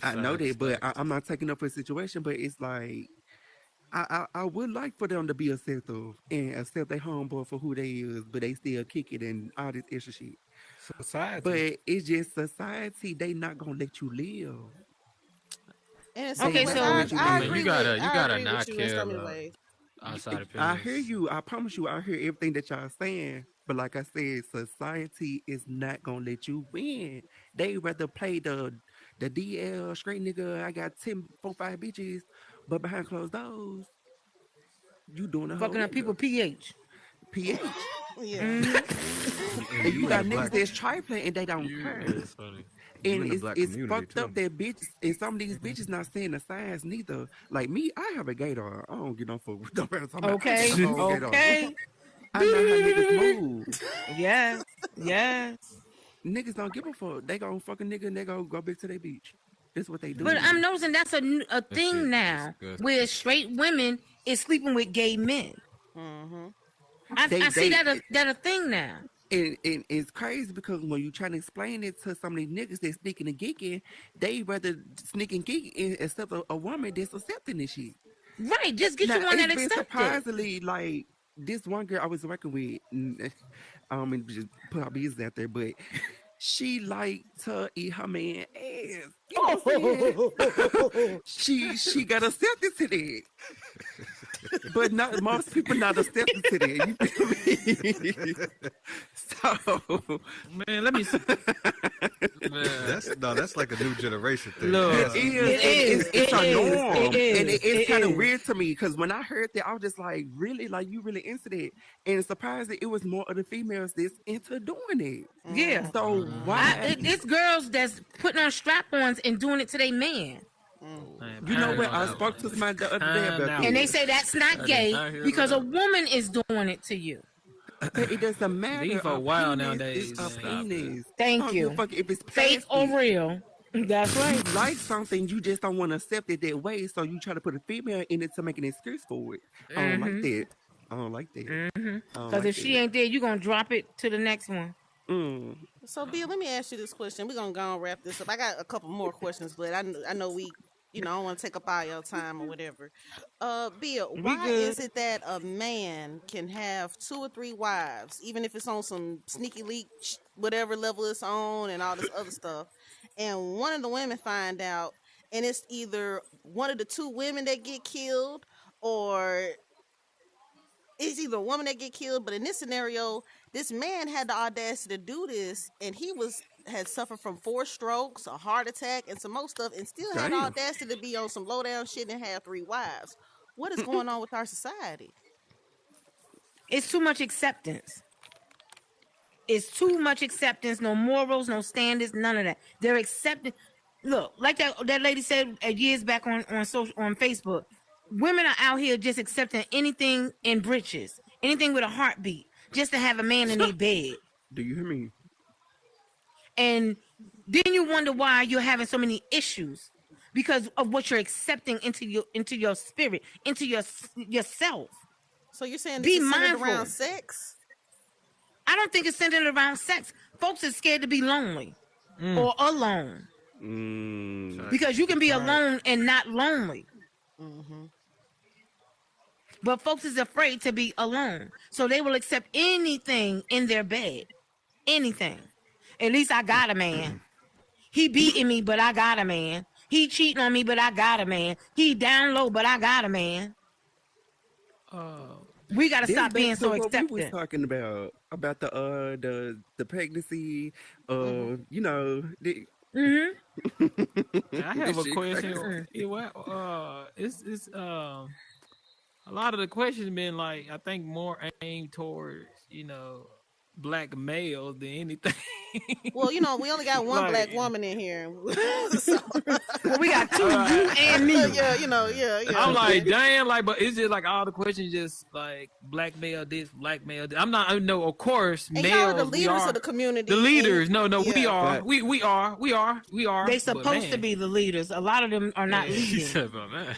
I know Facts, that, but facts. I'm not taking up for the situation. But it's like I would like for them to be acceptive and accept their homeboy for who they is, but they still kick it and all this extra shit. Society. But it's just society. They not gonna let you live. And in some They Okay, ways, not gonna so let you I I mean, live. agree you I gotta agree with not you in care so many about ways. outside I hear opinions. you. I promise you. I hear everything that y'all saying. But like I said, society is not gonna let you win. They rather play the DL straight nigga. I got 10, 4, 5 bitches, but behind closed doors, you doing a whole fucking up people nigga. pH. PH. Yeah. Mm-hmm. And And you you in the got black niggas that's trifling and they don't Yeah, care. it's funny. you And in the black it's community fucked up too. that bitches and some of these bitches not seeing the signs neither. Like me, I have a gator. I don't get no fuck with nobody talking about. I got a Okay. whole gator. Okay. I know how niggas move. Yes. Yes. Niggas don't give a fuck. They gon' fuck a nigga and they gon' go back to their beach. That's what they But do. I'm noticing that's a That thing shit now where disgusting. straight women is sleeping with gay men. Mm-hmm. They I see they that a thing now. and it's crazy because when you trying to explain it to some of these niggas that's sneaking and geeking, they rather sneak and geek and accept a woman that's accepting this shit. Right. Just get Now you one it's that been accept it. surprisingly like this one girl I was working with. And just put our business out there, but she like to eat her man ass. You know what I'm saying? She got accepted to that. But not most people not accepted to that. You feel me? So Man, let me see. Man, That's like a new generation thing. it look, Ass is, It eating. and is. it's It a is. It norm, and is. it's It kind of is. weird to me because when I heard that, I was just like, really, like you really into that, and surprised that it was more of the females that's into doing it. Yeah. So why? It's girls that's putting on strap-ons and doing it to their man. man, You know pound what? on I that spoke one. to somebody the other day Pound about out. And they this. say that's not I did gay not hear because a that. woman is doing it to you. But it doesn't matter. These A folk wild penis is nowadays, a man. Stop it. penis. I Thank don't give a you. fuck if it's Fake or plastic. real. That's You right. like something, you just don't want to accept it that way, so you try to put a female in it to make an excuse for it. I don't like Mm-hmm. that. I don't like that. Mm-hmm. I don't Because like if she that. ain't there, you're gonna drop it to the next one. Mm. So, Bill, let me ask you this question. We're going to go and wrap this up. I got a couple more questions, but I know we, I don't want to take up all your time or whatever. Bill, We why good. is it that a man can have 2 or 3 wives, even if it's on some sneaky leak, whatever level it's on and all this other stuff, and one of the women find out, and it's either one of the 2 women that get killed, or it's either a woman that get killed, but in this scenario, this man had the audacity to do this, and he had suffered from 4 strokes, a heart attack, and some more stuff, and still had the Damn. audacity to be on some low down shit and have 3 wives. What is going on with our society? It's too much acceptance. It's too much acceptance. No morals, no standards, none of that. They're accepting. Look, like that lady said years back on Facebook. Women are out here just accepting anything in britches, anything with a heartbeat, just to have a man in their bed. Do you hear me? And then you wonder why you're having so many issues because of what you're accepting into your spirit, into yourself. So you're saying this Be is centered mindful. around sex? I don't think it's centered around sex. Folks are scared to be lonely or alone Mm. because you can be alone and not lonely. Mm-hmm. But folks is afraid to be alone, so they will accept anything in their bed, anything. At least I got a man. He beating me, but I got a man. He cheating on me, but I got a man. He down low, but I got a man. We got to This stop being back to so what we was accepting. talking about the pregnancy. You know, I have this a shit question. crazy. It's a lot of the questions been like I think more aimed towards black males than anything. Well, we only got one black Like, woman in here. So, Well, we got to you and me. Yeah, yeah. I'm like, damn, like, but it's just like all the questions just like blackmail this, blackmail this. I'm not, I know, of course, And y'all are the males, we leaders are of the community. the leaders. And, No, we yeah. are, Fact. we are. They But supposed to man, be the leaders. A lot of them are not yeah. He leading. said, but man.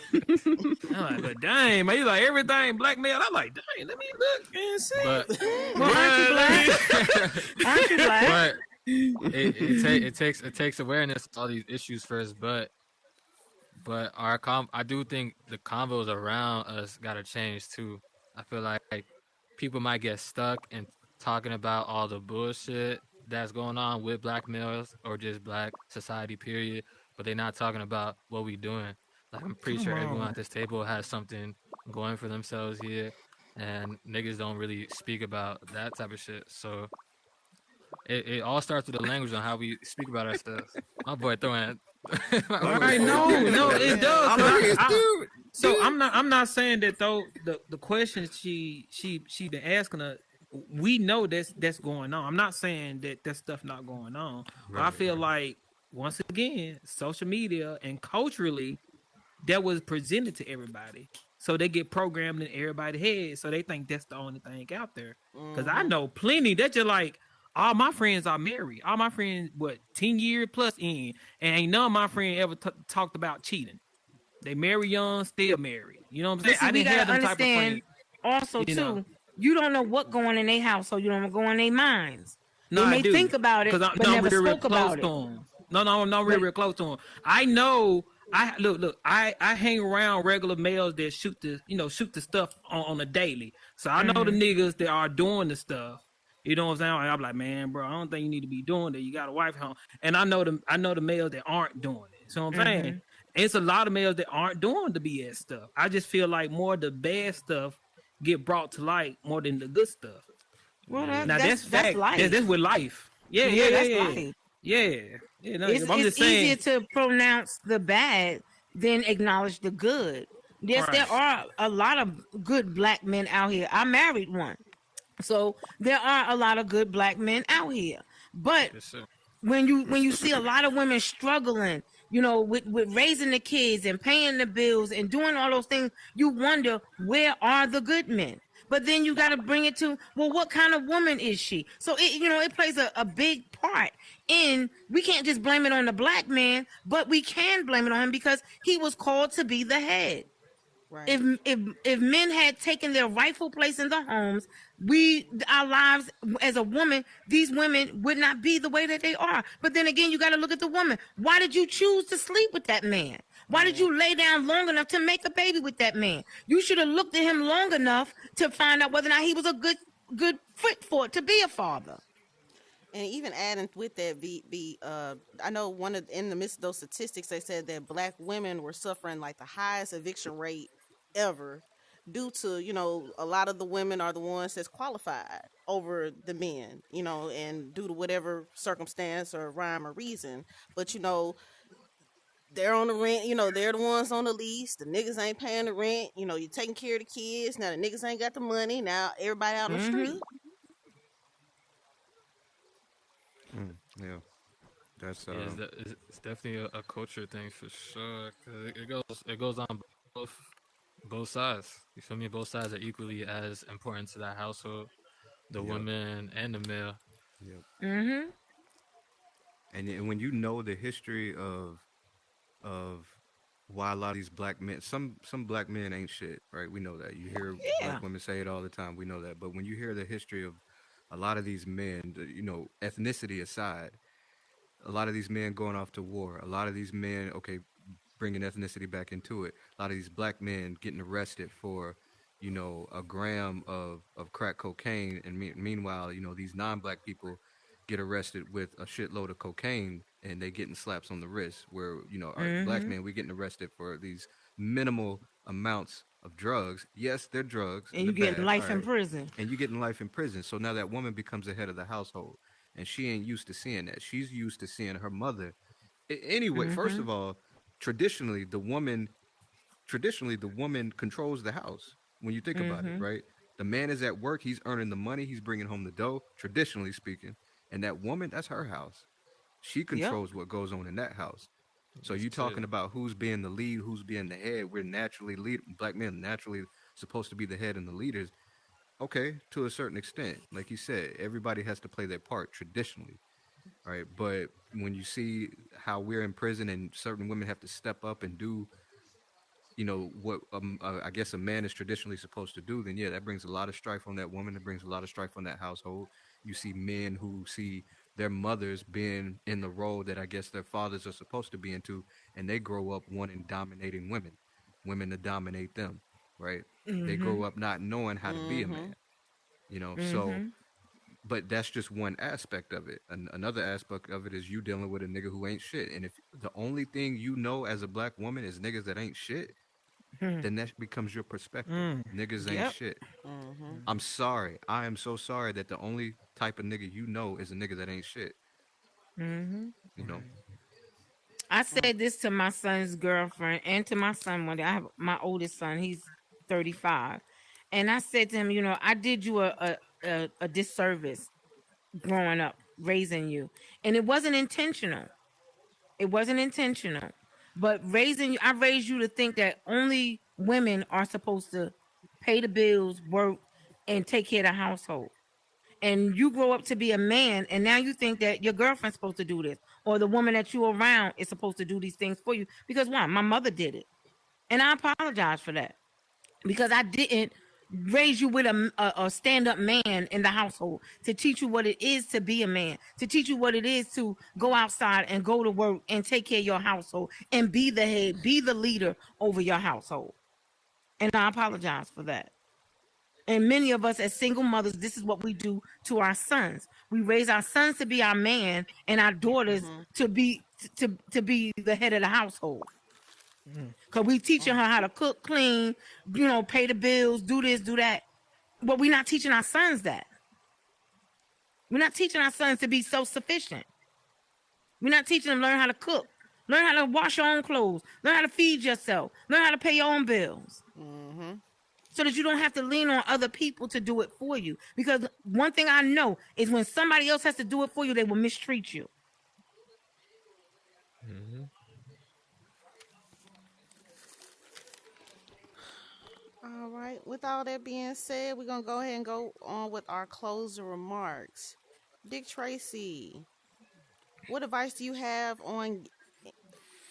I'm like, but dang, man, he's like everything blackmail. I'm like, dang, let me look and see. But Well, aren't you black? Aren't you black? but it takes awareness to all these issues first, but I do think the convos around us gotta change too. I feel like people might get stuck in talking about all the bullshit that's going on with black males or just black society period, but they're not talking about what we doing. Like I'm pretty Come sure everyone on. at this table has something going for themselves here, and niggas don't really speak about that type of shit. So it all starts with the language on how we speak about ourselves. My boy throwing. My boy Right? throwing- No, it does. I'm 'cause out here, I- so I'm not saying that though the questions she been asking her, we know that's going on. I'm not saying that stuff not going on, but I feel like once again, social media and culturally that was presented to everybody. So they get programmed in everybody's head. So they think that's the only thing out there. Because I know plenty that just like all my friends are married. All my friends, 10 years plus in, and ain't none of my friends ever talked about cheating. They marry young, still married. You know what I'm But saying? see, I we didn't have gotta them type of understand friends. also You know. too. You don't know what going in their house, so you don't know what go in their minds. No, They I may do. think about it, Because but I'm never real spoke close about to it. him. No, I'm not But real close to him. I know. I look. I hang around regular males that shoot the stuff on a daily. So I know the niggas that are doing the stuff. You know what I'm saying? I'm like, man, bro, I don't think you need to be doing that. You got a wife home, and I know the males that aren't doing it. So I'm saying it's a lot of males that aren't doing the BS stuff. I just feel like more of the bad stuff get brought to light more than the good stuff. well, Yeah. Now that's that's fact. That's life. with life. Yeah, yeah, Yeah, yeah, that's yeah, life. yeah. Yeah, no, It's I'm it's just easier saying. to pronounce the bad than acknowledge the good. Yes, Right. there are a lot of good black men out here. I married one. So there are a lot of good black men out here. But Yes, sir. when you see a lot of women struggling, with raising the kids and paying the bills and doing all those things, you wonder where are the good men. But then you got to bring it to, well, what kind of woman is she? So it plays a big part in. We can't just blame it on the black man, but we can blame it on him because he was called to be the head. Right. If men had taken their rightful place in the homes, our lives as a woman, these women would not be the way that they are. But then again, you got to look at the woman. Why did you choose to sleep with that man? Why did you lay down long enough to make a baby with that man? You should have looked at him long enough to find out whether or not he was a good fit for it to be a father. And even adding with that, I know in the midst of those statistics, they said that black women were suffering like the highest eviction rate ever due to, a lot of the women are the ones that's qualified over the men, and due to whatever circumstance or rhyme or reason. But, they're on the rent, they're the ones on the lease. The niggas ain't paying the rent. You're taking care of the kids. Now the niggas ain't got the money. Now everybody out on the street. Yeah, that's Yeah, it's definitely a culture thing for sure. 'Cause it goes on both sides. You feel me? Both sides are equally as important to that household, the yep, woman and the male. yep. Mm-hmm. And when you know the history of why a lot of these black men, some black men ain't shit, right? We know that. You hear Yeah. black women say it all the time. We know that. But when you hear the history of a lot of these men, ethnicity aside, a lot of these men going off to war, a lot of these men, okay, bringing ethnicity back into it, a lot of these black men getting arrested for, a gram of crack cocaine, and meanwhile, these non-black people get arrested with a shitload of cocaine and they getting slaps on the wrist. Where our black men, we getting arrested for these minimal amounts of drugs. Yes, they're drugs And and you they're getting bad, all life in right, prison. and you getting life in prison. So now that woman becomes the head of the household, and she ain't used to seeing that. She's used to seeing her mother. Anyway, first of all, traditionally the woman controls the house. When you think about it, right? The man is at work. He's earning the money. He's bringing home the dough. Traditionally speaking, and that woman, that's her house. She Yep. controls what goes on in that house. So That's you talking clear. about who's being the lead, who's being the head? We're naturally lead black men naturally supposed to be the head and the leaders. Okay, to a certain extent. Like you said, everybody has to play their part traditionally, right? But when you see how we're in prison and certain women have to step up and do, what I guess a man is traditionally supposed to do, then yeah, that brings a lot of strife on that woman. It brings a lot of strife on that household. You see men who see their mothers being in the role that I guess their fathers are supposed to be into, and they grow up wanting dominating women to dominate them, right? They Mm-hmm. grow up not knowing how to be a Mm-hmm. man, so Mm-hmm. but that's just one aspect of it. Another aspect of it is you dealing with a nigga who ain't shit. And if the only thing you know as a black woman is niggas that ain't shit, Hmm. then that becomes your perspective. Mm. Niggas ain't Yep. shit. Mm-hmm. I'm sorry. I am so sorry that the only type of nigga you know is a nigga that ain't shit. Mm-hmm. You know? I said this to my son's girlfriend and to my son one day. I have my oldest son, he's 35. And I said to him, I did you a disservice growing up, raising you. And it wasn't intentional. It wasn't intentional. But raising you, I raised you to think that only women are supposed to pay the bills, work, and take care of the household. And you grow up to be a man, and now you think that your girlfriend's supposed to do this, or the woman that you're around is supposed to do these things for you. Because one, my mother did it, and I apologize for that because I didn't raise you with a stand-up man in the household to teach you what it is to be a man, to teach you what it is to go outside and go to work and take care of your household and be the head, be the leader over your household. And I apologize for that. And many of us as single mothers, this is what we do to our sons. We raise our sons to be our man and our daughters Mm-hmm. to be the head of the household. Mm. Cause we teaching her how to cook, clean, pay the bills, do this, do that. But we're not teaching our sons that. We're not teaching our sons to be self-sufficient. We're not teaching them learn how to cook, learn how to wash your own clothes, learn how to feed yourself, learn how to pay your own bills. Mm-hmm. So that you don't have to lean on other people to do it for you. Because one thing I know is when somebody else has to do it for you, they will mistreat you. Hmm. All right. With all that being said, we're gonna go ahead and go on with our closing remarks. Dick Tracy, what advice do you have on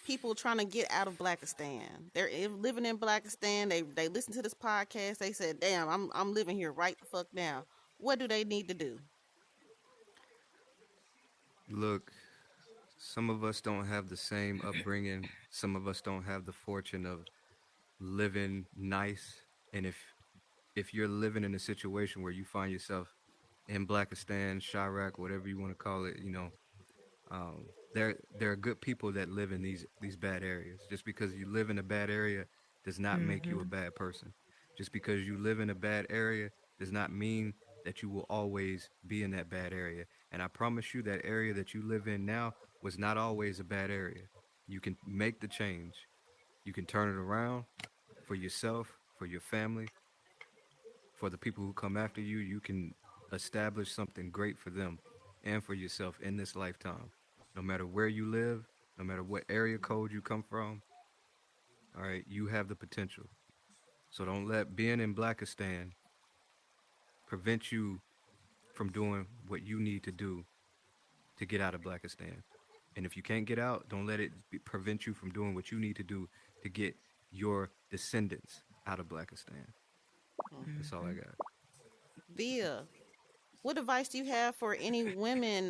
people trying to get out of Blackistan? They're living in Blackistan. They listen to this podcast. They said, "Damn, I'm living here right the fuck now." What do they need to do? Look, some of us don't have the same upbringing. Some of us don't have the fortune of living nice. And if you're living in a situation where you find yourself in Blackistan, Chiraq, whatever you want to call it, there are good people that live in these bad areas. Just because you live in a bad area does not make you a Mm-hmm. bad person. Just because you live in a bad area does not mean that you will always be in that bad area. And I promise you that area that you live in now was not always a bad area. You can make the change. You can turn it around for yourself, for your family, for the people who come after you. You can establish something great for them and for yourself in this lifetime. No matter where you live, no matter what area code you come from, all right, you have the potential. So don't let being in Blackistan prevent you from doing what you need to do to get out of Blackistan. And if you can't get out, don't let it prevent you from doing what you need to do to get your descendants out of Blackistan. That's all I Mm-hmm. got. Via, what advice do you have for any women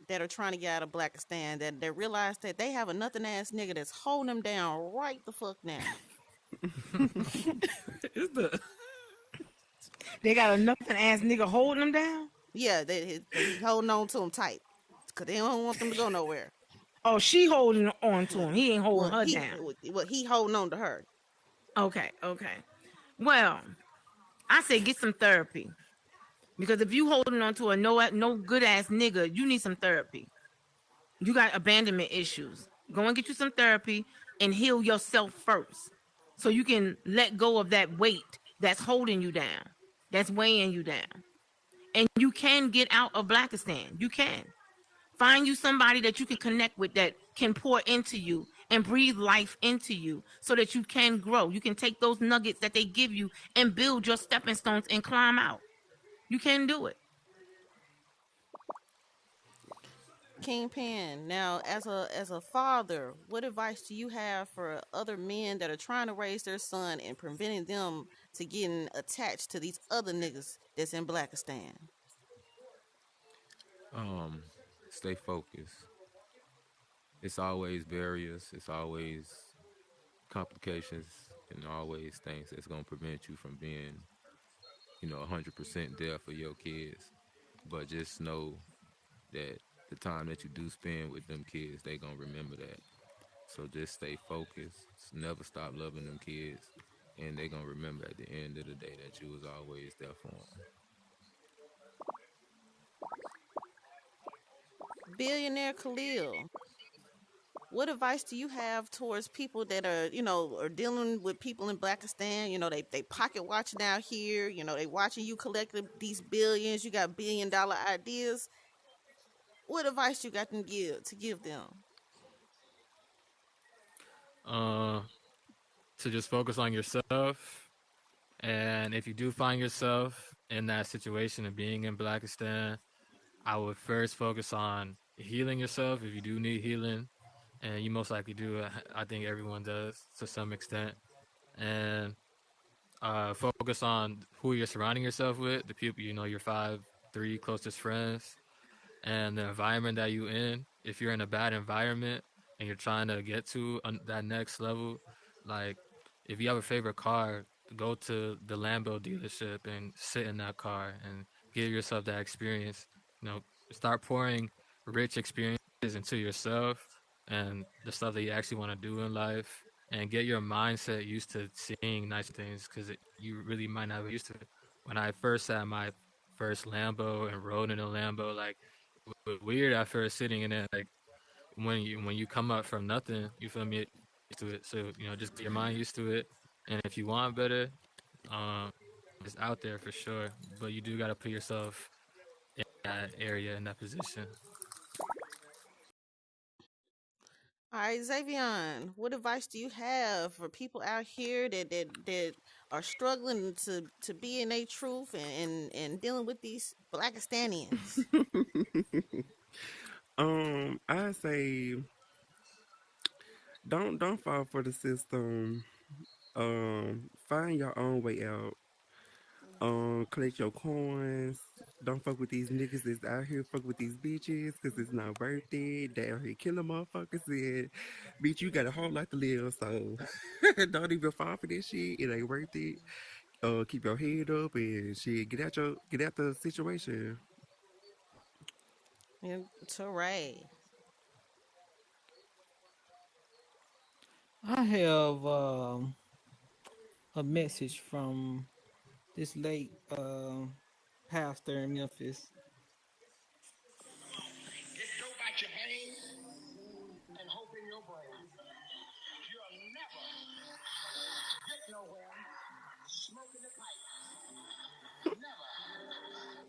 that are trying to get out of Blackistan that realize that they have a nothing ass nigga that's holding them down right the fuck now? It's the They got a nothing ass nigga holding them down. Yeah, he holding on to them tight because they don't want them to go nowhere. Oh, she holding on to him. He ain't holding Well, her down. he holding on to her. Okay, okay. Well, I say get some therapy. Because if you holding on to a no good ass nigga, you need some therapy. You got abandonment issues. Go and get you some therapy and heal yourself first. So you can let go of that weight that's holding you down, that's weighing you down. And you can get out of Blackistan. You can. Find you somebody that you can connect with, that can pour into you and breathe life into you, so that you can grow. You can take those nuggets that they give you and build your stepping stones and climb out. You can do it. Kingpin. Now, as a father, what advice do you have for other men that are trying to raise their son and preventing them to getting attached to these other niggas that's in Blackistan? Um, Stay focused. It's always barriers. It's always complications, and always things that's gonna prevent you from being, 100% there for your kids. But just know that the time that you do spend with them kids, they gonna remember that. So just stay focused. Never stop loving them kids, and they gonna remember at the end of the day that you was always there for them. Billionaire Khalil, what advice do you have towards people that are dealing with people in Blackistan? They pocket watching out here. They watching you collect these billions. You got $1 billion ideas. What advice you got them give them? Uh, to just focus on yourself. And if you do find yourself in that situation of being in Blackistan, I would first focus on healing yourself if you do need healing. And you most likely do. I think everyone does to some extent. And focus on who you're surrounding yourself with, the people, your 3 closest friends, and the environment that you in. If you're in a bad environment and you're trying to get to that next level, like if you have a favorite car, go to the Lambo dealership and sit in that car and give yourself that experience. Start pouring rich experiences into yourself and the stuff that you actually want to do in life, and get your mindset used to seeing nice things, because you really might not be used to it. When I first had my first Lambo and rode in a Lambo, like, it was weird at first sitting in it. Like, when you come up from nothing, you feel me, used to it. So just get your mind used to it, and if you want better, um, it's out there for sure. But you do got to put yourself in that area, in that position. All right, Xavion, what advice do you have for people out here that are struggling to be in their truth and dealing with these Blackistanians? I say don't fall for the system. Find your own way out. Collect your coins. Don't fuck with these niggas that's out here. Fuck with these bitches because it's not worth it. They out here killing motherfuckers. And bitch, you got a whole lot to live, so don't even fall for this shit. It ain't worth it. Keep your head up and shit. Get out the situation. To Ray. I have a message from this late pastor in Memphis. Get dope out your hands and hope in your brain. You'll never get nowhere smoking the pipe. Never.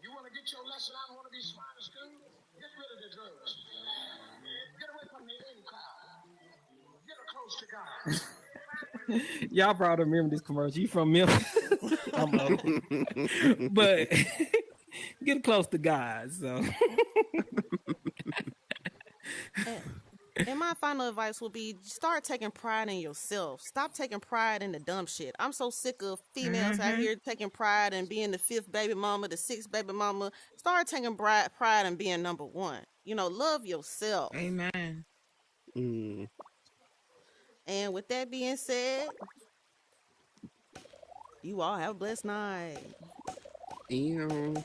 You want to get your lesson out and want to be smart in school? Get rid of the drugs. Get away from the in crowd. Get close to God. Y'all probably remember this commercial. You from Memphis? I'm old. But get close to God. So And my final advice will be start taking pride in yourself. Stop taking pride in the dumb shit. I'm so sick of females out here taking pride in being the 5th baby mama, the 6th baby mama. Start taking pride in being number 1. Love yourself. Amen. Mm. And with that being said, you all have a blessed night. And